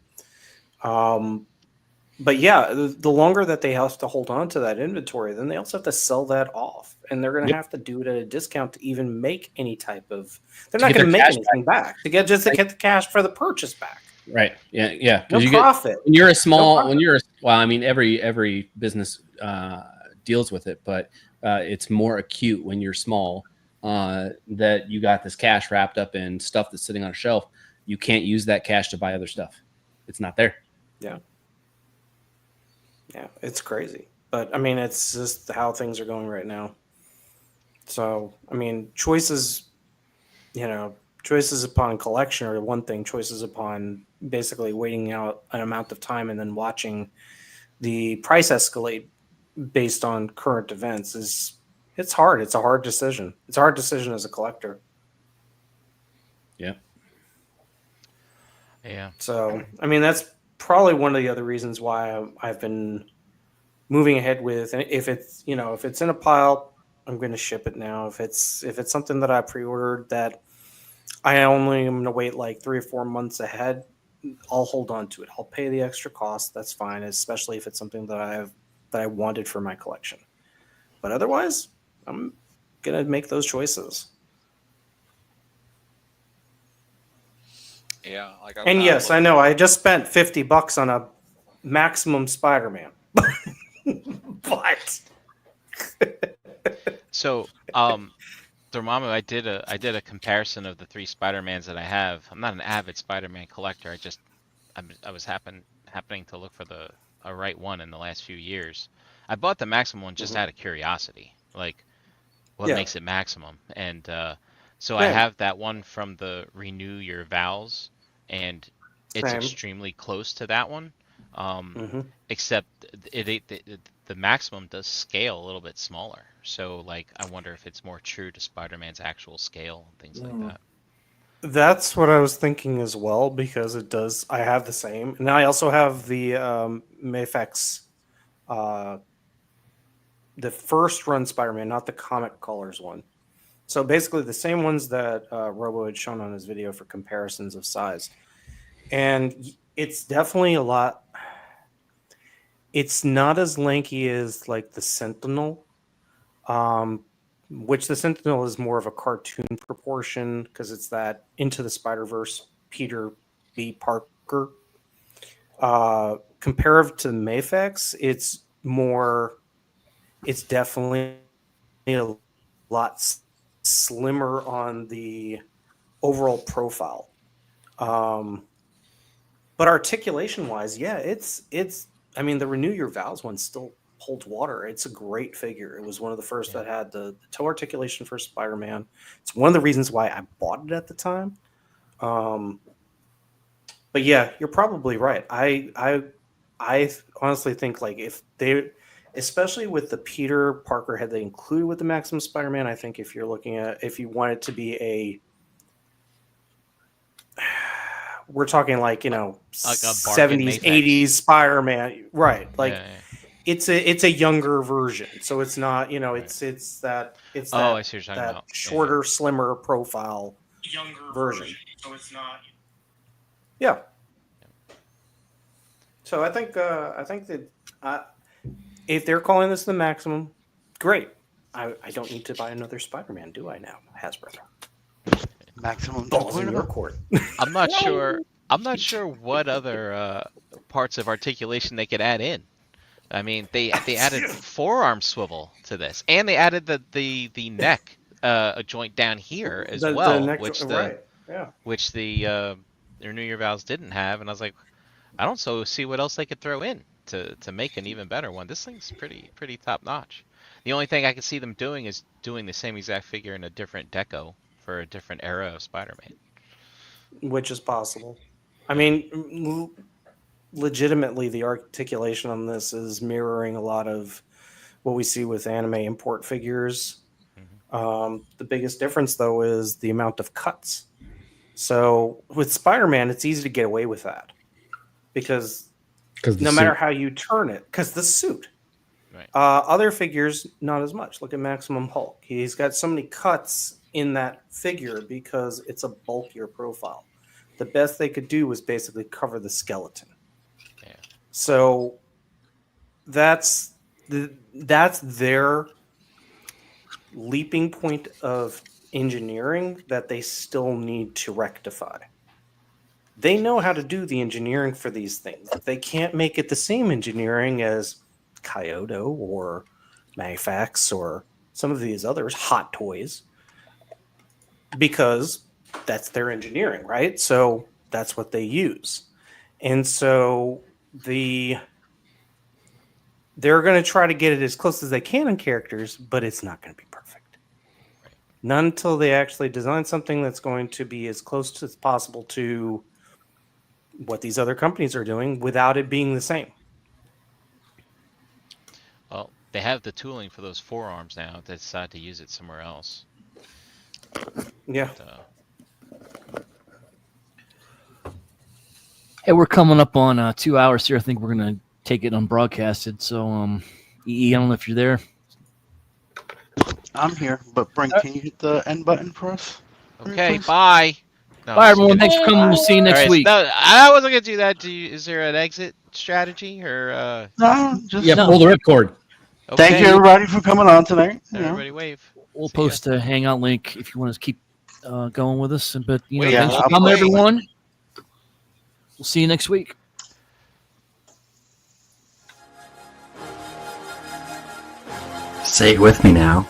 But yeah, the longer that they have to hold on to that inventory, then they also have to sell that off, and they're going to have to do it at a discount to even make any type of. They're not going to make anything back to get the cash for the purchase back. Right. Yeah. No profit. When you're a small, every business deals with it, but it's more acute when you're small. That you got this cash wrapped up in stuff that's sitting on a shelf. You can't use that cash to buy other stuff. It's not there. Yeah. Yeah, it's crazy. But I mean, it's just how things are going right now. So, I mean, choices upon collection are one thing, choices upon basically waiting out an amount of time and then watching the price escalate based on current events it's hard. It's a hard decision. It's a hard decision as a collector. Yeah. Yeah. So, I mean, that's probably one of the other reasons why I've been moving ahead with, and if it's in a pile, I'm going to ship it now. If it's something that I pre-ordered that I only am going to wait like 3 or 4 months ahead, I'll hold on to it. I'll pay the extra cost. That's fine, especially if it's something that I wanted for my collection. But otherwise, I'm going to make those choices. Yeah, and yes, I know I just spent $50 on a Maximum Spider-Man. But so Dormammu, I did a comparison of the 3 Spider-Mans that I have. I'm not an avid Spider-Man collector. I was happening to look for a right one in the last few years. I bought the Maximum one just out of curiosity, like what makes it Maximum, and so I have that one from the Renew Your Vows, and it's extremely close to that one. Except the Maximum does scale a little bit smaller. So like, I wonder if it's more true to Spider-Man's actual scale and things like that. That's what I was thinking as well, because it does. I have the same, and I also have the Mafex, the first run Spider-Man, not the Comic Colors one. So basically the same ones that Robo had shown on his video for comparisons of size. And it's definitely a lot. It's not as lanky as like the Sentinel, which the Sentinel is more of a cartoon proportion because it's that Into the Spider-Verse Peter B. Parker. Compared to Mafex, it's definitely a lot slimmer on the overall profile. But articulation-wise, yeah, it's. I mean, the Renew Your Vows one still holds water. It's a great figure. It was one of the first that had the toe articulation for Spider-Man. It's one of the reasons why I bought it at the time. But yeah, you're probably right. I honestly think like if they, especially with the Peter Parker head they included with the Maximum Spider-Man, I think if you want it to be a, we're talking like, like 70s, 80s Spider-Man, right? Like it's a younger version, so it's not, it's that I see what you're talking about. Shorter, slimmer profile younger version. So it's not. Yeah. So I think that if they're calling this the maximum, great. I don't need to buy another Spider-Man, do I now, Hasbro? Maximum Balls in your 2.0. court. I'm not sure. I'm not sure what other parts of articulation they could add in. I mean, they added forearm swivel to this, and they added the neck a joint down here as well, neck, which right? Yeah. the Renew Your Vows didn't have, and I was like, I don't see what else they could throw in to make an even better one. This thing's pretty top notch. The only thing I can see them doing is doing the same exact figure in a different deco for a different era of Spider-Man. Which is possible. I mean, legitimately, the articulation on this is mirroring a lot of what we see with anime import figures. The biggest difference, though, is the amount of cuts. So with Spider-Man, it's easy to get away with that because no matter how you turn it, because the suit. Right. Other figures, not as much. Look at Maximum Hulk. He's got so many cuts in that figure because it's a bulkier profile. The best they could do was basically cover the skeleton. Yeah. So that's their leaping point of engineering that they still need to rectify. They know how to do the engineering for these things. They can't make it the same engineering as Kyoto or Magfax or some of these others, Hot Toys, because that's their engineering, right? So that's what they use. And so they're going to try to get it as close as they can in characters, but it's not going to be perfect. Not until they actually design something that's going to be as close as possible to what these other companies are doing without it being the same. Well, they have the tooling for those forearms now. They decide to use it somewhere else. Yeah. But, Hey, we're coming up on 2 hours here. I think we're gonna take it unbroadcasted. So, EE, I don't know if you're there. I'm here, but Brent, can you hit the end button for us? okay, Please? bye. No, Bye, I'm just everyone. kidding. Thanks for coming. We'll see you next All right, week. No, I wasn't gonna do that. Is there an exit strategy or? No, just Yeah, pull the ripcord. Okay. thank you everybody for coming on tonight. You know. Everybody wave. We'll See ya. post a Hangout link if you want to keep going with us. But Wait, yeah, thanks for I'll coming, post it. everyone. We'll see you next week. Say it with me now.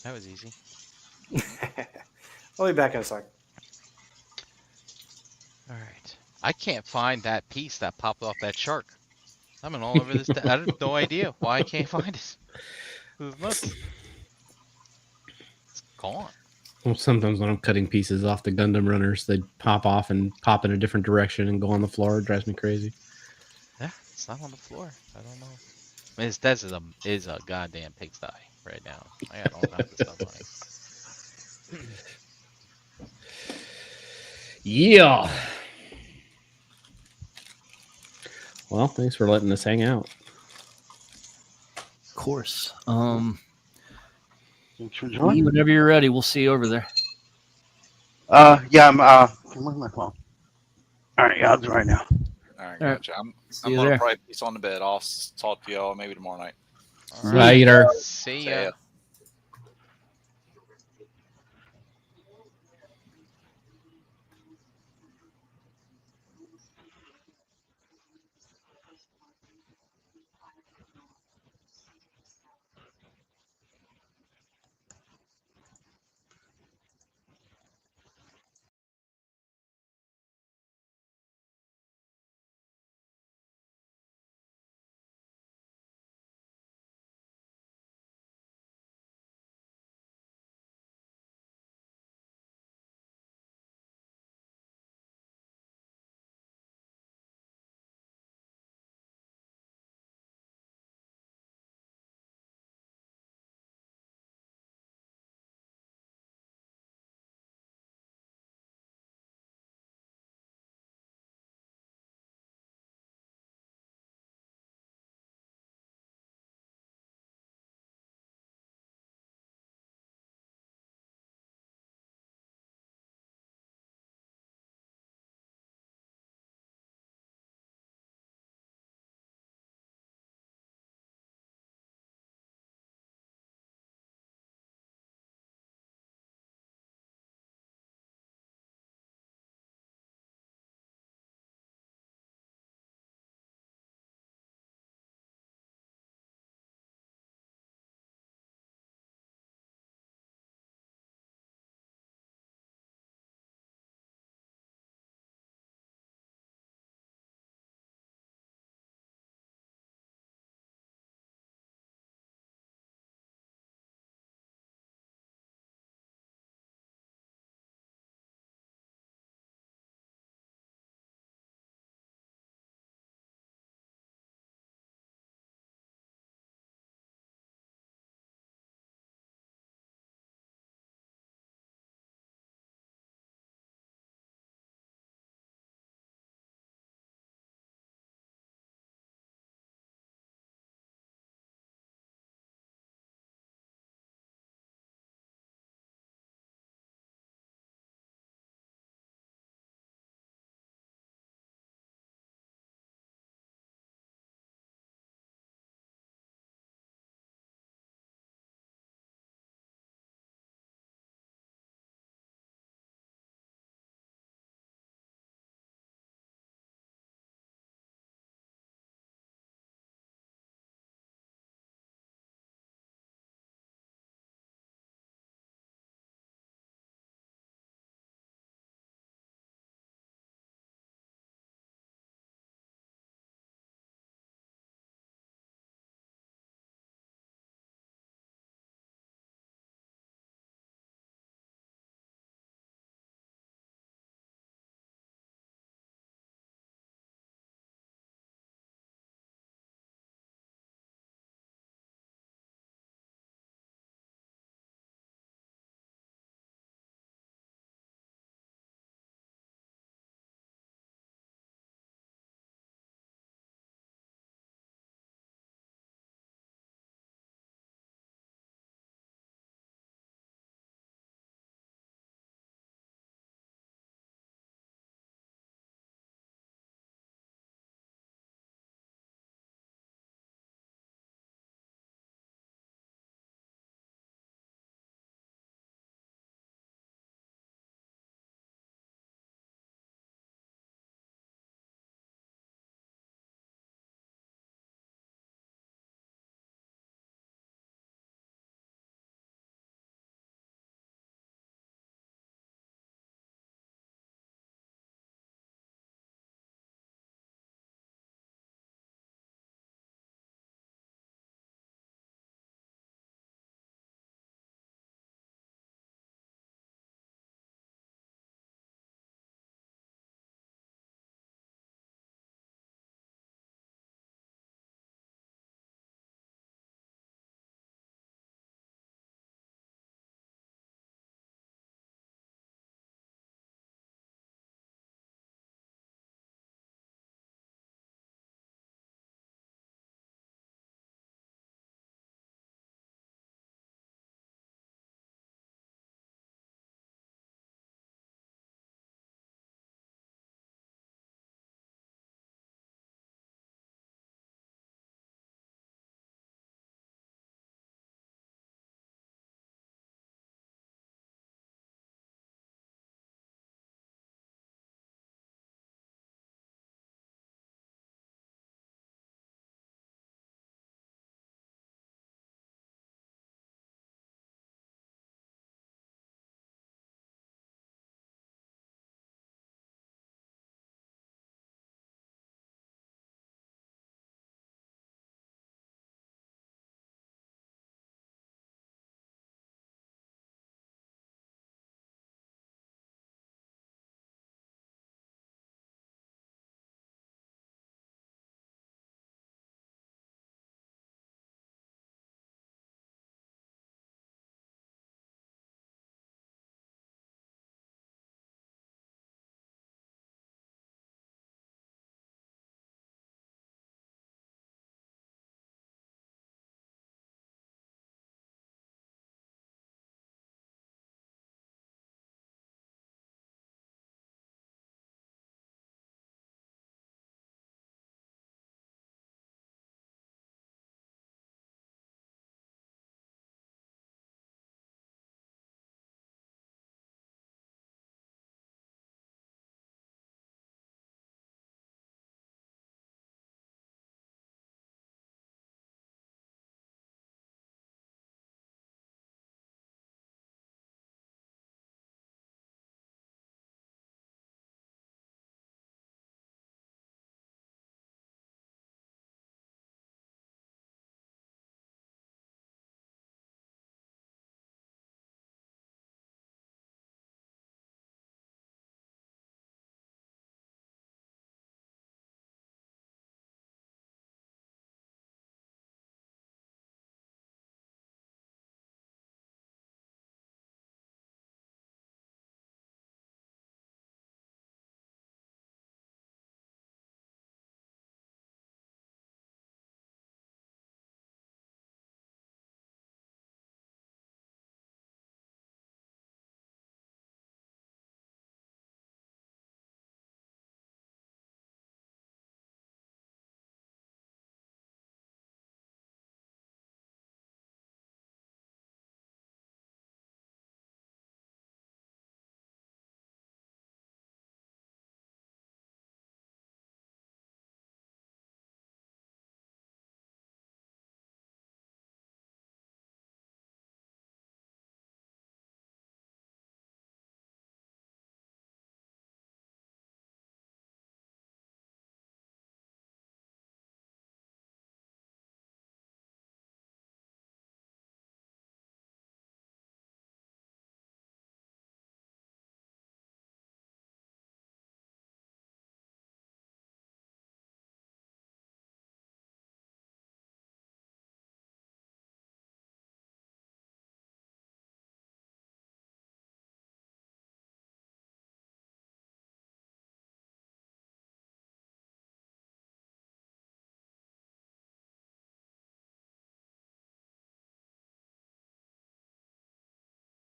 That was easy. I'll be back in a sec. All right. I can't find that piece that popped off that shark. I've been all over this. I have no idea why I can't find it. This is nuts. It's gone. Well, sometimes when I'm cutting pieces off the Gundam runners, they pop off and pop in a different direction and go on the floor. It drives me crazy. Yeah, it's not on the floor. I don't know. I mean, this is a goddamn pigsty right now. I got all kinds of stuff on it. Yeah. Well, thanks for letting us hang out. Of course. Thanks for joining. Whenever you're ready, we'll see you over there. Yeah, where's my phone? All right, yeah, I'll do it right now. All right, All right. gotcha. I'm you gonna there. probably piece on the bed. I'll talk to y'all maybe tomorrow night. All Later. See ya.